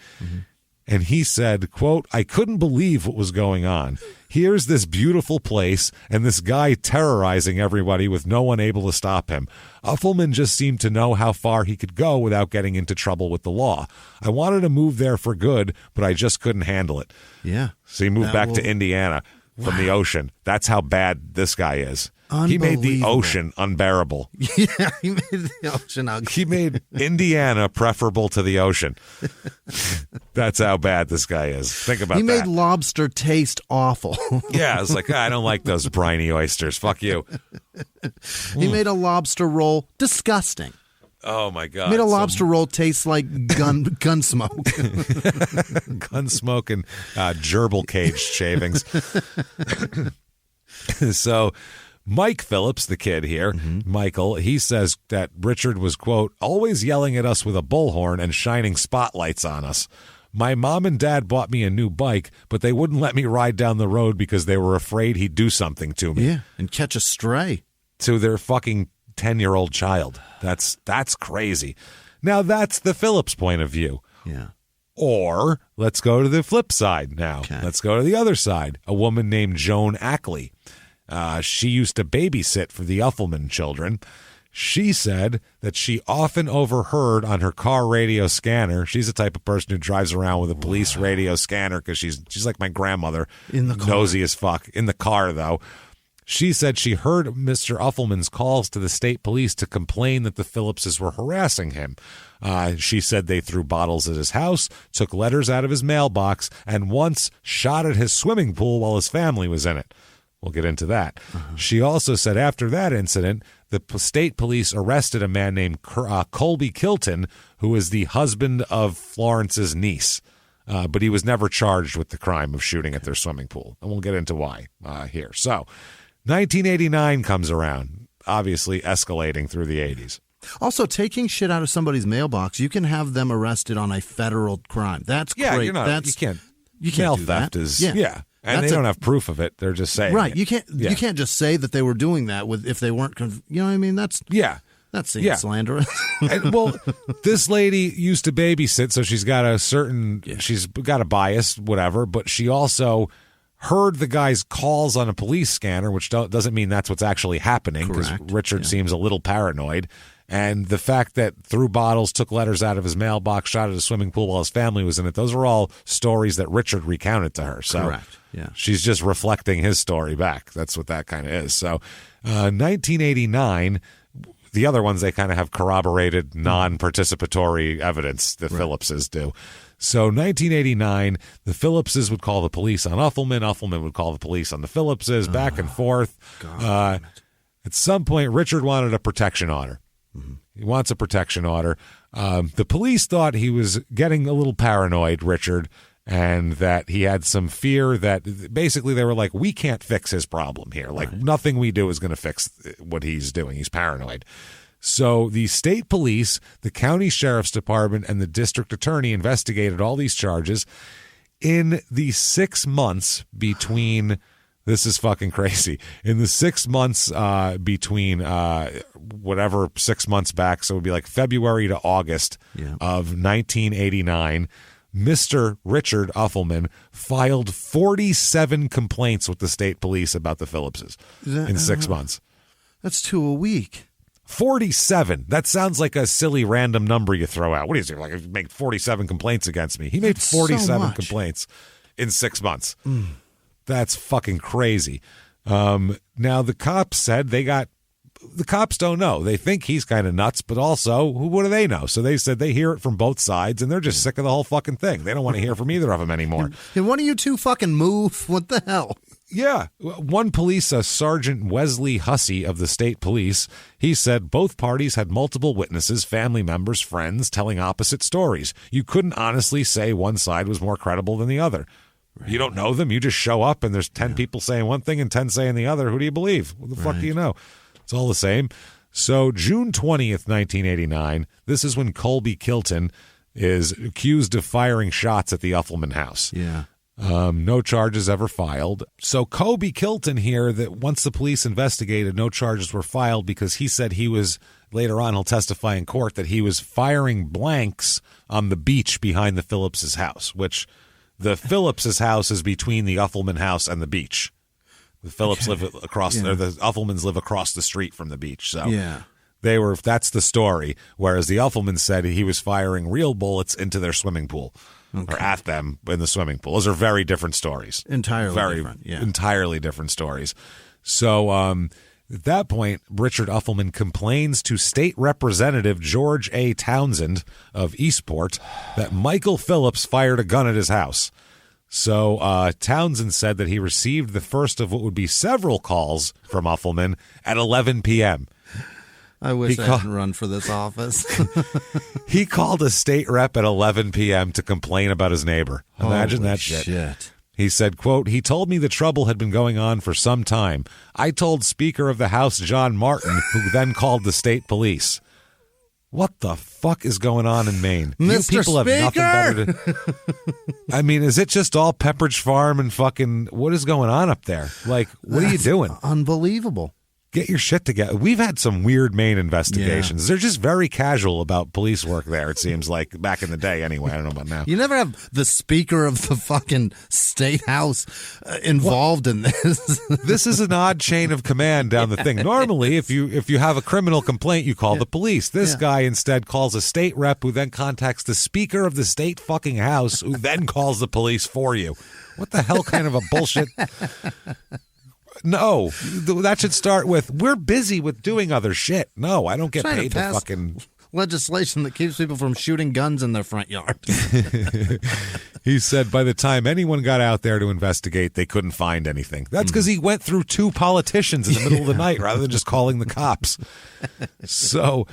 And he said, quote, I couldn't believe what was going on. Here's this beautiful place and this guy terrorizing everybody with no one able to stop him. Uffelman just seemed to know how far he could go without getting into trouble with the law. I wanted to move there for good, but I just couldn't handle it. Yeah. So he moved back to Indiana from the ocean. That's how bad this guy is. He made the ocean unbearable. Yeah, he made the ocean ugly. He made Indiana preferable to the ocean. That's how bad this guy is. Think about that. He made lobster taste awful. Yeah, it's like, I don't like those briny oysters. Fuck you. He made a lobster roll disgusting. Oh, my God. Made a lobster roll taste like gun smoke. Gun smoke and gerbil cage shavings. So Mike Phillips, the kid here, Michael, he says that Richard was, quote, always yelling at us with a bullhorn and shining spotlights on us. My mom and dad bought me a new bike, but they wouldn't let me ride down the road because they were afraid he'd do something to me. Yeah, and catch a stray. To their fucking 10-year-old child. That's crazy. Now, that's the Phillips point of view. Yeah. Or let's go to the flip side now. Okay. Let's go to the other side. A woman named Joan Ackley. She used to babysit for the Uffelman children. She said that she often overheard on her car radio scanner. She's the type of person who drives around with a police radio scanner because she's like my grandmother, in the car. Nosy as fuck. In the car, though. She said she heard Mr. Uffelman's calls to the state police to complain that the Phillipses were harassing him. She said they threw bottles at his house, took letters out of his mailbox, and once shot at his swimming pool while his family was in it. We'll get into that. She also said after that incident, the state police arrested a man named Colby Kilton, who is the husband of Florence's niece. But he was never charged with the crime of shooting at their swimming pool. And we'll get into why here. So 1989 comes around, obviously escalating through the 80s. Also, taking shit out of somebody's mailbox, you can have them arrested on a federal crime. That's great. You're not, you can't mail do theft that. Is and they don't have proof of it. They're just saying right. it. You can't just say that they were doing that if they weren't. You know what I mean? That seems slanderous. And, well, this lady used to babysit, so she's got she's got a bias, whatever. But she also heard the guy's calls on a police scanner, which doesn't mean that's what's actually happening, because Richard seems a little paranoid. And the fact that threw bottles, took letters out of his mailbox, shot at a swimming pool while his family was in it, those are all stories that Richard recounted to her. So she's just reflecting his story back. That's what that kind of is. So 1989, the other ones, they kind of have corroborated non-participatory evidence, the Phillipses do. So 1989, the Phillipses would call the police on Uffelman. Uffelman would call the police on the Phillipses, back and forth. At some point, Richard wanted a protection order. He wants a protection order. The police thought he was getting a little paranoid, Richard, and that he had some fear that basically they were like, we can't fix his problem here. Like, nothing we do is going to fix what he's doing. He's paranoid. So the state police, the county sheriff's department, and the district attorney investigated all these charges. In the 6 months between... This is fucking crazy. In the 6 months between whatever 6 months back, so it would be like February to August of 1989, Mr. Richard Uffelman filed 47 complaints with the state police about the Phillipses in 6 months. That's 2 a week. 47. That sounds like a silly random number you throw out. What is it? Like, make 47 complaints against me. He made 47 complaints in 6 months. That's fucking crazy. Now, the cops said the cops don't know. They think he's kind of nuts, but also, what do they know? So they said they hear it from both sides, and they're just sick of the whole fucking thing. They don't want to hear from either of them anymore. And one of you two fucking move. What the hell? Yeah. One police, Sergeant Wesley Hussey of the state police, he said both parties had multiple witnesses, family members, friends, telling opposite stories. You couldn't honestly say one side was more credible than the other. You don't know them. You just show up, and there's 10 people saying one thing and 10 saying the other. Who do you believe? What the fuck do you know? It's all the same. So June 20th, 1989, this is when Colby Kilton is accused of firing shots at the Uffelman house. Yeah. No charges ever filed. So Colby Kilton here, that once the police investigated, no charges were filed because he said he was, later on he'll testify in court, that he was firing blanks on the beach behind the Phillipses' house, which... The Phillipses' house is between the Uffelman house and the beach. The Phillips live across, or the Uffelmans live across the street from the beach. So that's the story. Whereas the Uffelman said he was firing real bullets into their swimming pool or at them in the swimming pool. Those are very different stories. Entirely different. Yeah. Entirely different stories. So, at that point, Richard Uffelman complains to State Representative George A. Townsend of Eastport that Michael Phillips fired a gun at his house. So Townsend said that he received the first of what would be several calls from Uffelman at 11 p.m. I wish I hadn't run for this office. He called a state rep at 11 p.m. to complain about his neighbor. Imagine that shit. He said, quote, he told me the trouble had been going on for some time. I told Speaker of the House John Martin, who then called the state police. What the fuck is going on in Maine? Mr. You people Speaker! have nothing better to... I mean, is it just all Pepperidge Farm and fucking... What is going on up there? Like, what are you doing? Unbelievable. Get your shit together. We've had some weird Maine investigations. Yeah. They're just very casual about police work there, it seems like, back in the day anyway. I don't know about now. You never have the Speaker of the fucking State House involved in this. This is an odd chain of command down the thing. Normally, if you have a criminal complaint, you call the police. This guy instead calls a state rep who then contacts the Speaker of the State fucking House who then calls the police for you. What the hell kind of a bullshit... No, that should start with, we're busy with doing other shit. No, I don't get paid to fucking... legislation that keeps people from shooting guns in their front yard. He said by the time anyone got out there to investigate, they couldn't find anything. That's because he went through 2 politicians in the middle of the night rather than just calling the cops. So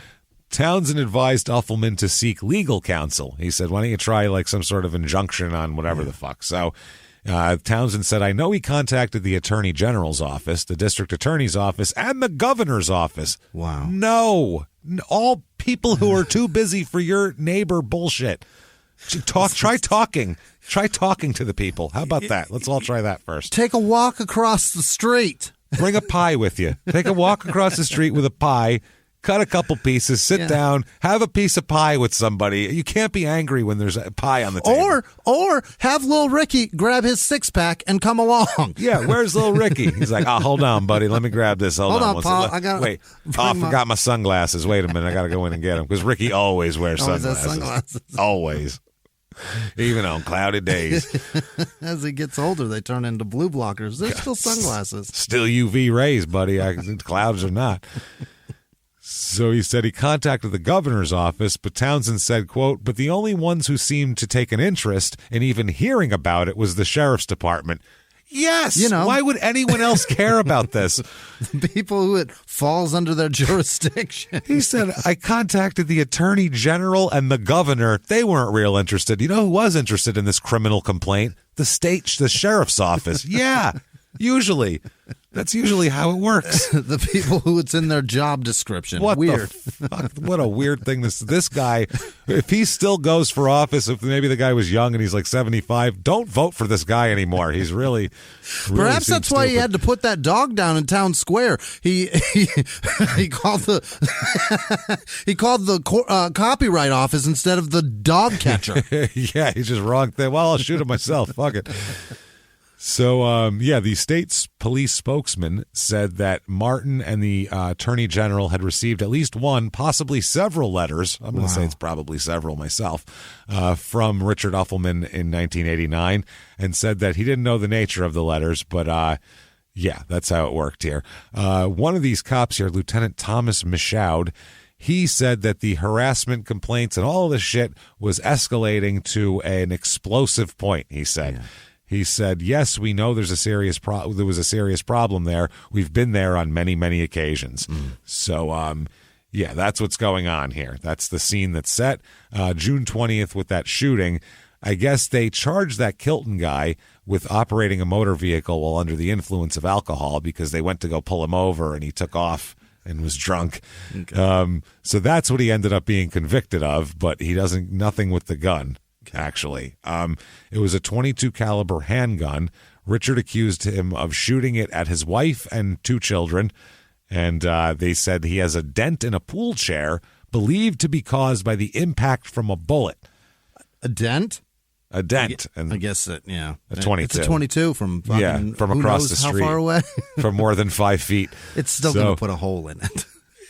Townsend advised Uffelman to seek legal counsel. He said, why don't you try like some sort of injunction on whatever the fuck. So... Townsend said, I know he contacted the Attorney General's office, the District Attorney's office, and the Governor's office. Wow. No. All people who are too busy for your neighbor bullshit. Try talking. Try talking to the people. How about that? Let's all try that first. Take a walk across the street. Bring a pie with you. Take a walk across the street with a pie. Cut a couple pieces, sit down, have a piece of pie with somebody. You can't be angry when there's a pie on the table. Or have Lil Ricky grab his 6-pack and come along. Yeah, where's Lil Ricky? He's like, hold on, buddy. Let me grab this. Hold on, Paul. Wait. I forgot my sunglasses. Wait a minute. I got to go in and get them. Because Ricky always wears sunglasses. Always. Even on cloudy days. As he gets older, they turn into blue blockers. They're still sunglasses. Still UV rays, buddy. Clouds are not. So he said he contacted the governor's office, but Townsend said, quote, but the only ones who seemed to take an interest in even hearing about it was the sheriff's department. Yes. Why would anyone else care about this? The people who it falls under their jurisdiction. He said, I contacted the Attorney General and the governor. They weren't real interested. You know who was interested in this criminal complaint? The sheriff's office. Yeah, usually. That's usually how it works. The people who it's in their job description. What weird. The fuck? What a weird thing. This guy, if he still goes for office, if maybe the guy was young and he's like 75, don't vote for this guy anymore. He's really Perhaps that's why he had to put that dog down in town square. He called the copyright office instead of the dog catcher. Yeah, he's just wrong thing. Well, I'll shoot him myself. Fuck it. So, the state's police spokesman said that Martin and the attorney general had received at least one, possibly several letters. I'm going to say it's probably several myself, from Richard Uffelman in 1989, and said that he didn't know the nature of the letters, but that's how it worked here. One of these cops here, Lieutenant Thomas Michaud, he said that the harassment complaints and all of this shit was escalating to an explosive point, he said. Yeah. He said, yes, we know there was a serious problem there. We've been there on many, many occasions. So, that's what's going on here. That's the scene that's set. June 20th with that shooting. I guess they charged that Kilton guy with operating a motor vehicle while under the influence of alcohol because they went to go pull him over and he took off and was drunk. Okay. So that's what he ended up being convicted of, but he nothing with the gun. Actually, it was a .22 caliber handgun. Richard accused him of shooting it at his wife and 2 children, and they said he has a dent in a pool chair believed to be caused by the impact from a bullet. A dent? A dent. I guess it, yeah. A .22. It's a .22 from fucking, from across the street. How far away? From more than 5 feet. It's still going to put a hole in it.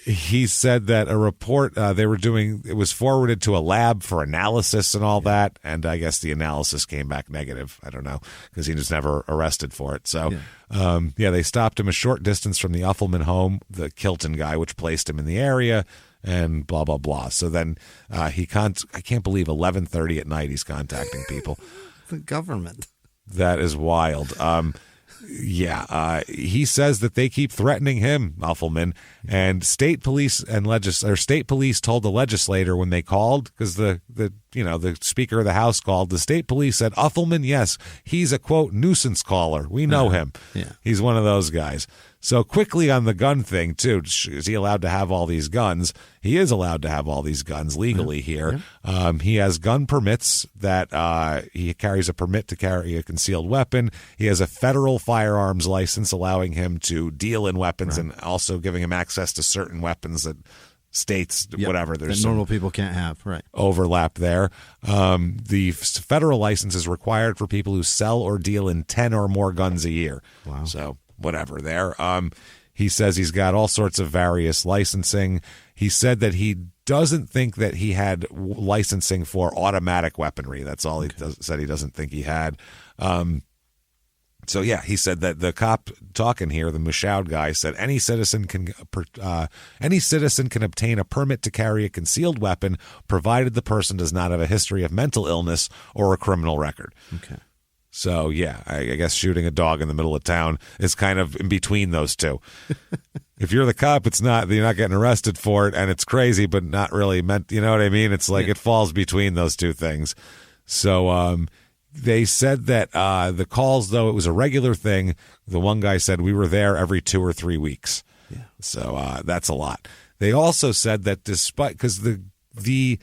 He said that a report it was forwarded to a lab for analysis and all that, and I guess the analysis came back negative. I don't know, because he was never arrested for it. So, they stopped him a short distance from the Uffelman home, the Kilton guy, which placed him in the area, and blah, blah, blah. So then I can't believe 11:30 at night he's contacting people. The government. That is wild. He says that they keep threatening him, Uffelman, and state police told the legislator when they called, because the the Speaker of the House called. The state police said, Uffelman, yes, he's a, quote, nuisance caller. We know him. Yeah. He's one of those guys. So quickly on the gun thing, too, is he allowed to have all these guns? He is allowed to have all these guns legally here. Yeah. He has gun permits that he carries a permit to carry a concealed weapon. He has a federal firearms license allowing him to deal in weapons and also giving him access to certain weapons that states, whatever. There's that normal people can't have, overlap there. The federal license is required for people who sell or deal in 10 or more guns a year. Wow. So whatever there. He says he's got all sorts of various licensing. He said that he doesn't think that he had licensing for automatic weaponry. That's all he said he doesn't think he had. So, yeah, he said that the cop talking here, the Mushoud guy, said any citizen can obtain a permit to carry a concealed weapon provided the person does not have a history of mental illness or a criminal record. Okay. So, yeah, I guess shooting a dog in the middle of town is kind of in between those two. If you're the cop, you're not getting arrested for it, and it's crazy, but not really meant, you know what I mean? It's like it falls between those two things. So, they said that the calls, though, it was a regular thing. The one guy said we were there every 2 or 3 weeks. Yeah. So that's a lot. They also said that despite, because the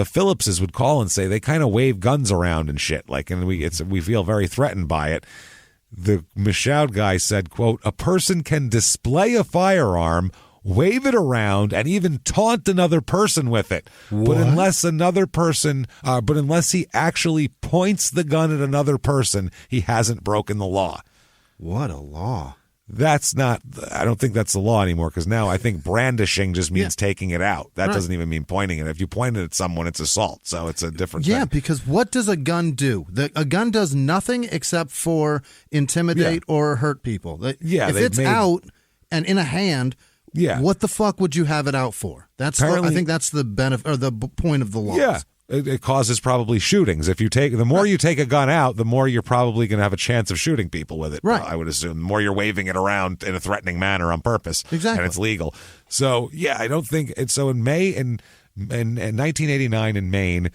Phillipses would call and say they kind of wave guns around and shit, and we feel very threatened by it. The Mushoud guy said, quote, a person can display a firearm, wave it around, and even taunt another person with it. What? But unless he actually points the gun at another person, he hasn't broken the law. What a law. I don't think that's the law anymore, because now I think brandishing just means taking it out. That doesn't even mean pointing it. If you point it at someone, it's assault. So it's a different thing. Yeah, because what does a gun do? A gun does nothing except for intimidate or hurt people. If it's out and in a hand, what the fuck would you have it out for? I think that's the benefit or the point of the law. Yeah. It causes probably shootings. The more you take a gun out, the more you're probably going to have a chance of shooting people with it. Right. I would assume. The more you're waving it around in a threatening manner on purpose. Exactly. And it's legal. So, yeah, I don't think – so in May in 1989 in Maine,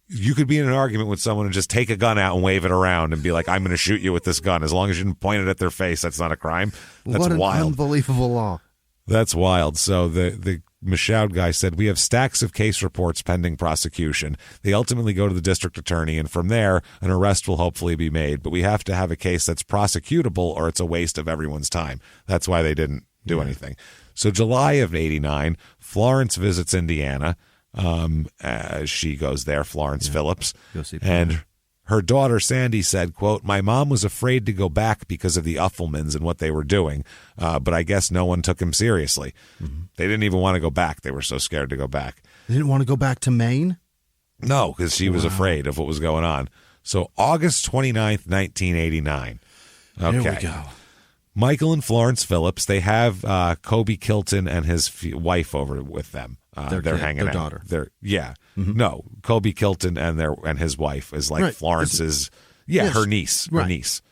you could be in an argument with someone and just take a gun out and wave it around and be like, I'm going to shoot you with this gun. As long as you didn't point it at their face, that's not a crime. That's what an wild. Unbelievable law. That's wild. So the Mushoud guy said, we have stacks of case reports pending prosecution. They ultimately go to the district attorney, and from there, an arrest will hopefully be made. But we have to have a case that's prosecutable, or it's a waste of everyone's time. That's why they didn't do anything. So July of 89, Florence visits Indiana. She goes there, Florence Phillips. And her daughter, Sandy, said, quote, my mom was afraid to go back because of the Uffelmans and what they were doing, but I guess no one took him seriously. Mm-hmm. They didn't even want to go back. They were so scared to go back. They didn't want to go back to Maine? No, because she was afraid of what was going on. So August 29th, 1989. Okay. There we go. Michael and Florence Phillips, they have Kobe Kilton and his wife over with them. They're hanging out. Daughter. No, Kobe Kilton and his wife is like Florence's, her niece,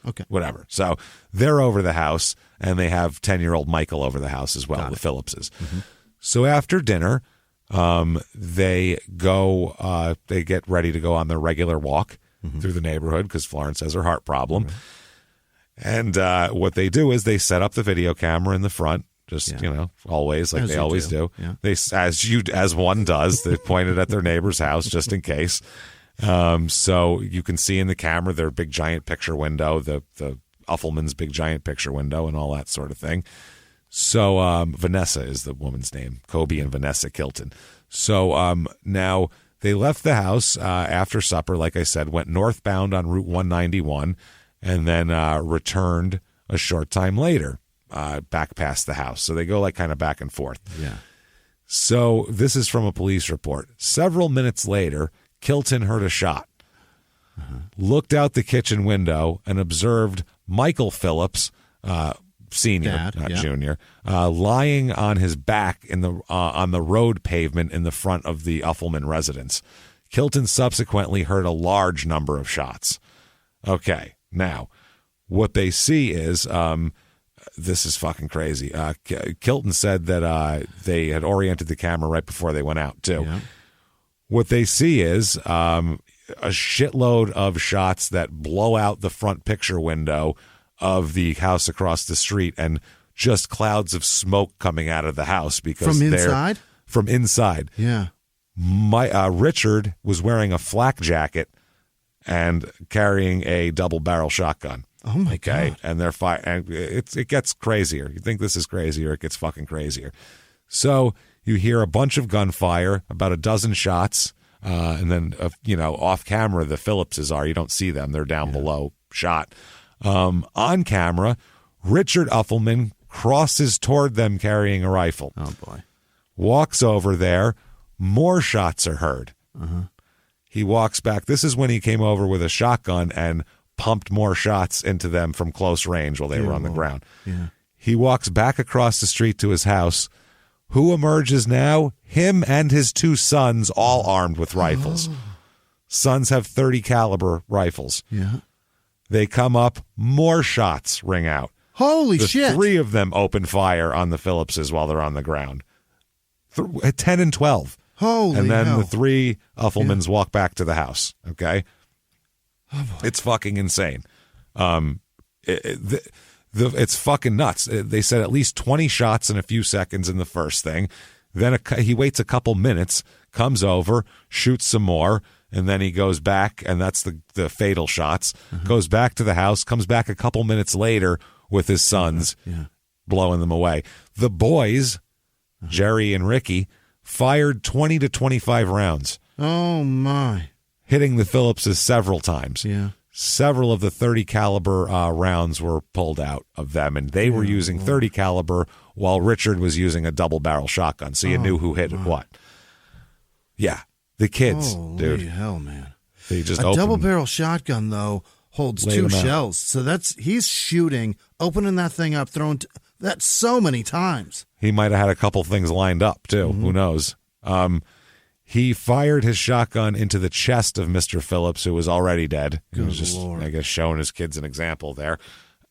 okay, whatever. So they're over the house, and they have 10-year-old Michael over the house as well, the Phillipses. Mm-hmm. So after dinner, they go, they get ready to go on their regular walk through the neighborhood because Florence has her heart problem. And what they do is they set up the video camera in the front. Always like as they always do. Yeah. They, as one does, they pointed at their neighbor's house just in case. So you can see in the camera their big giant picture window, the Uffelman's big giant picture window, and all that sort of thing. So Vanessa is the woman's name, Kobe and Vanessa Kilton. So now they left the house after supper, like I said, went northbound on Route 191, and then returned a short time later. Back past the house. So they go kind of back and forth. Yeah. So this is from a police report. Several minutes later, Kilton heard a shot, looked out the kitchen window, and observed Michael Phillips, senior, junior, lying on his back on the road pavement in the front of the Uffelman residence. Kilton subsequently heard a large number of shots. Okay, now, what they see is... this is fucking crazy. Kilton said that they had oriented the camera right before they went out, too. Yeah. what they see is a shitload of shots that blow out the front picture window of the house across the street, and just clouds of smoke coming out of the house because from inside. From inside, yeah. Richard was wearing a flak jacket and carrying a double-barrel shotgun. Oh my God! And they're and it gets crazier. You think this is crazier? It gets fucking crazier. So you hear a bunch of gunfire, about a dozen shots, and then off camera the Phillipses are. You don't see them; they're down below, shot. On camera, Richard Uffelman crosses toward them carrying a rifle. Oh boy! Walks over there. More shots are heard. Uh-huh. He walks back. This is when he came over with a shotgun and pumped more shots into them from close range while they were on the ground. Yeah. He walks back across the street to his house. Who emerges now? Him and his 2 sons, all armed with rifles. Sons have .30 caliber rifles. Yeah. They come up. More shots ring out. Holy shit! 3 of them open fire on the Phillipses while they're on the ground. 10 and 12. Holy and then hell. the 3 Uffelmans walk back to the house. Okay, it's fucking insane. It's fucking nuts. They said at least 20 shots in a few seconds in the first thing. Then he waits a couple minutes, comes over, shoots some more, and then he goes back, and that's the fatal shots. Goes back to the house, comes back a couple minutes later with his sons, blowing them away. The boys, Jerry and Ricky, fired 20 to 25 rounds. Oh, my. Hitting the Phillipses several times. Yeah. Several of the 30 caliber rounds were pulled out of them, and they were using 30 caliber while Richard was using a double barrel shotgun. So you knew who hit what. Yeah. The kids, Holy dude. Hell, man. They just a double barrel shotgun, though, holds 2 shells. So he's shooting, opening that thing up, throwing that so many times. He might have had a couple things lined up, too. Who knows? He fired his shotgun into the chest of Mr. Phillips, who was already dead. He was just, Lord. I guess, showing his kids an example there.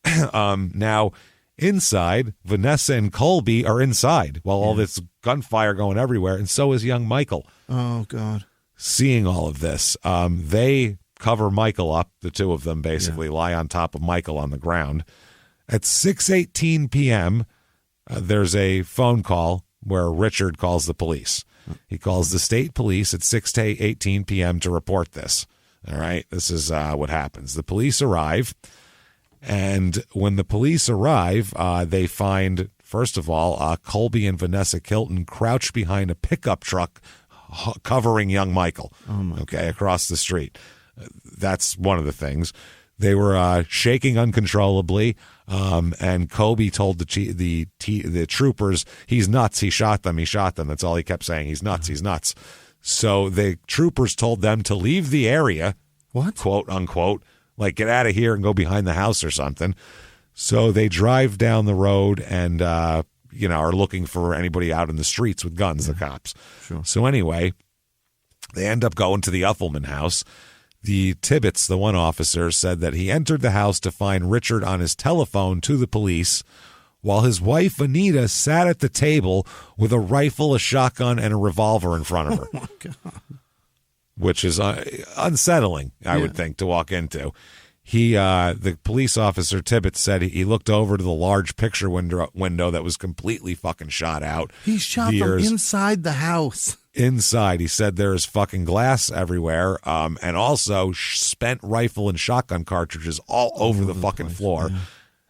Now, inside, Vanessa and Colby are inside while all this gunfire going everywhere, and so is young Michael. Oh, God. Seeing all of this, they cover Michael up. The 2 of them basically lie on top of Michael on the ground. At 6:18 p.m., there's a phone call where Richard calls the police. He calls the state police at 6:18 p.m. to report this. All right, this is what happens. The police arrive, and when the police arrive, they find, first of all, Colby and Vanessa Kilton crouched behind a pickup truck covering young Michael, across the street. That's one of the things. They were shaking uncontrollably, and Colby told the troopers, he's nuts, he shot them. That's all he kept saying, he's nuts, he's nuts. So the troopers told them to leave the area, quote unquote, like get out of here and go behind the house or something. So they drive down the road and, are looking for anybody out in the streets with guns, the cops. Sure. So anyway, they end up going to the Uffelman house. The Tibbetts, the one officer, said that he entered the house to find Richard on his telephone to the police, while his wife, Anita, sat at the table with a rifle, a shotgun, and a revolver in front of her. Oh, my God. Which is unsettling, I would think, to walk into. The police officer, Tibbetts, said he looked over to the large picture window that was completely fucking shot out. He shot them inside the house. Inside, he said there is fucking glass everywhere, and also spent rifle and shotgun cartridges all over the fucking floor,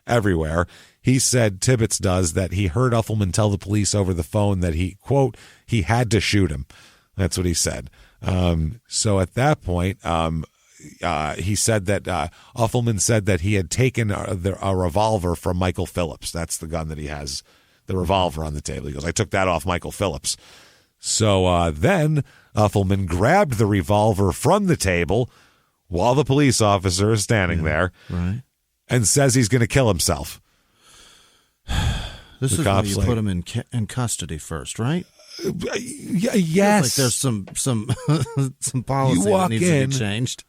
everywhere. He said, Tibbetts does, that he heard Uffelman tell the police over the phone that he, quote, he had to shoot him. That's what he said. So at that point, he said that Uffelman said that he had taken a revolver from Michael Phillips. That's the gun that he has, the revolver on the table. He goes, I took that off Michael Phillips. So then Uffelman grabbed the revolver from the table while the police officer is standing there and says he's going to kill himself. This is why you put him in custody first, right? Yes. Like there's some policy that needs to be changed.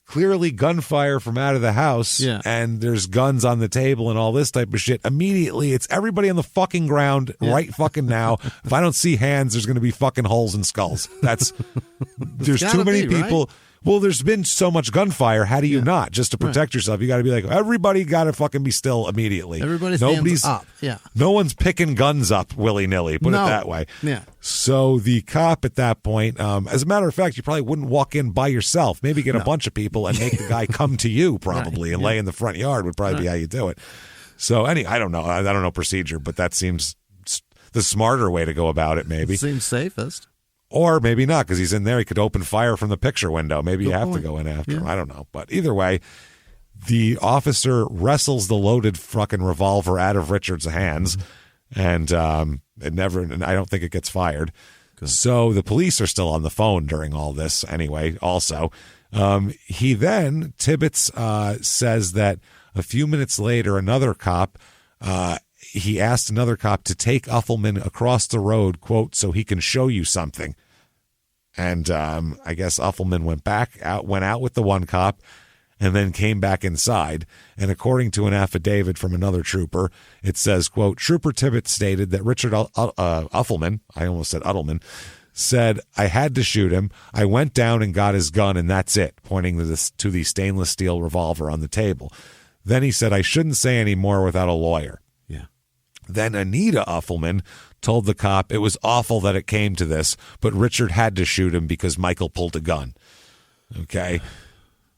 clearly gunfire from out of the house, and there's guns on the table and all this type of shit. Immediately, it's everybody on the fucking ground right fucking now. If I don't see hands, there's going to be fucking holes and skulls. There's too many people. Right? Well, there's been so much gunfire. How do you not? Just to protect yourself, you got to be like, everybody got to fucking be still immediately. Nobody's up. Yeah. No one's picking guns up willy-nilly, put it that way. Yeah. So the cop at that point, as a matter of fact, you probably wouldn't walk in by yourself. Maybe get a bunch of people and make the guy come to you probably and lay in the front yard would probably be how you do it. So I don't know. I don't know procedure, but that seems the smarter way to go about it maybe. Seems safest. Or maybe not, because he's in there. He could open fire from the picture window. Maybe you have to go in after him. I don't know. But either way, the officer wrestles the loaded fucking revolver out of Richard's hands, and I don't think it gets fired. Good. So the police are still on the phone during all this anyway, also. Tibbetts says that a few minutes later, another cop, he asked another cop to take Uffelman across the road, quote, so he can show you something. And I guess Uffelman went out with the one cop and then came back inside. And according to an affidavit from another trooper, it says, quote, Trooper Tibbetts stated that Richard Uffelman, I almost said Uttleman, said, I had to shoot him. I went down and got his gun, and that's it, pointing to the stainless steel revolver on the table. Then he said, I shouldn't say any more without a lawyer. Then Anita Uffelman told the cop it was awful that it came to this, but Richard had to shoot him because Michael pulled a gun. Okay.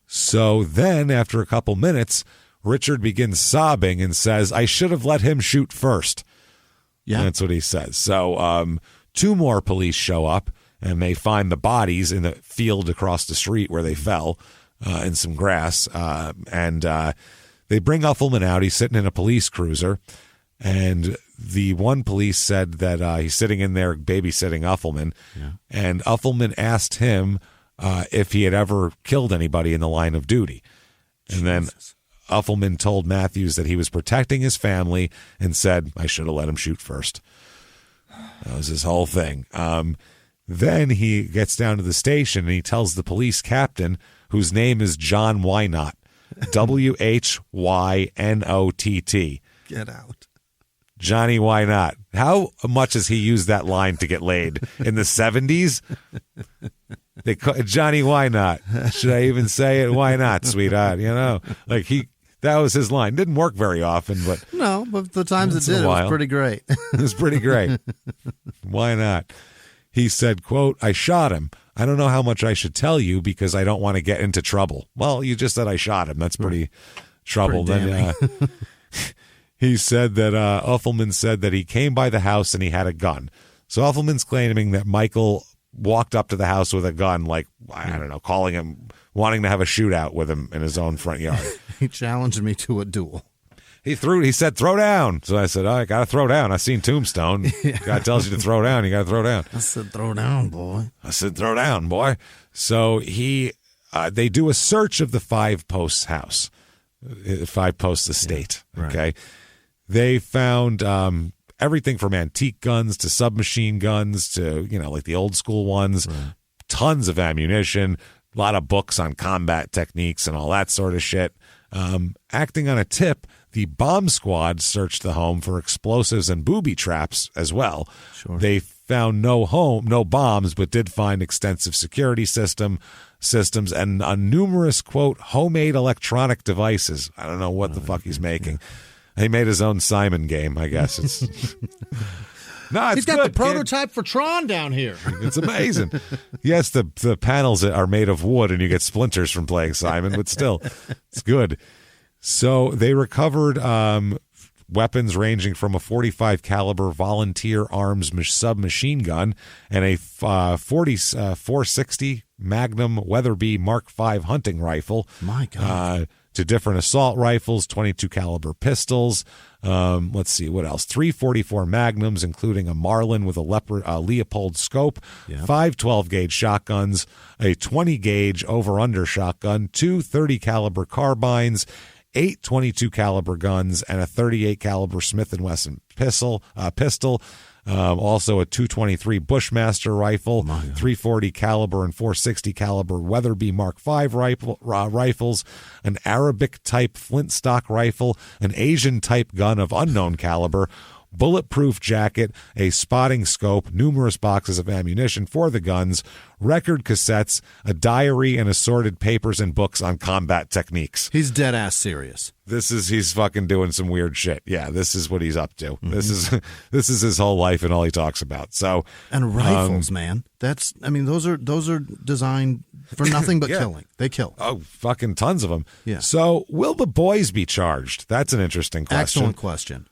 So then after a couple minutes, Richard begins sobbing and says, I should have let him shoot first. Yeah. That's what he says. So 2 more police show up and they find the bodies in the field across the street where they fell in some grass. And they bring Uffelman out. He's sitting in a police cruiser. And the one police said that he's sitting in there babysitting Uffelman. Yeah. And Uffelman asked him if he had ever killed anybody in the line of duty. And then Uffelman told Matthews that he was protecting his family and said, I should have let him shoot first. That was his whole thing. Then he gets down to the station and he tells the police captain, whose name is John Wynott, Whynott. Get out. Johnny, why not? How much has he used that line to get laid? In the 70s? Johnny, why not? Should I even say it? Why not, sweetheart? You know, that was his line. Didn't work very often, but no, but the times it did, it was pretty great. It was pretty great. Why not? He said, quote, I shot him. I don't know how much I should tell you because I don't want to get into trouble. Well, you just said I shot him. That's pretty trouble. Then he said that Uffelman said that he came by the house and he had a gun. So Uffelman's claiming that Michael walked up to the house with a gun, like, I don't know, calling him, wanting to have a shootout with him in his own front yard. He challenged me to a duel. He said, throw down. So I said, I got to throw down. I seen Tombstone. God tells you to throw down. You got to throw down. I said, throw down, boy. So they do a search of the 5 Posts house, 5 Posts estate. Yeah, right. Okay. They found everything from antique guns to submachine guns to, like the old school ones, right. Tons of ammunition, a lot of books on combat techniques and all that sort of shit. Acting on a tip, the bomb squad searched the home for explosives and booby traps as well. Sure. They found no bombs, but did find extensive security systems and numerous, quote, homemade electronic devices. I don't know what the fuck he's making. Yeah. He made his own Simon game, I guess. It's he's got the prototype for Tron down here. It's amazing. Yes, the panels are made of wood and you get splinters from playing Simon, but still, it's good. So they recovered weapons ranging from a .45 caliber volunteer arms submachine gun and a 460 Magnum Weatherby Mark V hunting rifle. My God. To different assault rifles, .22 caliber pistols. Let's see, what else? 344 Magnums, including a Marlin with a Leopold scope, 5 12-gauge shotguns, a 20-gauge over-under shotgun, 2 30 caliber carbines, 8 22 caliber guns, and a 38 caliber Smith & Wesson pistol, Also a .223 Bushmaster rifle, .340 caliber and .460 caliber Weatherby Mark V rifles, an Arabic-type flintstock rifle, an Asian-type gun of unknown caliber, bulletproof jacket, a spotting scope, numerous boxes of ammunition for the guns, record cassettes, a diary, and assorted papers and books on combat techniques. He's dead ass serious. He's fucking doing some weird shit. Yeah, this is what he's up to. This is his whole life and all he talks about. So, and rifles, man. Those are designed for nothing but killing. They kill. Oh, fucking tons of them. Yeah. So, will the boys be charged? That's an interesting question. Excellent question.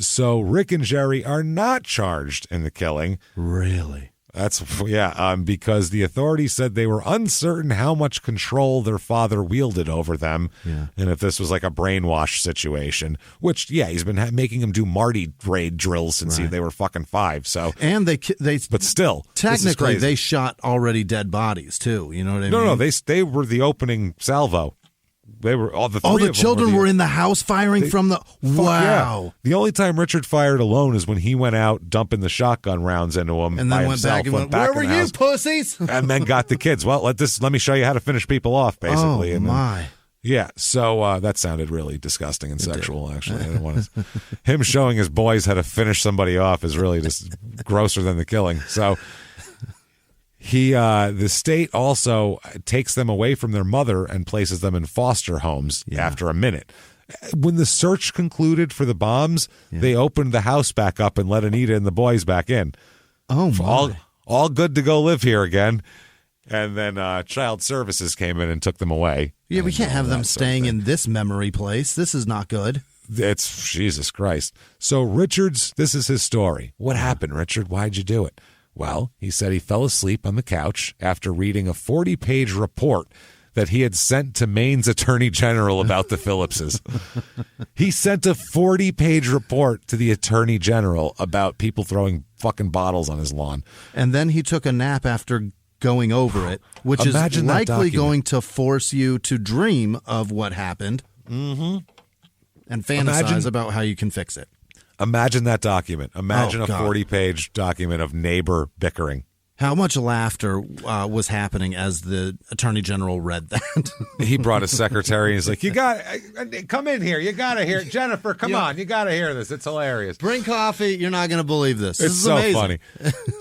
So Rick and Jerry are not charged in the killing. Really? Because the authorities said they were uncertain how much control their father wielded over them, and if this was like a brainwash situation. Which, he's been making them do Marty raid drills since they were fucking 5. So, and but still, technically, they shot already dead bodies too. You know what I mean? No, they were the opening salvo. They were all the three of them children were in the house firing from the wow. Yeah. The only time Richard fired alone is when he went out dumping the shotgun rounds into him, and then went back and went, "Where were you, pussies?" And then got the kids. Well, let me show you how to finish people off, basically. Oh, and my. Yeah, so that sounded really disgusking and sexual, actually. I didn't want to. Him showing his boys how to finish somebody off is really just grosser than the killing. So. The state also takes them away from their mother and places them in foster homes after a minute. When the search concluded for the bombs, they opened the house back up and let Anita and the boys back in. Oh, my. All good to go live here again. And then Child Services came in and took them away. Yeah, we can't have them staying in this memory place. This is not good. It's Jesus Christ. So this is his story. What happened, Richard? Why'd you do it? Well, he said he fell asleep on the couch after reading a 40-page report that he had sent to Maine's Attorney General about the Phillipses. He sent a 40-page report to the Attorney General about people throwing fucking bottles on his lawn. And then he took a nap after going over it, which is likely going to force you to dream of what happened and fantasize about how you can fix it. Imagine that document. Imagine a 40-page document of neighbor bickering. How much laughter was happening as the Attorney General read that? He brought his secretary and he's like, come in here. You got to hear it. Jennifer, come on. You got to hear this. It's hilarious. Bring coffee. You're not going to believe this. This is so amazing. Funny.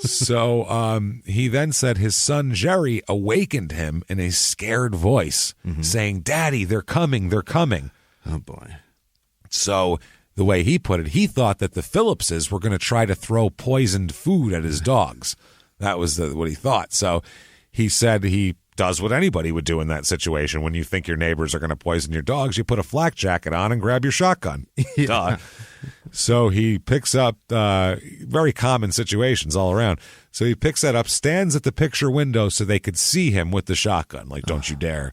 So he then said his son Jerry awakened him in a scared voice saying, "Daddy, they're coming. They're coming." Oh, boy. So the way he put it, he thought that the Phillipses were going to try to throw poisoned food at his dogs. That was what he thought. So he said he does what anybody would do in that situation. When you think your neighbors are going to poison your dogs, you put a flak jacket on and grab your shotgun. Duh. So he picks up very common situations all around. So he picks that up, stands at the picture window so they could see him with the shotgun. Like, don't you dare,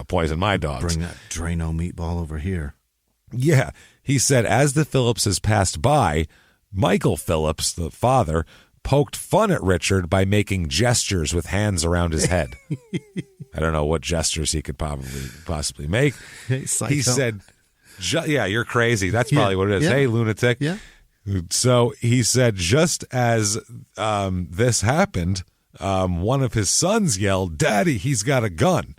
poison my dogs. Bring that Drano meatball over here. Yeah. He said as the Phillipses passed by, Michael Phillips, the father, poked fun at Richard by making gestures with hands around his head. I don't know what gestures he could possibly make. Hey, he said, you're crazy. That's probably what it is. Yeah. Hey, lunatic. Yeah. So he said just as this happened, one of his sons yelled, "Daddy, he's got a gun."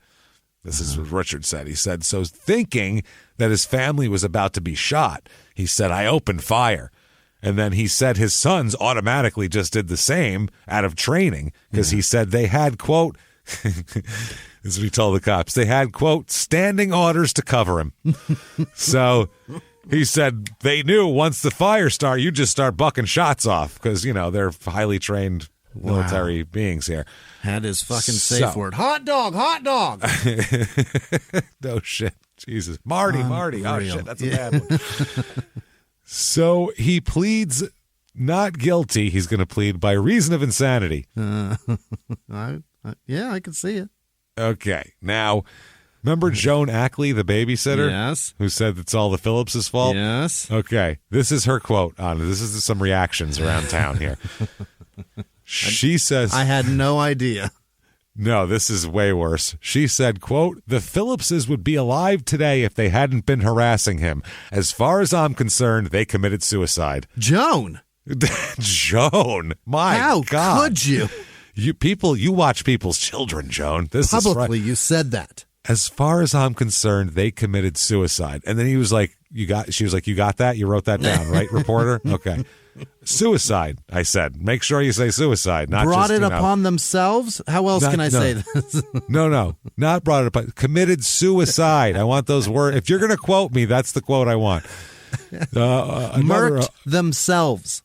This is what Richard said. He said, so thinking that his family was about to be shot, he said, "I opened fire." And then he said his sons automatically just did the same out of training because he said they had, quote, this is what he told the cops, they had, quote, standing orders to cover him. So he said they knew once the fire started, you just start bucking shots off because, they're highly trained military beings here. Had his fucking safe word. Hot dog, hot dog. No shit. Jesus. Marty. Oh, shit. That's a bad one. So he pleads not guilty. He's going to plead by reason of insanity. I can see it. Okay. Now, remember Joan Ackley, the babysitter? Yes. Who said it's all the Phillips' fault? Yes. Okay. This is her quote on it. This is some reactions around town here. She says, I had no idea. No, this is way worse. She said, quote, "The Phillipses would be alive today if they hadn't been harassing him. As far as I'm concerned, they committed suicide." Joan. Joan, my How God. could you? You watch people's children, Joan. This Publicly, is you said that. As far as I'm concerned, they committed suicide. And then he was like, she was like, you got that? You wrote that down, right, reporter? Okay. Suicide, I said. Make sure you say suicide. Not brought just, it upon themselves? How else can I say this? No. Not brought it upon. Committed suicide. I want those words. If you're going to quote me, that's the quote I want. Murked themselves.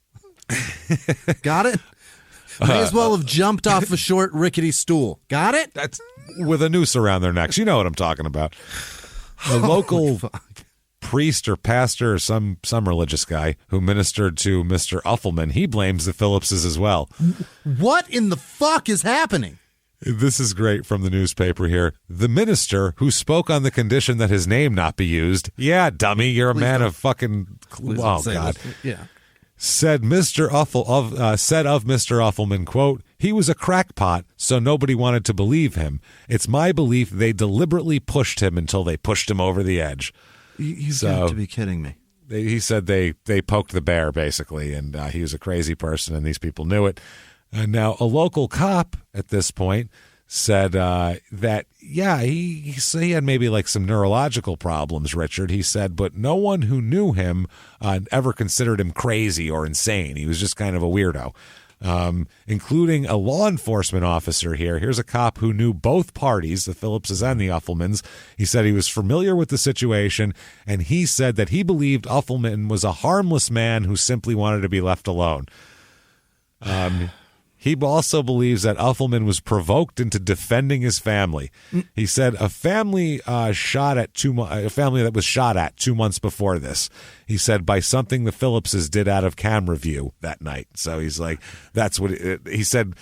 Got it? May as well have jumped off a short, rickety stool. Got it? That's with a noose around their necks. You know what I'm talking about. A local priest or pastor or some religious guy who ministered to Mr. Uffelman, he blames the Phillipses as well. What in the fuck is happening? This is great from the newspaper here. The minister who spoke on the condition that his name not be used. Yeah, dummy, you're a man of fucking... Oh, God. This. Yeah. Said Mr. Said of Mr. Uffelman, quote, he was a crackpot, so nobody wanted to believe him. It's my belief they deliberately pushed him until they pushed him over the edge. You've got to be kidding me. He said they poked the bear, basically, and he was a crazy person, and these people knew it. And now a local cop at this point said that, yeah, he had maybe like some neurological problems, Richard. He said, but no one who knew him ever considered him crazy or insane. He was just kind of a weirdo, including a law enforcement officer here. Here's a cop who knew both parties, the Phillipses and the Uffelmans. He said he was familiar with the situation, and he said that he believed Uffelman was a harmless man who simply wanted to be left alone. He also believes that Uffelman was provoked into defending his family. He said a family that was shot at 2 months before this. He said by something the Phillipses did out of camera view that night. So he's like, that's what he said.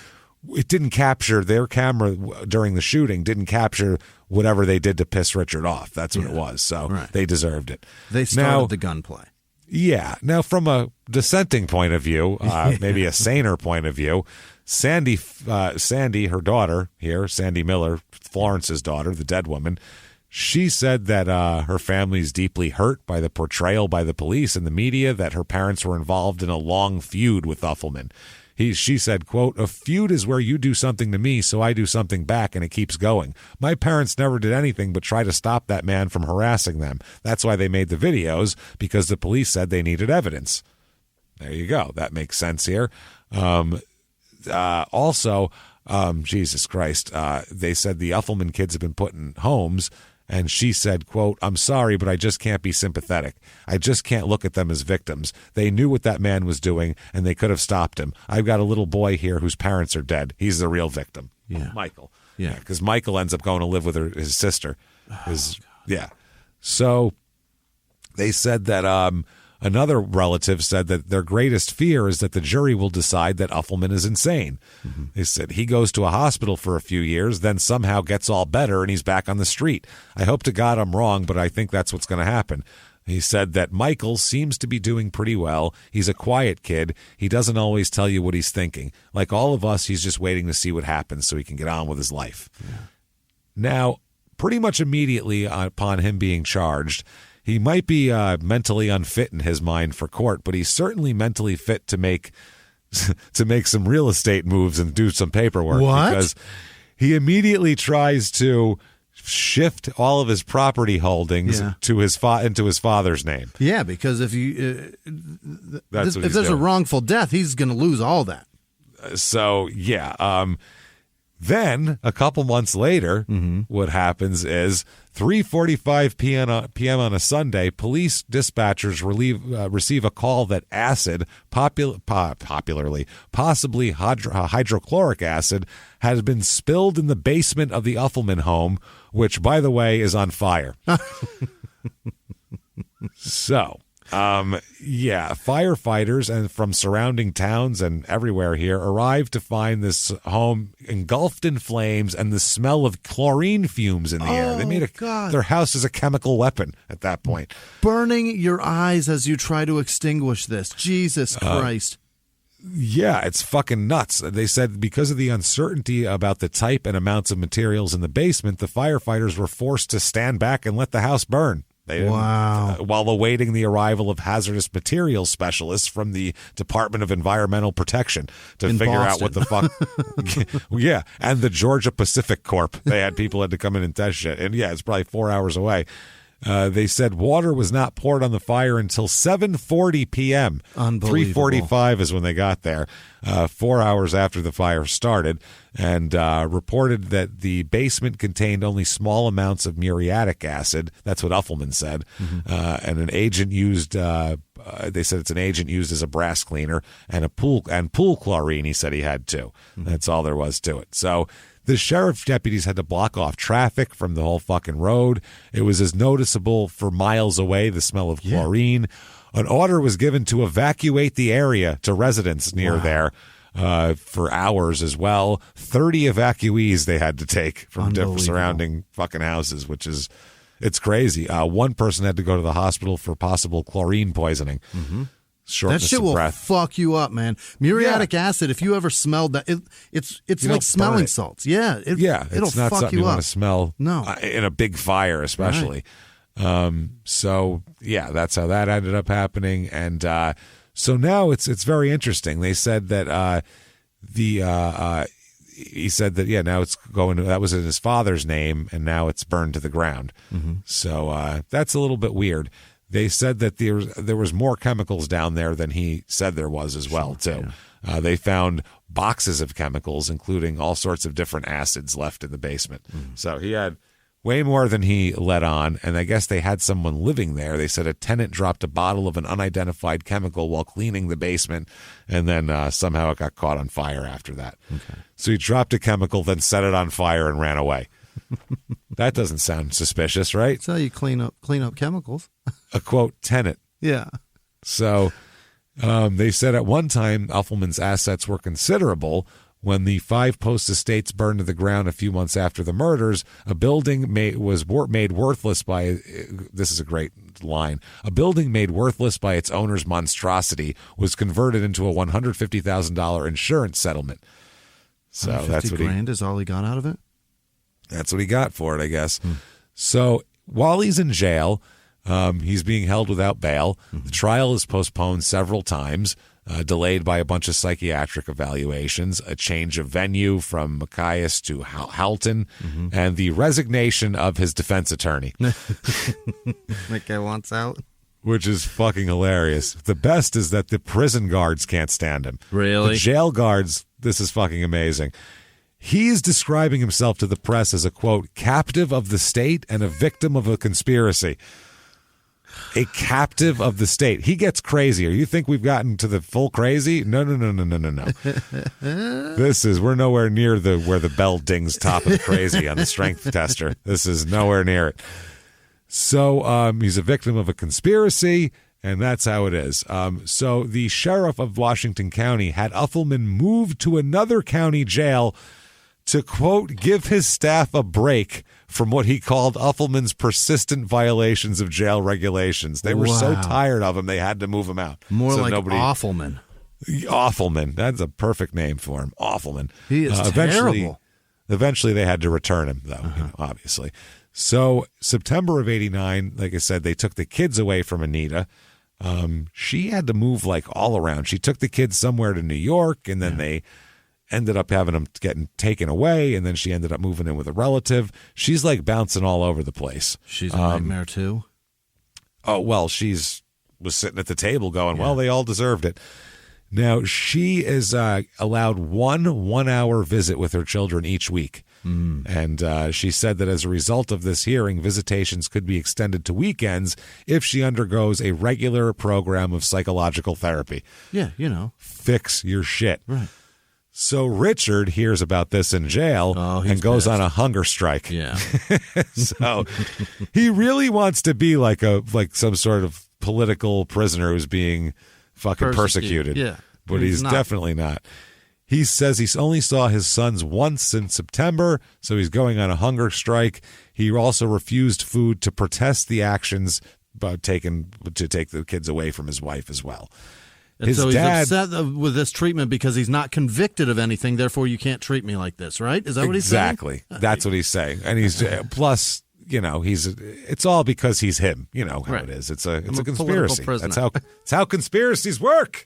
It didn't capture their camera during the shooting. Didn't capture whatever they did to piss Richard off. That's what it was. So They deserved it. They started the gunplay. Yeah. Now, from a dissenting point of view, maybe a saner point of view, Sandy, her daughter here, Sandy Miller, Florence's daughter, the dead woman, she said that her family's deeply hurt by the portrayal by the police and the media that her parents were involved in a long feud with Uffelman. She said, quote, a feud is where you do something to me, so I do something back, and it keeps going. My parents never did anything but try to stop that man from harassing them. That's why they made the videos, because the police said they needed evidence. There you go. That makes sense here. Also, Jesus Christ, they said the Uffelman kids have been put in homes, and she said, quote, I'm sorry, but I just can't be sympathetic. I just can't look at them as victims. They knew what that man was doing, and they could have stopped him. I've got a little boy here whose parents are dead. He's the real victim. Yeah. Michael. Yeah. Because Michael ends up going to live with his sister. So they said that another relative said that their greatest fear is that the jury will decide that Uffelman is insane. Mm-hmm. They said he goes to a hospital for a few years, then somehow gets all better, and he's back on the street. I hope to God I'm wrong, but I think that's what's going to happen. He said that Michael seems to be doing pretty well. He's a quiet kid. He doesn't always tell you what he's thinking. Like all of us, he's just waiting to see what happens so he can get on with his life. Yeah. Now, pretty much immediately upon him being charged, he might be mentally unfit in his mind for court, but he's certainly mentally fit to make some real estate moves and do some paperwork. What? Because he immediately tries to shift all of his property holdings to his into his father's name. Yeah, because if there's a wrongful death, he's going to lose all that. Then a couple months later, what happens is 3:45 p.m. on a Sunday, police dispatchers receive a call that acid, popularly possibly hydrochloric acid, has been spilled in the basement of the Uffelman home, which, by the way, is on fire. Firefighters and from surrounding towns and everywhere here arrived to find this home engulfed in flames and the smell of chlorine fumes in the air. They made their house as a chemical weapon at that point. Burning your eyes as you try to extinguish this. Jesus Christ. It's fucking nuts. They said because of the uncertainty about the type and amounts of materials in the basement, the firefighters were forced to stand back and let the house burn. While awaiting the arrival of hazardous materials specialists from the Department of Environmental Protection to figure out what the fuck. Yeah, and the Georgia Pacific Corp. They had people had to come in and test shit. And yeah, it's probably 4 hours away. They said water was not poured on the fire until 7:40 p.m. 3:45 is when they got there, 4 hours after the fire started, and reported that the basement contained only small amounts of muriatic acid. That's what Uffelman said. And an agent used, they said it's an agent used as a brass cleaner, and pool chlorine he said he had too. That's all there was to it. So the sheriff's deputies had to block off traffic from the whole fucking road. It was as noticeable for miles away, the smell of chlorine. An order was given to evacuate the area to residents near there for hours as well. 30 evacuees they had to take from different surrounding fucking houses, which is, it's crazy. One person had to go to the hospital for possible chlorine poisoning. Shortness that shit will fuck you up, man. Muriatic acid, if you ever smelled that, it's like smelling salts. Yeah. It'll it's not fuck something you want up. to smell No. In a big fire, especially. Right. So, yeah, that's how that ended up happening. And so now it's very interesting. They said that he said that, now it's going, that was in his father's name, and now it's burned to the ground. So that's a little bit weird. They said that there was more chemicals down there than he said there was as well, too. Yeah. They found boxes of chemicals, including all sorts of different acids left in the basement. So he had way more than he let on, and I guess they had someone living there. They said a tenant dropped a bottle of an unidentified chemical while cleaning the basement, and then somehow it got caught on fire after that. So he dropped a chemical, then set it on fire and ran away. That doesn't sound suspicious, right? That's how you clean up chemicals. A quote tenant. Yeah. So they said at one time Uffelman's assets were considerable. When the 5 Post estates burned to the ground a few months after the murders, a building was made worthless by, this is a great line, a building made worthless by its owner's monstrosity was converted into a $150,000 insurance settlement. So that's what $150,000 is all he got out of it? That's what he got for it, I guess. So while he's in jail, he's being held without bail. The trial is postponed several times, delayed by a bunch of psychiatric evaluations, a change of venue from Machias to Halton, and the resignation of his defense attorney. That guy wants out? Which is fucking hilarious. The best is that the prison guards can't stand him. Really? The jail guards, this is fucking amazing. He's describing himself to the press as a, quote, captive of the state and a victim of a conspiracy. A captive of the state. He gets crazier. You think we've gotten to the full crazy? No. We're nowhere near where the bell dings top of the crazy on the strength tester. This is nowhere near it. So he's a victim of a conspiracy, and that's how it is. So the sheriff of Washington County had Uffelman moved to another county jail to, quote, give his staff a break from what he called Uffelman's persistent violations of jail regulations. They were so tired of him, they had to move him out. More so like Awfulman. Awfulman. That's a perfect name for him. Awfulman. He is terrible. Eventually, they had to return him, though, obviously. So September of 89, like I said, they took the kids away from Anita. She had to move like all around. She took the kids somewhere to New York, and then they ended up having them getting taken away, and then she ended up moving in with a relative. She's like bouncing all over the place. She's a nightmare too. Oh, well, was sitting at the table going, well, they all deserved it. Now, she is allowed one 1-hour visit with her children each week. And she said that as a result of this hearing, visitations could be extended to weekends if she undergoes a regular program of psychological therapy. Yeah, Fix your shit. Right. So Richard hears about this in jail and goes on a hunger strike. Yeah. So he really wants to be like some sort of political prisoner who's being fucking persecuted. Yeah. But he's definitely not. He says he only saw his sons once in September, so he's going on a hunger strike. He also refused food to protest the actions to take the kids away from his wife as well. And so he's upset with this treatment because he's not convicted of anything, therefore you can't treat me like this, right? Is that what he's saying? Exactly. That's what he's saying. And he's plus, it's all because he's him. You know how it is. It's a conspiracy. That's how conspiracies work.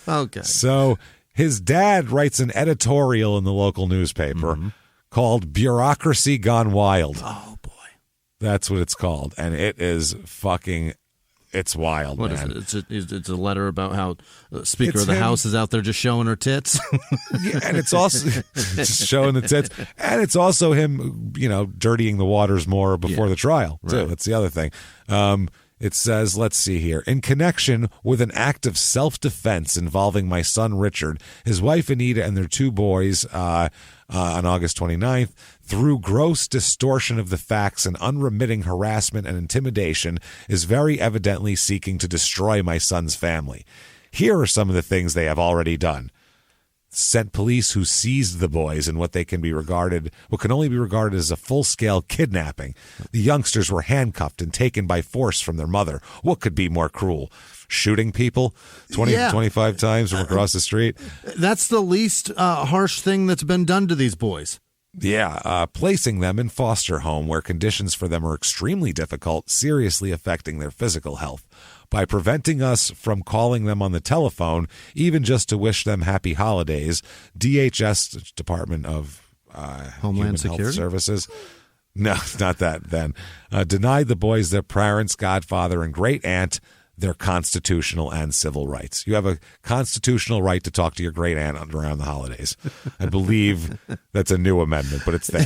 Okay. So his dad writes an editorial in the local newspaper called Bureaucracy Gone Wild. Oh, boy. That's what it's called. And it is fucking, it's wild, What man. is it? It's a letter about how the Speaker of the House is out there just showing her tits. Yeah, and it's also just showing the tits. And it's also him, dirtying the waters more before the trial, too. Right. That's the other thing. It says, let's see here. In connection with an act of self-defense involving my son Richard, his wife Anita, and their 2 boys on August 29th, through gross distortion of the facts and unremitting harassment and intimidation, is very evidently seeking to destroy my son's family. Here are some of the things they have already done. Sent police who seized the boys in what can only be regarded as a full-scale kidnapping. The youngsters were handcuffed and taken by force from their mother. What could be more cruel? Shooting people 25 times from across the street? That's the least harsh thing that's been done to these boys. Yeah, placing them in foster home where conditions for them are extremely difficult, seriously affecting their physical health. By preventing us from calling them on the telephone, even just to wish them happy holidays, DHS, Department of Homeland Security? Health Services, no, not that then, denied the boys their parents, godfather, and great aunt their constitutional and civil rights. You have a constitutional right to talk to your great aunt around the holidays. I believe that's a new amendment, but it's there.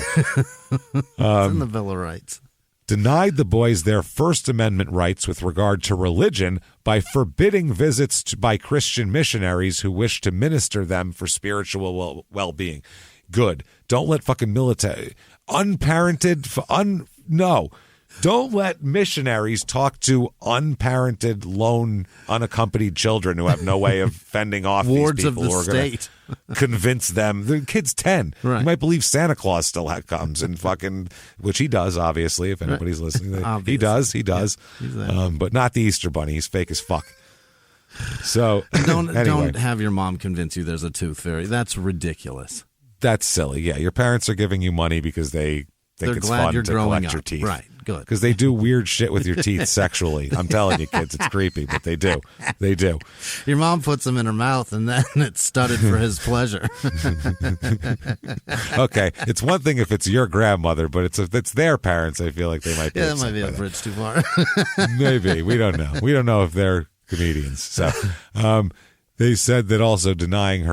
It's in the Bill of Rights. Denied the boys their First Amendment rights with regard to religion by forbidding visits by Christian missionaries who wish to minister them for spiritual well-being. Good. Don't let fucking military... No. Don't let missionaries talk to unparented, lone, unaccompanied children who have no way of fending off wards these people of the who are state. Convince them. The kid's 10. Right. You might believe Santa Claus still comes and fucking, which he does, obviously, if anybody's listening. He does. Yeah, he's there. But not the Easter Bunny. He's fake as fuck. So don't have your mom convince you there's a tooth fairy. That's ridiculous. That's silly. Yeah, your parents are giving you money because they're it's glad fun you're to growing collect up. your teeth. Right, good. Because they do weird shit with your teeth sexually. I'm telling you, kids, it's creepy, but they do. They do. Your mom puts them in her mouth, and then it's studded for his pleasure. Okay, it's one thing if it's your grandmother, but if it's their parents, I feel like they might be. Yeah, that might be a bridge too far. Maybe. We don't know. We don't know if they're comedians. So they said that also denying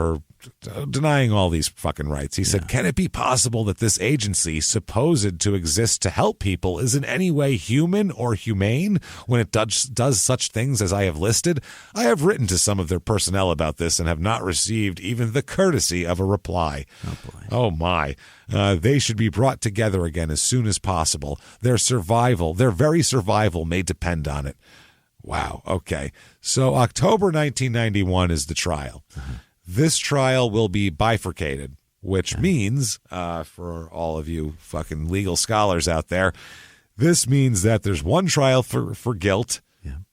all these fucking rights. He said, can it be possible that this agency, supposed to exist to help people, is in any way human or humane when it does such things as I have listed? I have written to some of their personnel about this and have not received even the courtesy of a reply. Oh, boy. Oh, my. They should be brought together again as soon as possible. Their very survival may depend on it. Wow. Okay. So October 1991 is the trial. This trial will be bifurcated, which means, for all of you fucking legal scholars out there, this means that there's one trial for guilt,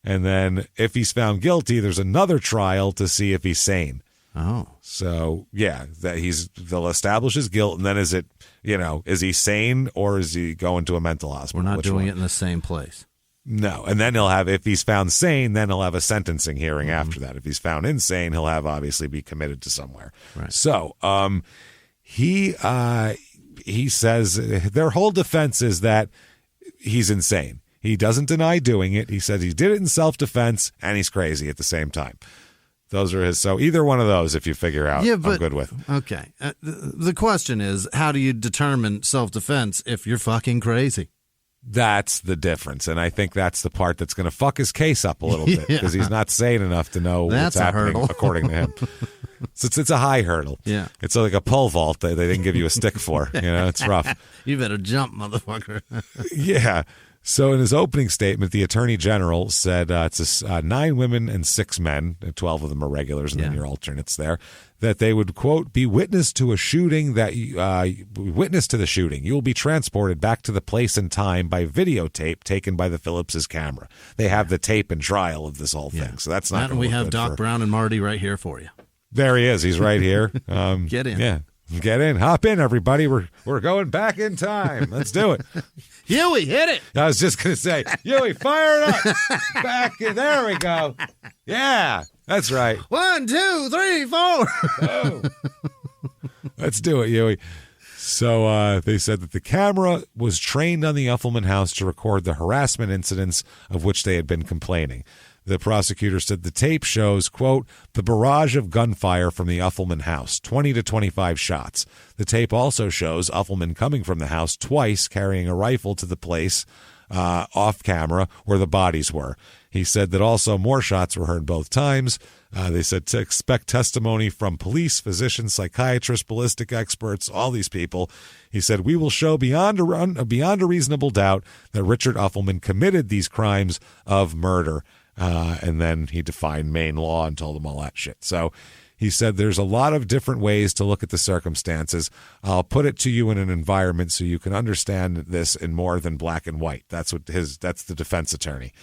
and then if he's found guilty, there's another trial to see if he's sane. Oh. So, yeah, they'll establish his guilt, and then is he sane or is he going to a mental hospital? We're not doing it in the same place. No, and then if he's found sane, then he'll have a sentencing hearing after that. If he's found insane, he'll have obviously be committed to somewhere. Right. So, he says their whole defense is that he's insane. He doesn't deny doing it. He says he did it in self-defense, and he's crazy at the same time. Those are his. So either one of those, if you figure out, I'm good with. Okay. The question is, how do you determine self-defense if you're fucking crazy? That's the difference, and I think that's the part that's going to fuck his case up a little bit because he's not sane enough to know what's happening, according to him. So it's a high hurdle. Yeah, it's like a pole vault that they didn't give you a stick for. It's rough. You better jump, motherfucker. Yeah. So in his opening statement, the Attorney General said it's 9 women and 6 men, 12 of them are regulars, and then your alternates there, that they would, quote, be witness to a shooting witness to the shooting. You will be transported back to the place and time by videotape taken by the Phillips's camera. They have the tape and trial of this whole thing, so that's not. And we have Doc Brown and Marty right here for you. There he is. He's right here. Get in. Yeah. Get in. Hop in, everybody. We're going back in time. Let's do it. Huey, hit it. I was just going to say, Huey, fire it up. Back in. There we go. Yeah, that's right. 1, 2, 3, 4. Oh. Let's do it, Huey. So they said that the camera was trained on the Uffelman house to record the harassment incidents of which they had been complaining. The prosecutor said the tape shows, quote, the barrage of gunfire from the Uffelman house, 20 to 25 shots. The tape also shows Uffelman coming from the house twice carrying a rifle to the place off camera where the bodies were. He said that also more shots were heard both times. They said to expect testimony from police, physicians, psychiatrists, ballistic experts, all these people. He said, we will show beyond a reasonable doubt that Richard Uffelman committed these crimes of murder. And then he defined Maine law and told them all that shit. So he said there's a lot of different ways to look at the circumstances. I'll put it to you in an environment so you can understand this in more than black and white. That's the defense attorney.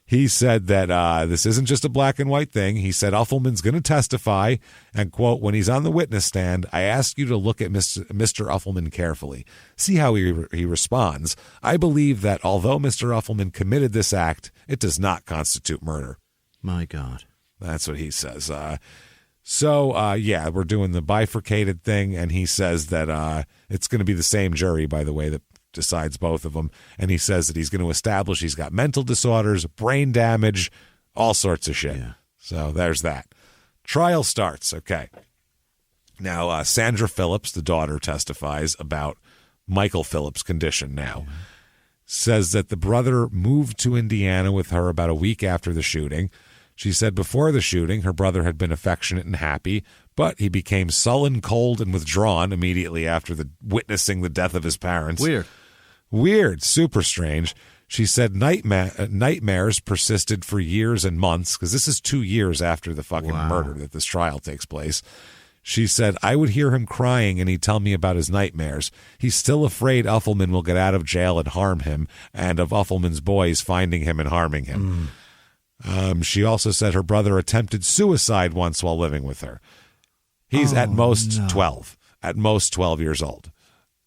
He said that this isn't just a black and white thing. He said Uffelman's going to testify and, quote, when he's on the witness stand, I ask you to look at Mr. Uffelman carefully. See how he responds. I believe that although Mr. Uffelman committed this act, it does not constitute murder. My God. That's what he says. Yeah, we're doing the bifurcated thing, and he says that it's going to be the same jury, by the way, that decides both of them. And he says that he's going to establish he's got mental disorders, brain damage, all sorts of shit. Yeah. So there's that. Trial starts. Okay. Now, Sandra Phillips, the daughter, testifies about Michael Phillips' condition now. Yeah. Says that the brother moved to Indiana with her about a week after the shooting. She said before the shooting, her brother had been affectionate and happy, but he became sullen, cold, and withdrawn immediately after witnessing the death of his parents. Weird, super strange. She said nightmares persisted for years and months, because this is 2 years after the fucking murder that this trial takes place. She said, I would hear him crying and he'd tell me about his nightmares. He's still afraid Uffelman will get out of jail and harm him, and of Uffelman's boys finding him and harming him. She also said her brother attempted suicide once while living with her. He's at most 12. At most 12 years old.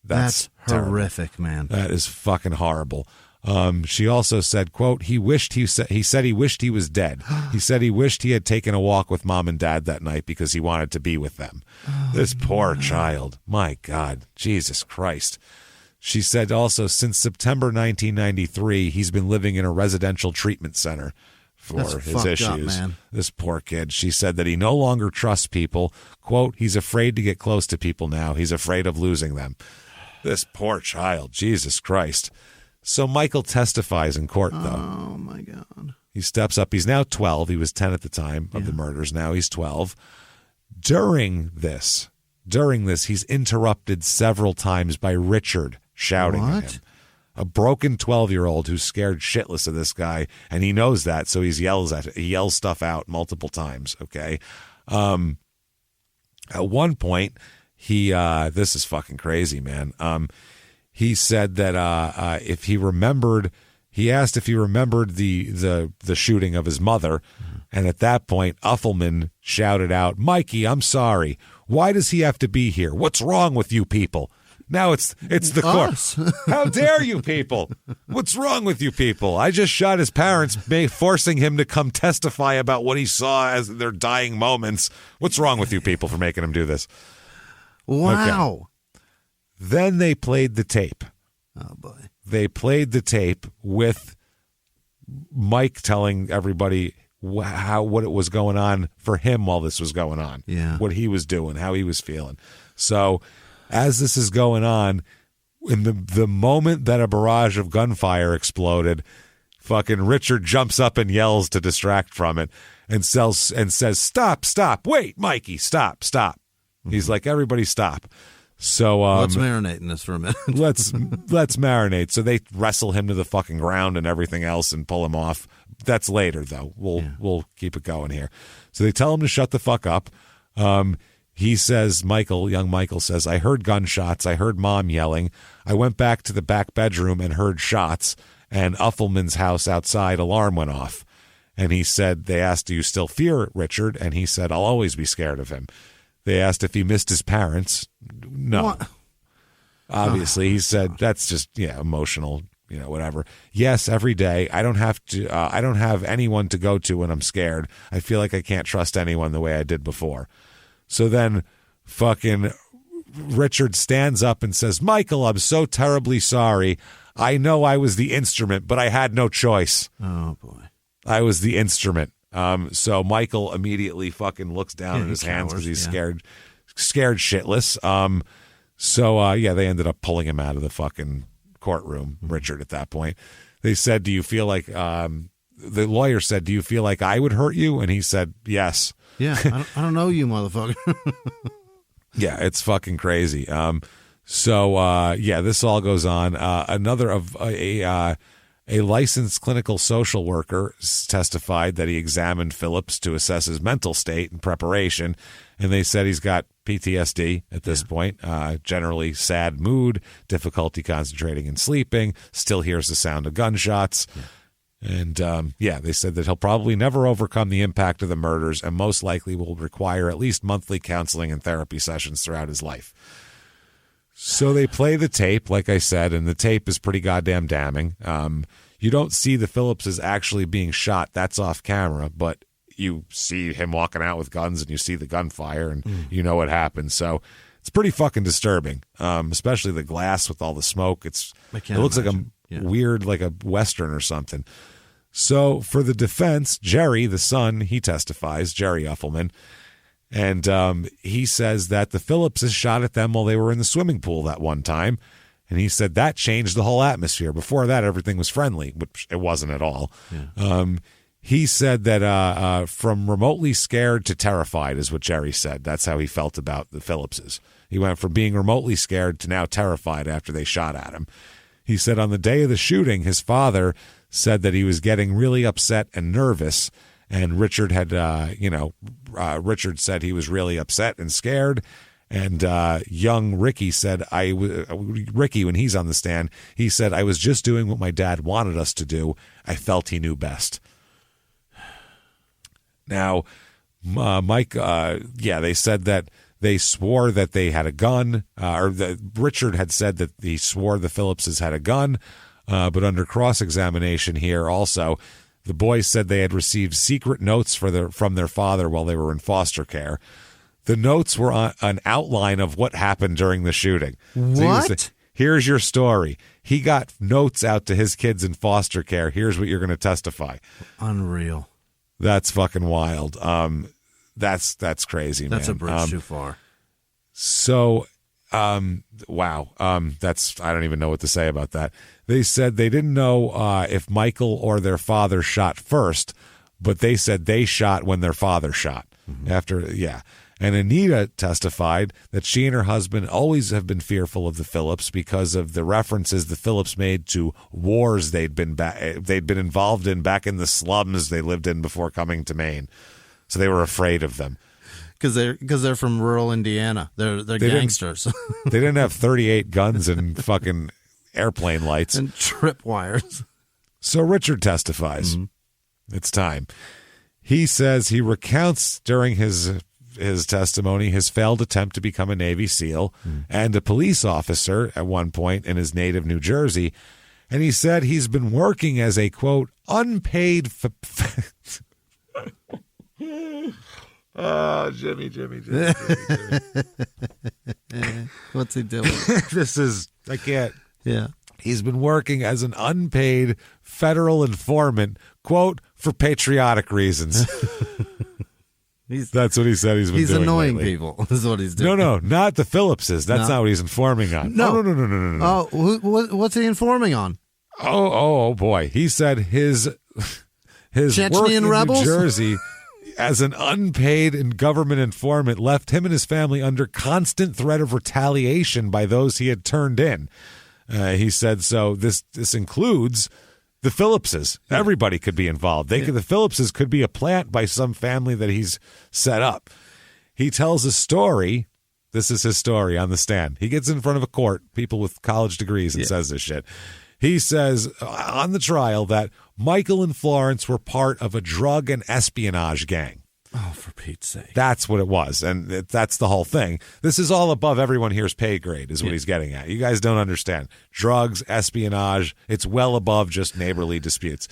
That's horrific, man. That is fucking horrible. She also said, quote, he said he wished he was dead. He said he wished he had taken a walk with mom and dad that night because he wanted to be with them. This poor child. My God. Jesus Christ. She said also since September 1993, he's been living in a residential treatment center for his issues. Up, man. This poor kid. She said that he no longer trusts people. Quote, he's afraid to get close to people now. He's afraid of losing them. This poor child. Jesus Christ. So Michael testifies in court, though. Oh, my God. He steps up. He's now 12. He was 10 at the time of the murders. Now he's 12. During this, he's interrupted several times by Richard shouting at him. A broken 12-year-old who's scared shitless of this guy, and he knows that, so he yells stuff out multiple times, okay? At one point, this is fucking crazy, man. He said that if he remembered, he asked if he remembered the shooting of his mother, and at that point, Uffelman shouted out, Mikey, I'm sorry. Why does he have to be here? What's wrong with you people? Now it's the court. How dare you people? What's wrong with you people? I just shot his parents, forcing him to come testify about what he saw as their dying moments. What's wrong with you people for making him do this? Wow. Okay. Then they played the tape. Oh, boy. They played the tape with Mike telling everybody what it was going on for him while this was going on. Yeah. What he was doing, how he was feeling. So as this is going on, in the moment that a barrage of gunfire exploded, fucking Richard jumps up and yells to distract from it and says, stop, wait, Mikey, stop. He's like, everybody stop. So let's marinate in this for a minute. let's marinate. So they wrestle him to the fucking ground and everything else and pull him off. That's later, though. We'll keep it going here. So they tell him to shut the fuck up. He says, young Michael says, I heard gunshots. I heard mom yelling. I went back to the back bedroom and heard shots, and Uffelman's house outside alarm went off. And he said, they asked, do you still fear Richard? And he said, I'll always be scared of him. They asked if he missed his parents. No. What? Obviously, he said that's just emotional, whatever. Yes, every day. I don't have anyone to go to when I'm scared. I feel like I can't trust anyone the way I did before. So then fucking Richard stands up and says, Michael, I'm so terribly sorry. I know I was the instrument, but I had no choice. Oh, boy. I was the instrument. So Michael immediately fucking looks down at his hands because he's scared shitless. They ended up pulling him out of the fucking courtroom, Richard, at that point. They said, do you feel like, the lawyer said, do you feel like I would hurt you? And he said, yes. Yeah, I don't know you, motherfucker. Yeah, it's fucking crazy. This all goes on. Another of a licensed clinical social worker testified that he examined Phillips to assess his mental state in preparation, and they said he's got PTSD at this point, generally sad mood, difficulty concentrating and sleeping, still hears the sound of gunshots. Yeah. And, they said that he'll probably never overcome the impact of the murders and most likely will require at least monthly counseling and therapy sessions throughout his life. So they play the tape, like I said, and the tape is pretty goddamn damning. You don't see the Phillipses actually being shot. That's off camera, but you see him walking out with guns and you see the gunfire and you know what happens. So it's pretty fucking disturbing, especially the glass with all the smoke. It looks like a weird, like a Western or something. So for the defense, Jerry, the son, he testifies, Jerry Uffelman, and he says that the Phillipses shot at them while they were in the swimming pool that one time. And he said that changed the whole atmosphere. Before that, everything was friendly, which it wasn't at all. Yeah. He said that from remotely scared to terrified is what Jerry said. That's how he felt about the Phillipses. He went from being remotely scared to now terrified after they shot at him. He said on the day of the shooting, his father said that he was getting really upset and nervous. And Richard had, Richard said he was really upset and scared. And young Ricky said, Ricky, when he's on the stand, he said, I was just doing what my dad wanted us to do. I felt he knew best. Now, Mike, they said that they swore that they had a gun, or that Richard had said that he swore the Phillipses had a gun. But under cross-examination here also, the boys said they had received secret notes from their father while they were in foster care. The notes were on an outline of what happened during the shooting. What? So here's your story. He got notes out to his kids in foster care. Here's what you're going to testify. Unreal. That's fucking wild. That's crazy, man. That's a bridge too far. So, wow. I don't even know what to say about that. They said they didn't know if Michael or their father shot first, but they said they shot when their father shot. Mm-hmm. And Anita testified that she and her husband always have been fearful of the Phillips because of the references the Phillips made to wars they'd been involved in back in the slums they lived in before coming to Maine. So they were afraid of them. Because they're from rural Indiana. They're gangsters. They didn't have 38 guns and fucking airplane lights. And tripwires. So Richard testifies. Mm-hmm. It's time. He says he recounts during his testimony his failed attempt to become a Navy SEAL and a police officer at one point in his native New Jersey. And he said he's been working as a, quote, unpaid... Oh, Jimmie. What's he doing? I can't. Yeah. He's been working as an unpaid federal informant, quote, for patriotic reasons. That's what he said he's been doing. He's annoying lately. People. This is what he's doing. No, not the Phillipses. That's not what he's informing on. No. No. Oh, what's he informing on? Oh, boy. He said his Chechnyan work in rebels? New Jersey as an unpaid and government informant left him and his family under constant threat of retaliation by those he had turned in. He said, so this includes the Phillipses. Everybody could be involved. The Phillipses could be a plant by some family that he's set up. He tells a story. This is his story on the stand. He gets in front of a court, people with college degrees, and says this shit. He says on the trial that Michael and Florence were part of a drug and espionage gang. Oh, for Pete's sake. That's what it was, and that's the whole thing. This is all above everyone here's pay grade, is what he's getting at. You guys don't understand. Drugs, espionage, it's well above just neighborly disputes.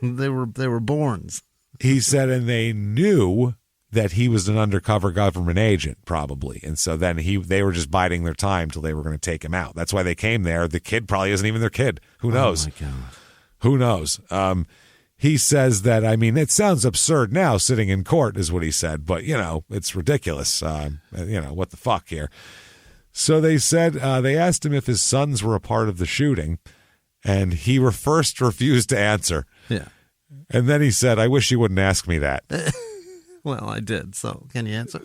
They were Bournes. He said, and they knew that he was an undercover government agent, probably. And so then they were just biding their time till they were going to take him out. That's why they came there. The kid probably isn't even their kid. Who knows? Oh, my God. Who knows? He says that, I mean, it sounds absurd now sitting in court is what he said, but, it's ridiculous. What the fuck here? So they said, they asked him if his sons were a part of the shooting, and he first refused to answer. Yeah. And then he said, I wish you wouldn't ask me that. Well, I did, so can you answer?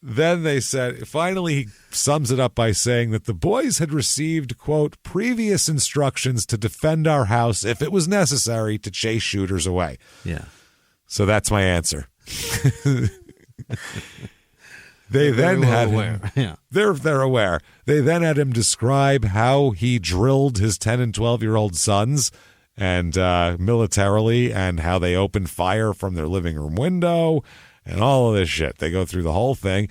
Then they said, finally, he sums it up by saying that the boys had received, quote, previous instructions to defend our house if it was necessary to chase shooters away. Yeah. So that's my answer. They then had him, they're aware. They then had him describe how he drilled his 10 and 12-year-old sons and militarily, and how they opened fire from their living room window and all of this shit. They go through the whole thing.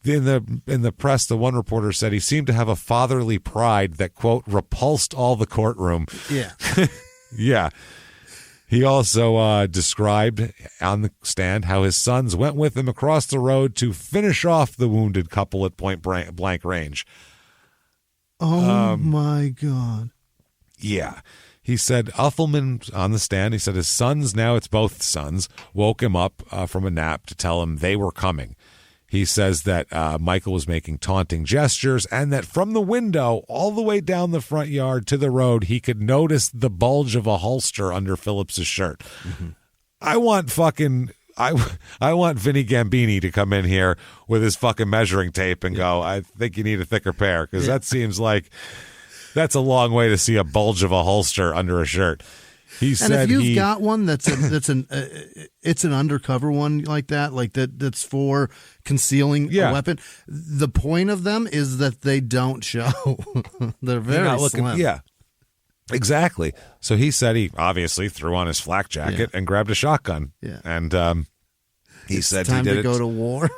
In the press, the one reporter said he seemed to have a fatherly pride that, quote, repulsed all the courtroom. Yeah. Yeah. He also described on the stand how his sons went with him across the road to finish off the wounded couple at point blank range. Oh, my God. Yeah. He said, Uffelman on the stand, he said his sons, now it's both sons, woke him up from a nap to tell him they were coming. He says that Michael was making taunting gestures and that from the window all the way down the front yard to the road, he could notice the bulge of a holster under Phillips's shirt. Mm-hmm. I want Vinny Gambini to come in here with his fucking measuring tape and go, I think you need a thicker pair, because that seems like that's a long way to see a bulge of a holster under a shirt. He said, and if you've got one it's an undercover one like that's for concealing a weapon. The point of them is that they don't show. They're very slim. Yeah, exactly. So he said he obviously threw on his flak jacket and grabbed a shotgun. Yeah, and he said time he did to go to war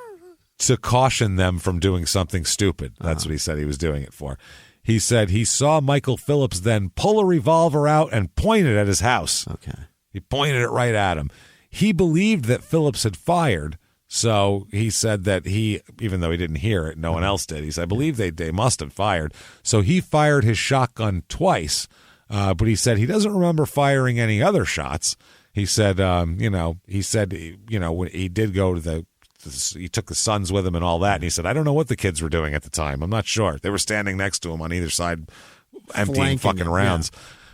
to caution them from doing something stupid. That's what he said he was doing it for. He said he saw Michael Phillips then pull a revolver out and point it at his house. Okay. He pointed it right at him. He believed that Phillips had fired, so he said that even though he didn't hear it, no one else did. He said, I believe they must have fired. So he fired his shotgun twice, but he said he doesn't remember firing any other shots. He said, when he did go to he took the sons with him and all that, and he said, I don't know what the kids were doing at the time. I'm not sure. They were standing next to him on either side, emptying fucking rounds,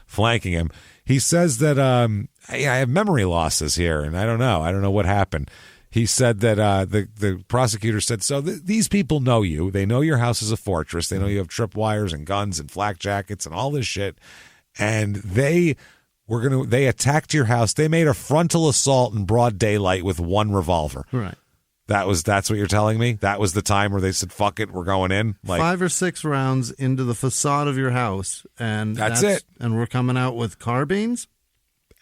flanking him. He says that I have memory losses here, and I don't know what happened. He said that the prosecutor said, so these people know you. They know your house is a fortress. They know you have tripwires and guns and flak jackets and all this shit, and they attacked your house. They made a frontal assault in broad daylight with one revolver. Right. That's what you're telling me? That was the time where they said, fuck it, we're going in? 5 or 6 rounds into the facade of your house, and that's it. And we're coming out with carbines?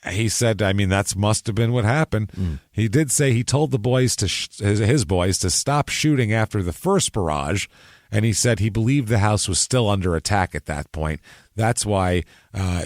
He said, that must have been what happened. Mm. He did say he told the boys his boys to stop shooting after the first barrage, and he said he believed the house was still under attack at that point. That's why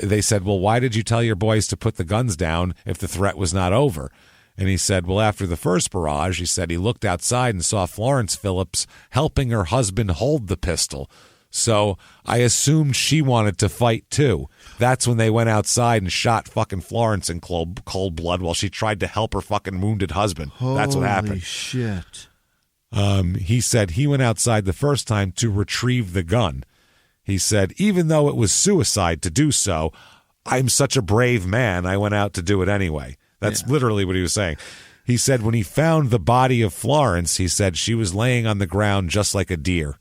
they said, well, why did you tell your boys to put the guns down if the threat was not over? And he said, well, after the first barrage, he said he looked outside and saw Florence Phillips helping her husband hold the pistol. So I assumed she wanted to fight too. That's when they went outside and shot fucking Florence in cold blood while she tried to help her fucking wounded husband. That's what happened. Holy shit. He said he went outside the first time to retrieve the gun. He said, even though it was suicide to do so, I'm such a brave man, I went out to do it anyway. That's literally what he was saying. He said when he found the body of Florence, he said she was laying on the ground just like a deer.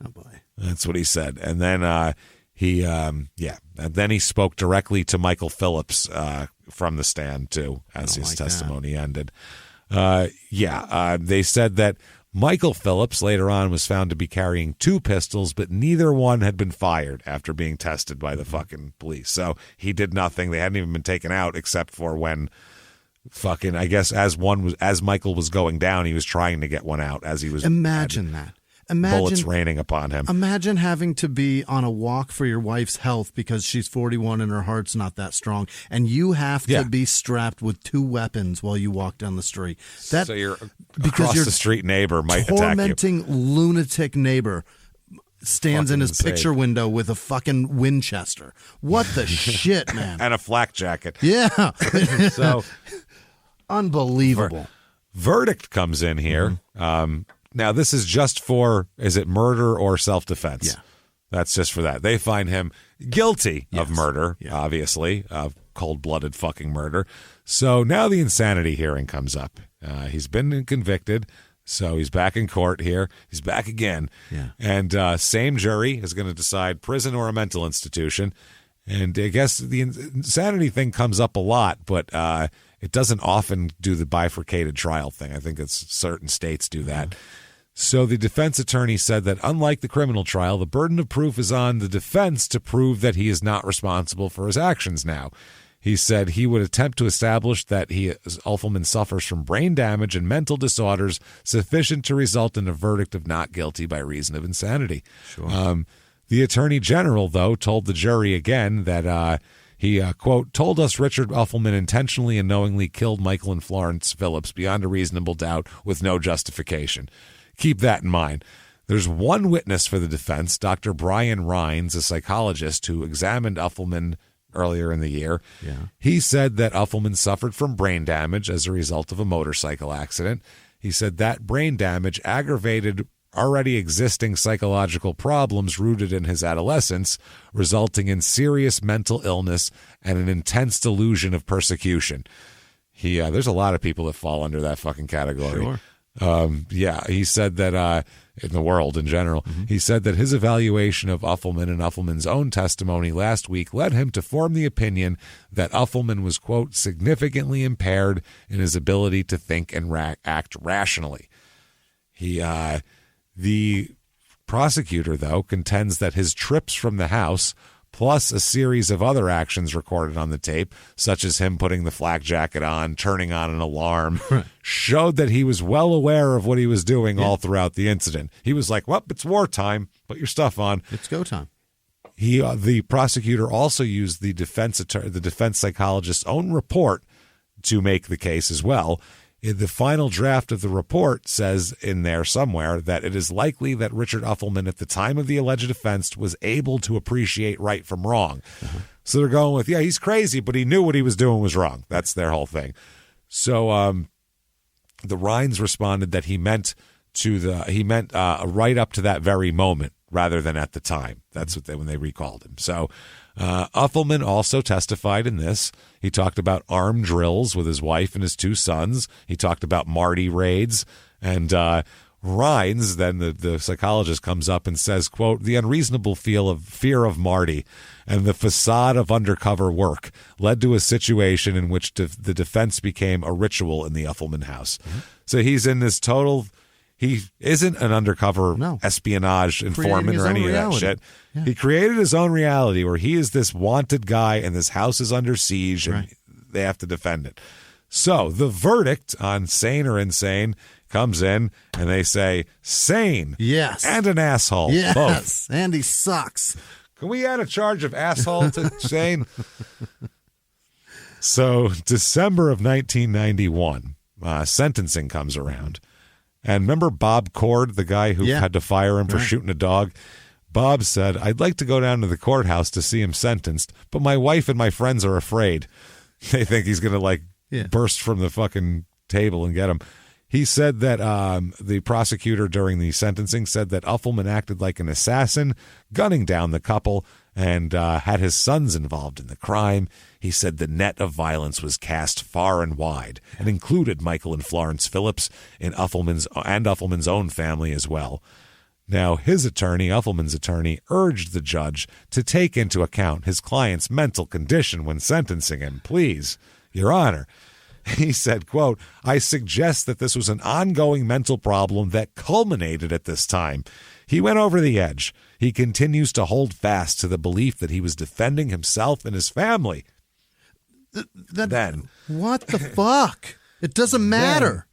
Oh, boy. That's what he said. And then he spoke directly to Michael Phillips from the stand, too, as his testimony ended. They said that Michael Phillips later on was found to be carrying 2 pistols, but neither one had been fired after being tested by the fucking police. So he did nothing. They hadn't even been taken out except for when fucking, I guess as Michael was going down, he was trying to get one out as he was. Imagine bullets raining upon him. Imagine having to be on a walk for your wife's health because she's 41 and her heart's not that strong, and you have to be strapped with 2 weapons while you walk down the street. So your the street neighbor might attack you. Tormenting lunatic neighbor stands in his picture window with a fucking Winchester. What the shit, man? And a flak jacket. Yeah. So unbelievable. Verdict comes in here. Mm-hmm. Now, this is just for, is it murder or self-defense? Yeah. That's just for that. They find him guilty of murder, obviously, of cold-blooded fucking murder. So now the insanity hearing comes up. He's been convicted, so he's back in court here. He's back again. Yeah. And same jury is going to decide prison or a mental institution. And I guess the insanity thing comes up a lot, but it doesn't often do the bifurcated trial thing. I think it's certain states do that. Mm-hmm. So the defense attorney said that unlike the criminal trial, the burden of proof is on the defense to prove that he is not responsible for his actions now. He said he would attempt to establish that Uffelman suffers from brain damage and mental disorders sufficient to result in a verdict of not guilty by reason of insanity. Sure. The attorney general, though, told the jury again that he, quote, told us Richard Uffelman intentionally and knowingly killed Michael and Florence Phillips beyond a reasonable doubt with no justification. Keep that in mind. There's one witness for the defense, Dr. Brian Rines, a psychologist who examined Uffelman earlier in the year. Yeah. He said that Uffelman suffered from brain damage as a result of a motorcycle accident. He said that brain damage aggravated already existing psychological problems rooted in his adolescence, resulting in serious mental illness and an intense delusion of persecution. There's a lot of people that fall under that fucking category. Sure. He said that in the world in general, he said that his evaluation of Uffelman and Uffelman's own testimony last week led him to form the opinion that Uffelman was, quote, significantly impaired in his ability to think and act rationally. The prosecutor, though, contends that his trips from the house, plus a series of other actions recorded on the tape, such as him putting the flak jacket on, turning on an alarm, showed that he was well aware of what he was doing all throughout the incident. He was like, well, it's wartime. Put your stuff on. It's go time. The prosecutor also used the defense psychologist's own report to make the case as well. The final draft of the report says in there somewhere that it is likely that Richard Uffelman at the time of the alleged offense was able to appreciate right from wrong. So they're going with, he's crazy, but he knew what he was doing was wrong. That's their whole thing. So the Rines responded that he meant right up to that very moment rather than at the time. That's what when they recalled him. So Uffelman also testified in this. He talked about armed drills with his wife and his 2 sons. He talked about Marty raids. And Rines, then the psychologist, comes up and says, quote, the unreasonable fear of Marty and the facade of undercover work led to a situation in which the defense became a ritual in the Uffelman house. Mm-hmm. So he's in this total... He isn't an undercover espionage informant or any of that shit. Yeah. He created his own reality where he is this wanted guy and this house is under siege and they have to defend it. So the verdict on sane or insane comes in and they say sane. Yes. And an asshole. Yes. Both. And he sucks. Can we add a charge of asshole to sane? So December of 1991, sentencing comes around. And remember Bob Cord, the guy who had to fire him for shooting a dog? Bob said, I'd like to go down to the courthouse to see him sentenced, but my wife and my friends are afraid. They think he's going to burst from the fucking table and get him. He said that the prosecutor during the sentencing said that Uffelman acted like an assassin, gunning down the couple, and had his sons involved in the crime. He said the net of violence was cast far and wide and included Michael and Florence Phillips and Uffelman's own family as well. Now, his attorney, Uffelman's attorney, urged the judge to take into account his client's mental condition when sentencing him. Please, Your Honor. He said, quote, I suggest that this was an ongoing mental problem that culminated at this time. He went over the edge. He continues to hold fast to the belief that he was defending himself and his family. Then what the fuck? It doesn't matter.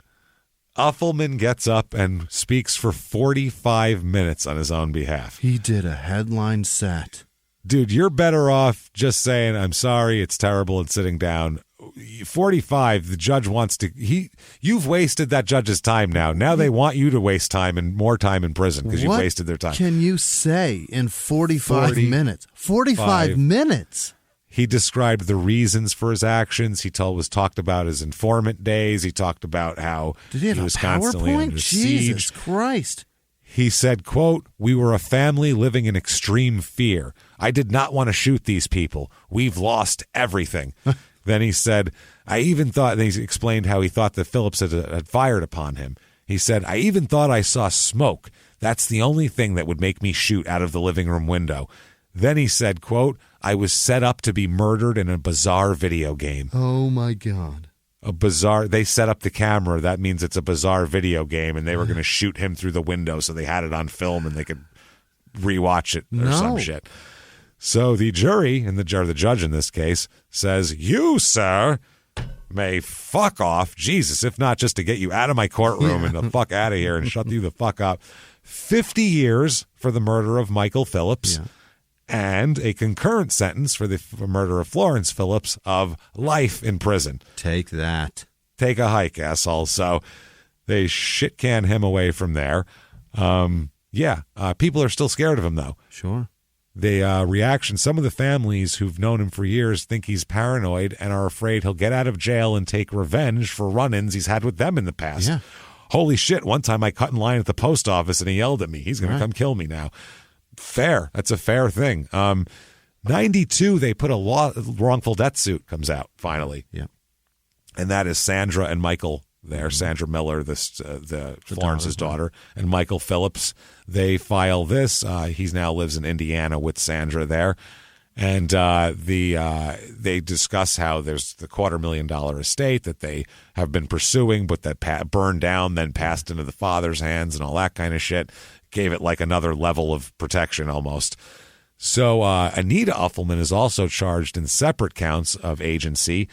Uffelman gets up and speaks for 45 minutes on his own behalf. He did a headline set. Dude, you're better off just saying, I'm sorry, it's terrible, and sitting down. 45, the judge wants to... You've wasted that judge's time now. Now they want you to waste time and more time in prison because you've wasted their time. What can you say in 45 minutes? 45 minutes? He described the reasons for his actions. He talked about his informant days. He talked about how he was constantly under siege. Jesus Christ. He said, quote, "We were a family living in extreme fear. I did not want to shoot these people. We've lost everything." Then he said, "I even thought," and he explained how he thought that Phillips had fired upon him. He said, "I even thought I saw smoke. That's the only thing that would make me shoot out of the living room window." Then he said, quote, "I was set up to be murdered in a bizarre video game." Oh, my God. They set up the camera. That means it's a bizarre video game, and they were going to shoot him through the window so they had it on film and they could rewatch it or some shit. So the jury, and the judge in this case, says, "You, sir, may fuck off. Jesus, if not just to get you out of my courtroom and the fuck out of here and shut you the fuck up. 50 years for the murder of Michael Phillips. Yeah. And a concurrent sentence for the murder of Florence Phillips of life in prison." Take that. Take a hike, asshole. So they shit can him away from there. People are still scared of him, though. Sure. The reaction, some of the families who've known him for years think he's paranoid and are afraid he'll get out of jail and take revenge for run-ins he's had with them in the past. Yeah. Holy shit, one time I cut in line at the post office and he yelled at me. He's going to come kill me now. Fair. That's a fair thing. 92, they put a wrongful death suit comes out, finally. Yeah. And that is Sandra and Michael there. Sandra Miller, the Florence's daughter, and Michael Phillips. They file this. He now lives in Indiana with Sandra there. And they discuss how there's the $250,000 estate that they have been pursuing, but that burned down, then passed into the father's hands and all that kind of shit. Gave it like another level of protection almost. So Anita Uffelman is also charged in separate counts of agency,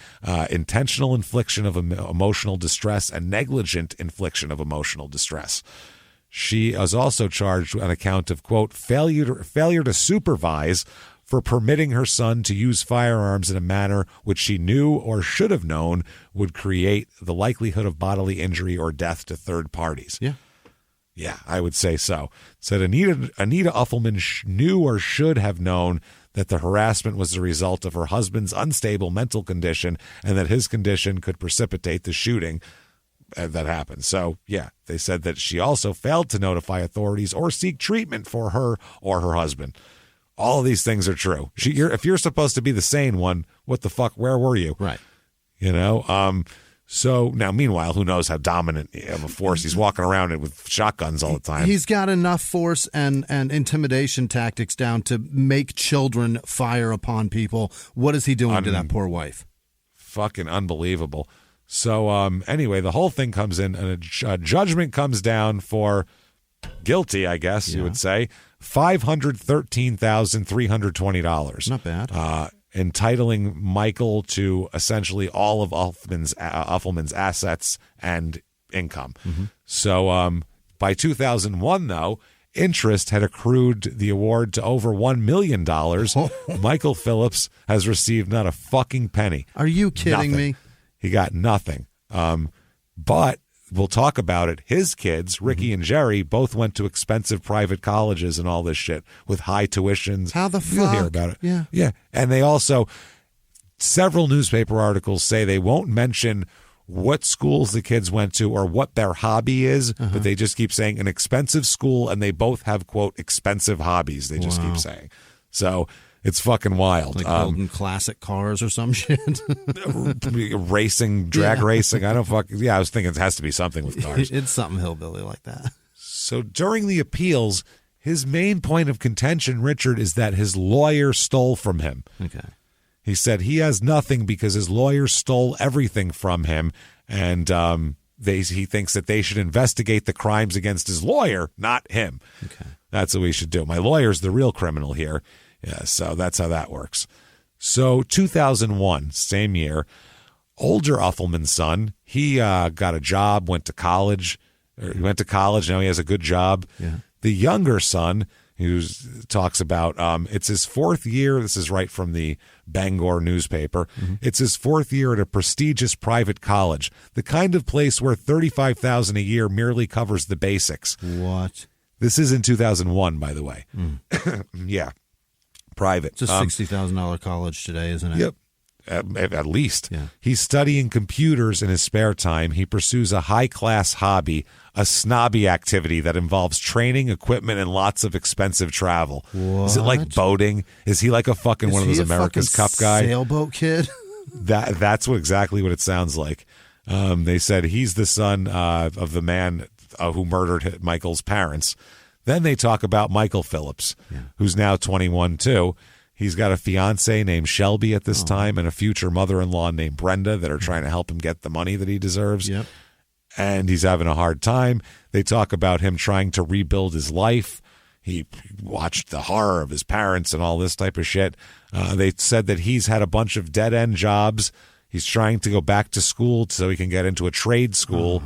intentional infliction of emotional distress, and negligent infliction of emotional distress. She is also charged on account of, quote, failure to supervise for permitting her son to use firearms in a manner which she knew or should have known would create the likelihood of bodily injury or death to third parties. Yeah. Yeah, I would say so. Said Anita Uffelman knew or should have known that the harassment was the result of her husband's unstable mental condition and that his condition could precipitate the shooting that happened. So, yeah, they said that she also failed to notify authorities or seek treatment for her or her husband. All of these things are true. If you're supposed to be the sane one, what the fuck, where were you? Right. You know, so now, meanwhile, who knows how dominant of a force he's walking around with shotguns all the time. He's got enough force and intimidation tactics down to make children fire upon people. What is he doing to that poor wife? Fucking unbelievable. So anyway, the whole thing comes in and a judgment comes down for guilty, I guess you would say, $513,320. Not bad. Entitling Michael to essentially all of Uffelman's assets and income. Mm-hmm. So by 2001, though, interest had accrued the award to over $1 million. Michael Phillips has received not a fucking penny. Are you kidding me? He got nothing. But we'll talk about it. His kids, Ricky and Jerry, both went to expensive private colleges and all this shit with high tuitions. How the fuck? You'll hear about it. Yeah. Yeah. And they also, several newspaper articles say they won't mention what schools the kids went to or what their hobby is, but they just keep saying an expensive school, and they both have, quote, expensive hobbies. They just keep saying. So it's fucking wild. Like building classic cars or some shit. Racing, drag racing. I don't I was thinking it has to be something with cars. It's something hillbilly like that. So during the appeals, his main point of contention, Richard, is that his lawyer stole from him. Okay. He said he has nothing because his lawyer stole everything from him, and he thinks that they should investigate the crimes against his lawyer, not him. Okay. That's what we should do. My lawyer's the real criminal here. Yeah, so that's how that works. So 2001, same year, older Uffelman's son, he got a job, went to college. He went to college, now he has a good job. Yeah. The younger son, who talks about, it's his fourth year. This is right from the Bangor newspaper. Mm-hmm. It's his fourth year at a prestigious private college, the kind of place where $35,000 a year merely covers the basics. What? This is in 2001, by the way. Yeah, private. It's a $60,000 college today, isn't it? Yep. At least. Yeah. He's studying computers in his spare time. He pursues a high-class hobby, a snobby activity that involves training, equipment, and lots of expensive travel. What? Is it like boating? Is he like a fucking one of those America's Cup guy? Sailboat kid? That's exactly what it sounds like. They said he's the son of the man who murdered Michael's parents. Then they talk about Michael Phillips, who's now 21 too. He's got a fiance named Shelby at this time and a future mother-in-law named Brenda that are trying to help him get the money that he deserves. Yep. And he's having a hard time. They talk about him trying to rebuild his life. He watched the horror of his parents and all this type of shit. They said that he's had a bunch of dead-end jobs. He's trying to go back to school so he can get into a trade school,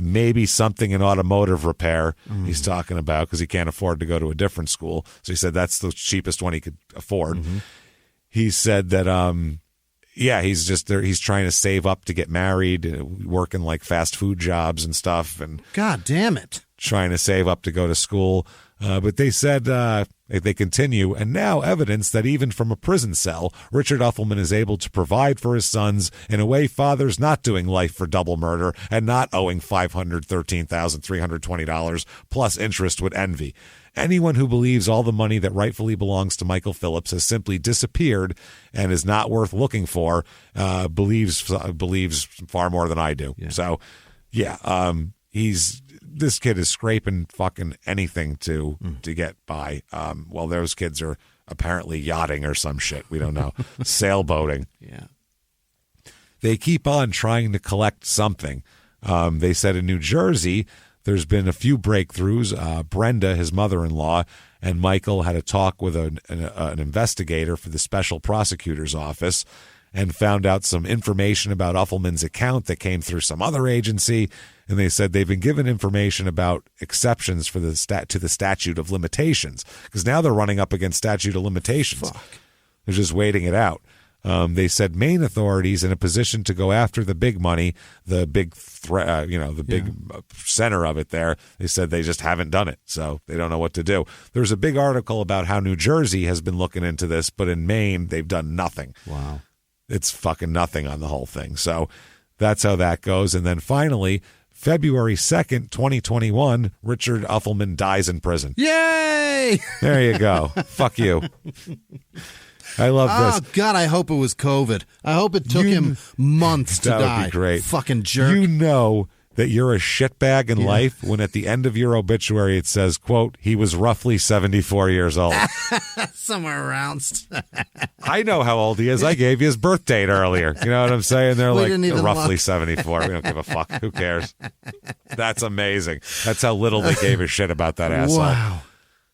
maybe something in automotive repair he's talking about because he can't afford to go to a different school. So he said that's the cheapest one he could afford. He said that, he's just there. He's trying to save up to get married, working like fast food jobs and stuff. And God damn it. Trying to save up to go to school. But they said they continue, and now evidence that even from a prison cell, Richard Uffelman is able to provide for his sons in a way fathers not doing life for double murder and not owing $513,320 plus interest would envy. Anyone who believes all the money that rightfully belongs to Michael Phillips has simply disappeared and is not worth looking for believes far more than I do. Yeah. So, this kid is scraping fucking anything to get by. Well, those kids are apparently yachting or some shit. We don't know. Sailboating. Yeah. They keep on trying to collect something. They said in New Jersey, there's been a few breakthroughs. Brenda, his mother-in-law, and Michael had a talk with an investigator for the special prosecutor's office and found out some information about Uffelman's account that came through some other agency. And they said they've been given information about exceptions for the statute of limitations because now they're running up against statute of limitations. Fuck. They're just waiting it out. They said Maine authorities in a position to go after the big money, the big big center of it there. They said they just haven't done it, so they don't know what to do. There's a big article about how New Jersey has been looking into this, but in Maine they've done nothing. Wow. It's fucking nothing on the whole thing. So that's how that goes. And then finally, February 2nd, 2021, Richard Uffelman dies in prison. Yay! There you go. Fuck you. I love this. Oh, God, I hope it was COVID. I hope it took him months to die. That would be great. Fucking jerk. You know that you're a shitbag in life when at the end of your obituary it says, quote, he was roughly 74 years old. Somewhere around. I know how old he is. I gave you his birth date earlier. You know what I'm saying? They're We like didn't even roughly look. 74. We don't give a fuck. Who cares? That's amazing. That's how little they gave a shit about that asshole. Wow.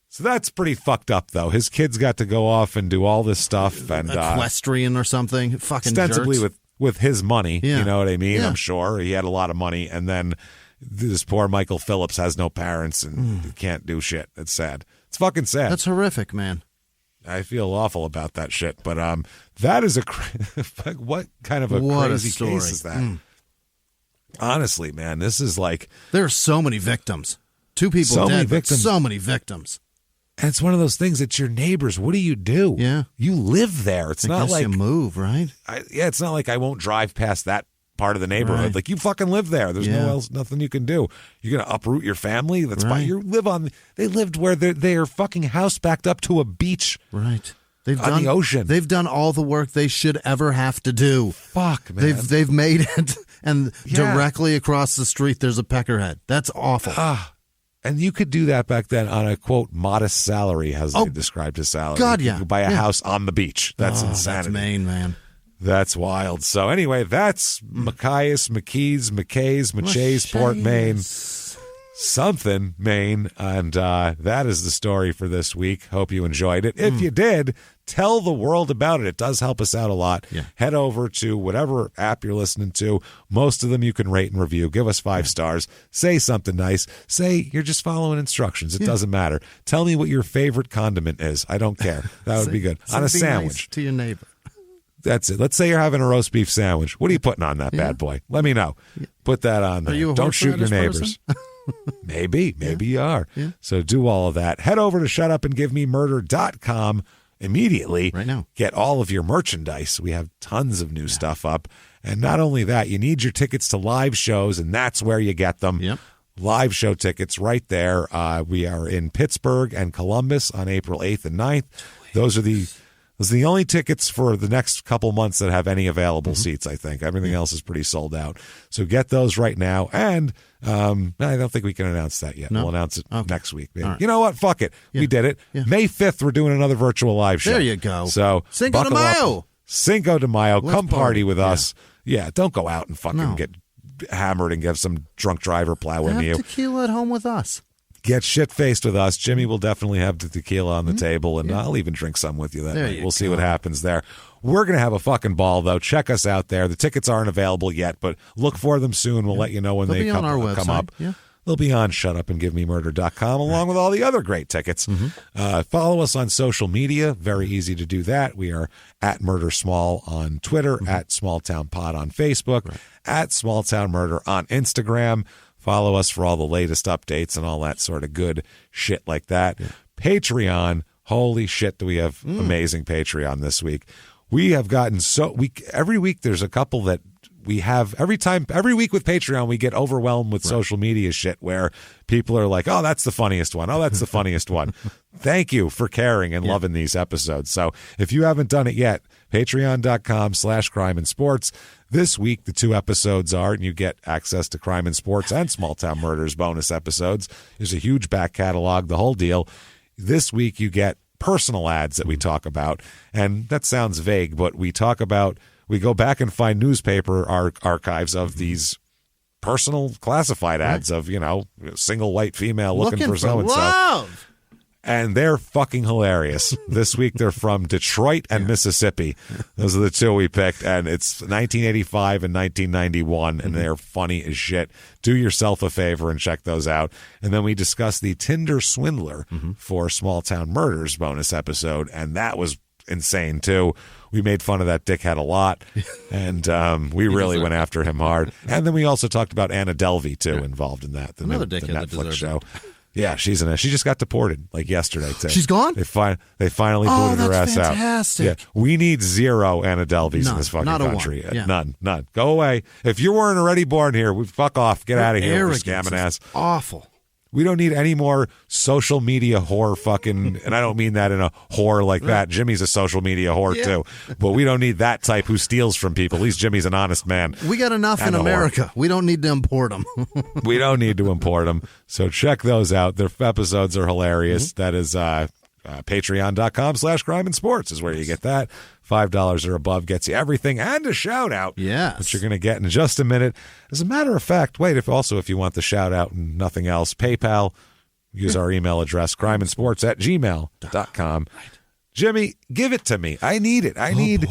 So that's pretty fucked up, though. His kids got to go off and do all this stuff. And Equestrian or something. Fucking ostensibly jerks. with his money. Yeah. You know what I mean? Yeah. I'm sure he had a lot of money. And then this poor Michael Phillips has no parents and can't do shit. It's sad. It's fucking sad. That's horrific, man. I feel awful about that shit. But that is what kind of a crazy case is that? Honestly, man, this is like... There are so many victims. 2 people So many dead, but victims. so many victims. And it's one of those things. It's your neighbors. What do you do? Yeah. You live there. It's I not guess like... you move, right? it's not like I won't drive past that part of the neighborhood. Right. Like, you fucking live there. There's nothing you can do. You're going to uproot your family? That's Right. They lived where they're fucking house backed up to a beach. Right. On the ocean. They've done all the work they should ever have to do. Fuck, man. They've made it, and directly across the street there's a peckerhead. That's awful. And you could do that back then on a, quote, modest salary, as they described his salary. God, You could buy a house on the beach. That's insanity. That's Maine, man. That's wild. So anyway, that's Machiasport, Maine. something, Maine. And that is the story for this week. Hope you enjoyed it. If you did, tell the world about it. It does help us out a lot. Yeah. Head over to whatever app you're listening to. Most of them you can rate and review. Give us 5 stars. Say something nice. Say you're just following instructions. It doesn't matter. Tell me what your favorite condiment is. I don't care. That would be good. On a sandwich. Nice to your neighbor. That's it. Let's say you're having a roast beef sandwich. What are you putting on that bad boy? Let me know. Put that on there. Are you a Don't shoot your horseradish neighbors. Maybe you are. Yeah. So do all of that. Head over to shutupandgivememurder.com immediately. Right now. Get all of your merchandise. We have tons of new stuff up. And not only that, you need your tickets to live shows, and that's where you get them. Yep. Live show tickets right there. We are in Pittsburgh and Columbus on April 8th and 9th. Those are the only tickets for the next couple months that have any available seats, I think. Everything else is pretty sold out. So get those right now. And I don't think we can announce that yet. No? We'll announce it next week. Right. You know what? Fuck it. Yeah. We did it. Yeah. May 5th, we're doing another virtual live show. There you go. So Cinco de Mayo. Cinco de Mayo. Let's Come party with yeah. us. Yeah, don't go out and fucking get hammered and get some drunk driver plow into you. Have tequila at home with us. Get shit-faced with us. Jimmy will definitely have the tequila on the table, and I'll even drink some with you that night. We'll see what happens there. We're going to have a fucking ball, though. Check us out there. The tickets aren't available yet, but look for them soon. We'll let you know when they come up. Yeah. They'll be on shutupandgivememurder.com along with all the other great tickets. Follow us on social media. Very easy to do that. We are at Murder Small on Twitter, at Small Town Pod on Facebook, at Small Town Murder on Instagram. Follow us for all the latest updates and all that sort of good shit like that. Yeah. Patreon. Holy shit, do we have amazing Patreon this week. We have gotten every week there's a couple that we have every week with Patreon, we get overwhelmed with social media shit where people are like, oh, that's the funniest one. Oh, that's the funniest one. Thank you for caring and loving these episodes. So if you haven't done it yet, patreon.com/crime and sports. This week, the 2 episodes are, and you get access to Crime and Sports and Small Town Murders bonus episodes. There's a huge back catalog, the whole deal. This week, you get personal ads that we talk about. And that sounds vague, but we go back and find newspaper archives of these personal classified ads of, single white female looking for so-and-so. And they're fucking hilarious. This week they're from Detroit and Mississippi. Those are the 2 we picked. And it's 1985 and 1991, and they're funny as shit. Do yourself a favor and check those out. And then we discussed the Tinder Swindler for Small Town Murders bonus episode, and that was insane too. We made fun of that dickhead a lot, and we really went after him hard. And then we also talked about Anna Delvey too, involved in that. Another the dickhead that Netflix show. It. Yeah, she's in it. She just got deported yesterday too. She's gone? They finally booted her ass fantastic. out. Yeah, we need 0 Anna Delveys in this fucking country. None. Go away. If you weren't already born here, fuck off. Get out of here. Scamming ass. Awful. We don't need any more social media whore fucking, and I don't mean that in a whore like that. Jimmy's a social media whore too, but we don't need that type who steals from people. At least Jimmy's an honest man. We got enough in America. We don't need to import them. We don't need to import them. So check those out. Their episodes are hilarious. That is patreon.com/crime and sports is where you get that. $5 or above gets you everything and a shout out. Yes. Which you're going to get in just a minute. As a matter of fact, if you want the shout out and nothing else, PayPal, use our email address, crimeandsports@gmail.com. Right. Jimmy, give it to me. I need it. I need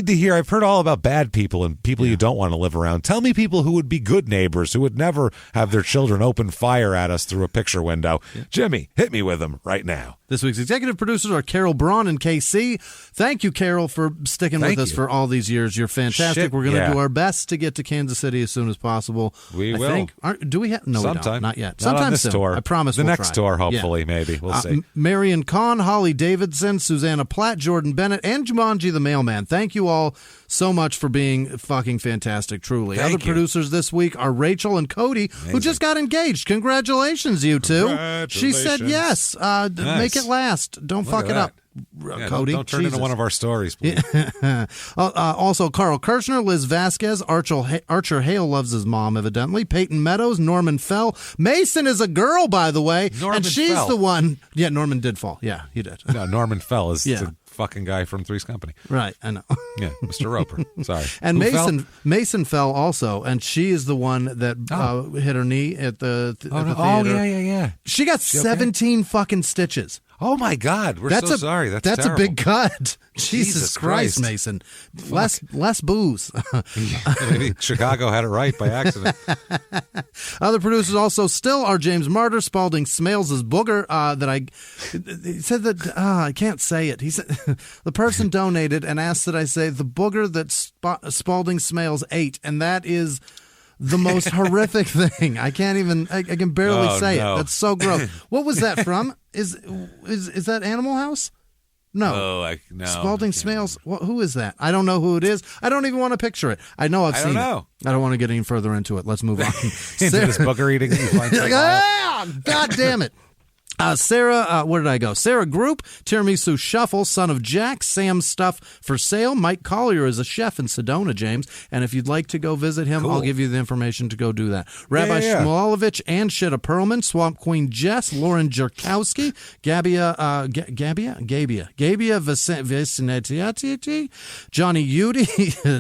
to hear. I've heard all about bad people and people you don't want to live around. Tell me people who would be good neighbors, who would never have their children open fire at us through a picture window. Yeah. Jimmy, hit me with them right now. This week's executive producers are Carol Braun and KC. Thank you, Carol, for sticking with us for all these years. You're fantastic. We're going to do our best to get to Kansas City as soon as possible. We will. Do we have? No, sometime. We don't. Not yet. Not sometime on this soon. tour. I promise the we'll next try. tour, hopefully, maybe. We'll see. Marion Kahn, Holly Davidson, Susanna Platt, Jordan Bennett, and Jumanji the Mailman. Thank you all so much for being fucking fantastic, truly. Other producers this week are Rachel and Cody, who just got engaged. Congratulations, you two. She said yes. Nice. Make it last. Don't fuck it up. Cody. Don't turn into one of our stories, please. Also, Carl Kirchner, Liz Vasquez, Archer Hale loves his mom, evidently. Peyton Meadows, Norman Fell. Mason is a girl, by the way. Norman and she's Fell. the one. Yeah, Norman did fall. Yeah, he did. No, Norman Fell is the fucking guy from Three's Company. Right, I know. Yeah, Mr. Roper. Sorry. And Mason fell also, and she is the one that hit her knee at the theater. Oh, yeah. She got 17 fucking stitches. Oh, my God. We're so sorry. That's terrible. A big cut. Jesus Christ, Mason. Less booze. Maybe Chicago had it right by accident. Other producers also still are James Martyr, Spalding Smales' booger. He said that, I can't say it. He said, the person donated and asked that I say the booger that Spalding Smales ate, and that is the most horrific thing. I can't even, I can barely say it. That's so gross. What was that from? Is that Animal House? No. No. Spalding Smales. Who is that? I don't know who it is. I don't even want to picture it. I know I've seen it. I don't want to get any further into it. Let's move on. Into this booger eating. God damn it. Sarah, where did I go? Sarah Group, Tiramisu Shuffle, Son of Jack, Sam's Stuff for Sale. Mike Collier is a chef in Sedona, James. And if you'd like to go visit him, I'll give you the information to go do that. Rabbi Shmulevich and Shitta Perlman, Swamp Queen Jess, Lauren Jerkowski, Gabia Vicinati, Johnny Udy,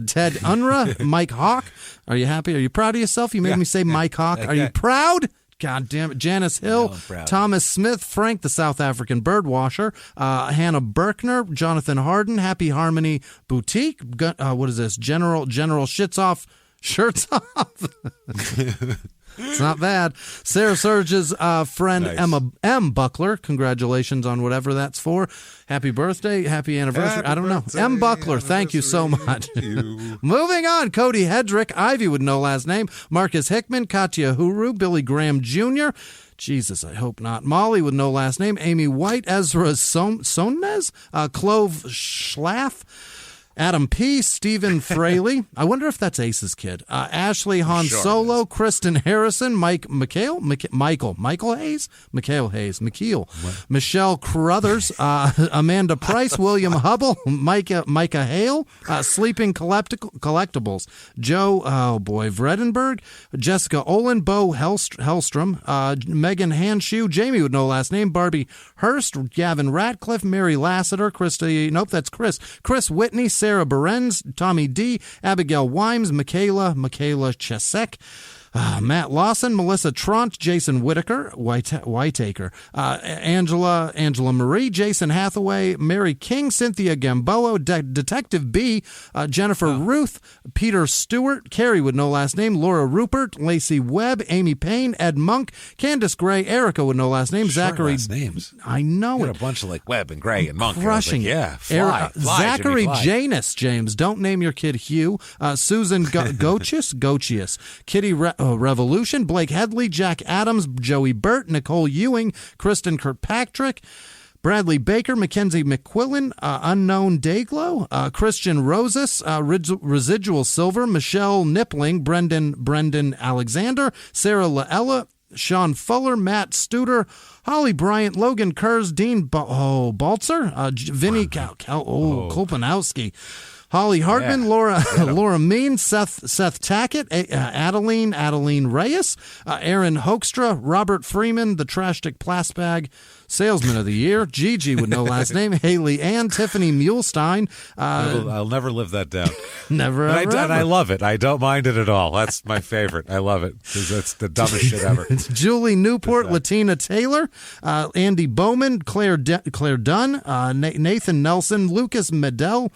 Ted Unruh, Mike Hawk. Are you happy? Are you proud of yourself? You made me say Mike Hawk. Are you proud? God damn it. Janice Hill, Thomas Smith, Frank, the South African birdwasher, Hannah Berkner, Jonathan Harden, Happy Harmony Boutique. What is this? General Shits Off, Shirts Off. It's not bad. Sarah Surge's friend, nice. Emma M. Buckler. Congratulations on whatever that's for. Happy birthday. Happy anniversary. I don't know. M. Buckler, thank you so much. Moving on. Cody Hedrick. Ivy with no last name. Marcus Hickman. Katya Huru. Billy Graham Jr. Jesus, I hope not. Molly with no last name. Amy White. Ezra Sonnes. Clove Schlaff. Adam P., Stephen Fraley. I wonder if that's Ace's kid. Ashley Han Solo, Kristen Harrison, Michael Hayes, Michelle Carruthers, Amanda Price, William Hubble, Micah Hale, Sleeping Collectibles, Joe, Vredenberg, Jessica Olin, Bo Hellstrom, Megan Hanshoe, Jamie with no last name, Barbie Hurst, Gavin Ratcliffe, Mary Lassiter, Chris Whitney, Sarah Berens, Tommy D, Abigail Wimes, Michaela Chesek, Matt Lawson, Melissa Tront, Jason Whitaker, Whitaker, Angela Marie, Jason Hathaway, Mary King, Cynthia Gamboa, Detective B, Jennifer Ruth, Peter Stewart, Carrie with no last name, Laura Rupert, Lacey Webb, Amy Payne, Ed Monk, Candace Gray, Erica with no last name, Zachary. Last names. I know it. A bunch of like Webb and Gray and Monk. Crushing. Fly, Zachary Jimmy, Janus, James. Don't name your kid Hugh. Susan Gochius, Kitty Revolution, Blake Headley, Jack Adams, Joey Burt, Nicole Ewing, Kristen Kirkpatrick, Bradley Baker, Mackenzie McQuillan, Unknown Dayglow, Christian Rosas, Residual Silver, Michelle Nippling, Brendan Alexander, Sarah Laella, Sean Fuller, Matt Studer, Holly Bryant, Logan Kurz, Dean Baltzer, Vinny Kolpanowski, Holly Hartman, Laura Mean, Seth Tackett, Adeline Reyes, Aaron Hoekstra, Robert Freeman, the Trash Stick Plasbag Salesman of the Year, Gigi with no last name, Haley Ann, Tiffany Mulestein. I'll never live that down. Never ever. And I love it. I don't mind it at all. That's my favorite. I love it because that's the dumbest shit ever. Julie Newport, Latina Taylor, Andy Bowman, Claire Dunn, Nathan Nelson, Lucas Madel,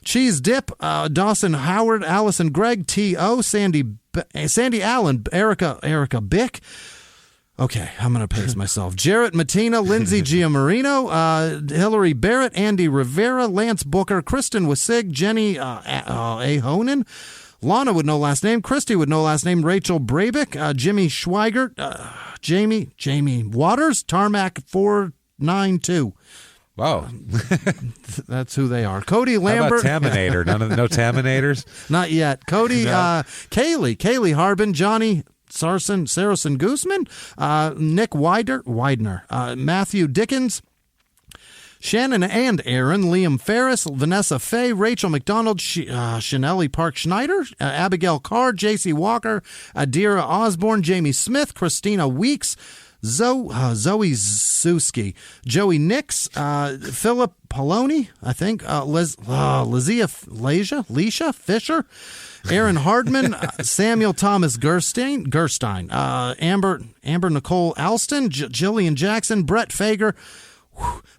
Cheese Dip, Dawson Howard, Allison Gregg, T.O., Sandy Allen, Erica Bick. Okay, I'm going to pace myself. Jarrett Matina, Lindsay Giamarino, Hillary Barrett, Andy Rivera, Lance Booker, Kristen Wasig, Jenny Ahonen, Lana with no last name, Christy with no last name, Rachel Brabick, Jimmy Schweigert, Jamie Waters, Tarmac 492. Wow. That's who they are. Cody Lambert. How about Taminator? No Taminators? Not yet. Cody, no. Kaylee Harbin, Johnny Saracen Guzman, Nick Widener, Matthew Dickens, Shannon and Aaron, Liam Ferris, Vanessa Fay, Rachel McDonald, Chanelli Park Schneider, Abigail Carr, J.C. Walker, Adira Osborne, Jamie Smith, Christina Weeks, Zoe Suski, Joey Nix, Philip Poloni, I think, Leisha Fisher, Aaron Hardman, Samuel Thomas Gerstein, Amber Nicole Alston, Jillian Jackson, Brett Fager,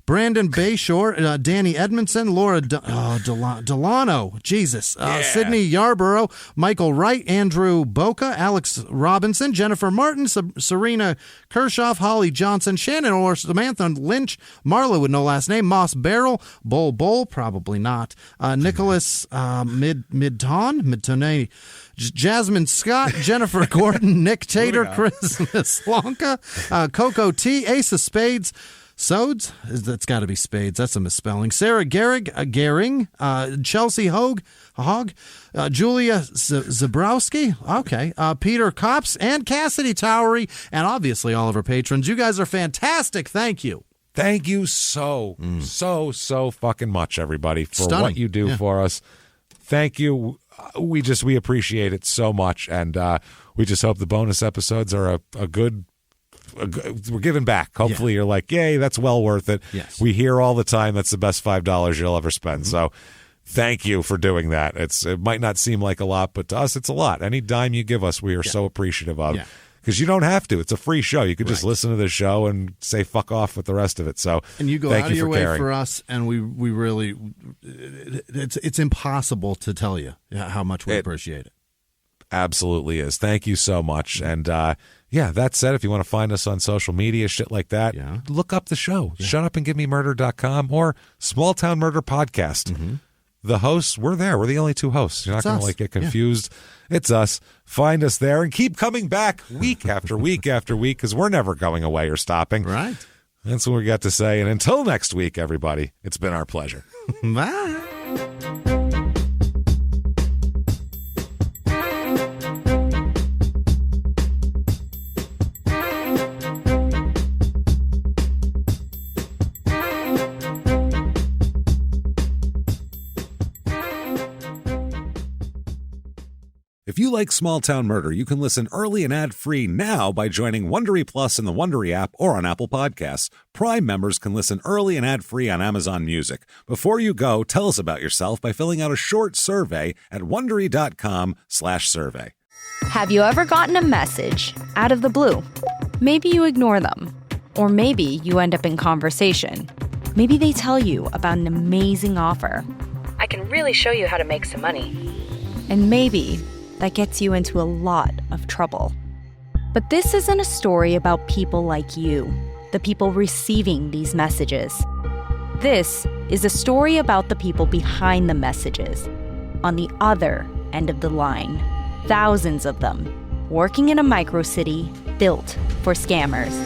Brandon Bayshore, Danny Edmondson, Laura Delano, Jesus, Sydney Yarborough, Michael Wright, Andrew Boca, Alex Robinson, Jennifer Martin, Serena Kershoff, Holly Johnson, Shannon or Samantha Lynch, Marla with no last name, Moss Barrel, Bull, probably not, Nicholas Midtonay, Jasmine Scott, Jennifer Gordon, Nick Tater, Chris Lanka, Coco T, Ace of Spades, Sodes? That's got to be Spades. That's a misspelling. Sarah Gehring, Chelsea Hogg, Julia Zabrowski, okay, Peter Kops, and Cassidy Towery, and obviously all of our patrons. You guys are fantastic. Thank you. Thank you so fucking much, everybody, for what you do for us. Thank you. We appreciate it so much, and we just hope the bonus episodes are a good. We're giving back. Hopefully you're like, yay, that's well worth it. Yes. We hear all the time that's the best $5 you'll ever spend. So thank you for doing that. It might not seem like a lot, but to us it's a lot. Any dime you give us, we are so appreciative of. Because you don't have to. It's a free show. You could just listen to the show and say fuck off with the rest of it. So and you go out of your way for us, and we really it's impossible to tell you how much we appreciate it. Absolutely is. Thank you so much. And that said, if you want to find us on social media, shit like that, look up the show. shutupandgivememurder.com or Small Town Murder Podcast. The hosts, we're there. We're the only two hosts. You're not going to get confused. It's us. Find us there and keep coming back week after week after week, because we're never going away or stopping. Right. That's what we got to say. And until next week, everybody, it's been our pleasure. Bye. If you like Small Town Murder, you can listen early and ad-free now by joining Wondery Plus in the Wondery app or on Apple Podcasts. Prime members can listen early and ad-free on Amazon Music. Before you go, tell us about yourself by filling out a short survey at Wondery.com/survey. Have you ever gotten a message out of the blue? Maybe you ignore them. Or maybe you end up in conversation. Maybe they tell you about an amazing offer. I can really show you how to make some money. And maybe that gets you into a lot of trouble. But this isn't a story about people like you, the people receiving these messages. This is a story about the people behind the messages, on the other end of the line. Thousands of them, working in a microcity built for scammers.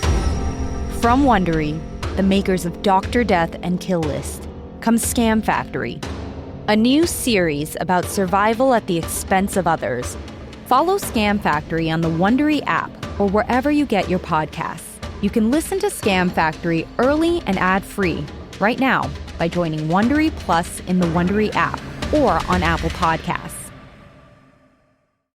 From Wondery, the makers of Dr. Death and Kill List, comes Scam Factory, a new series about survival at the expense of others. Follow Scam Factory on the Wondery app or wherever you get your podcasts. You can listen to Scam Factory early and ad-free right now by joining Wondery Plus in the Wondery app or on Apple Podcasts.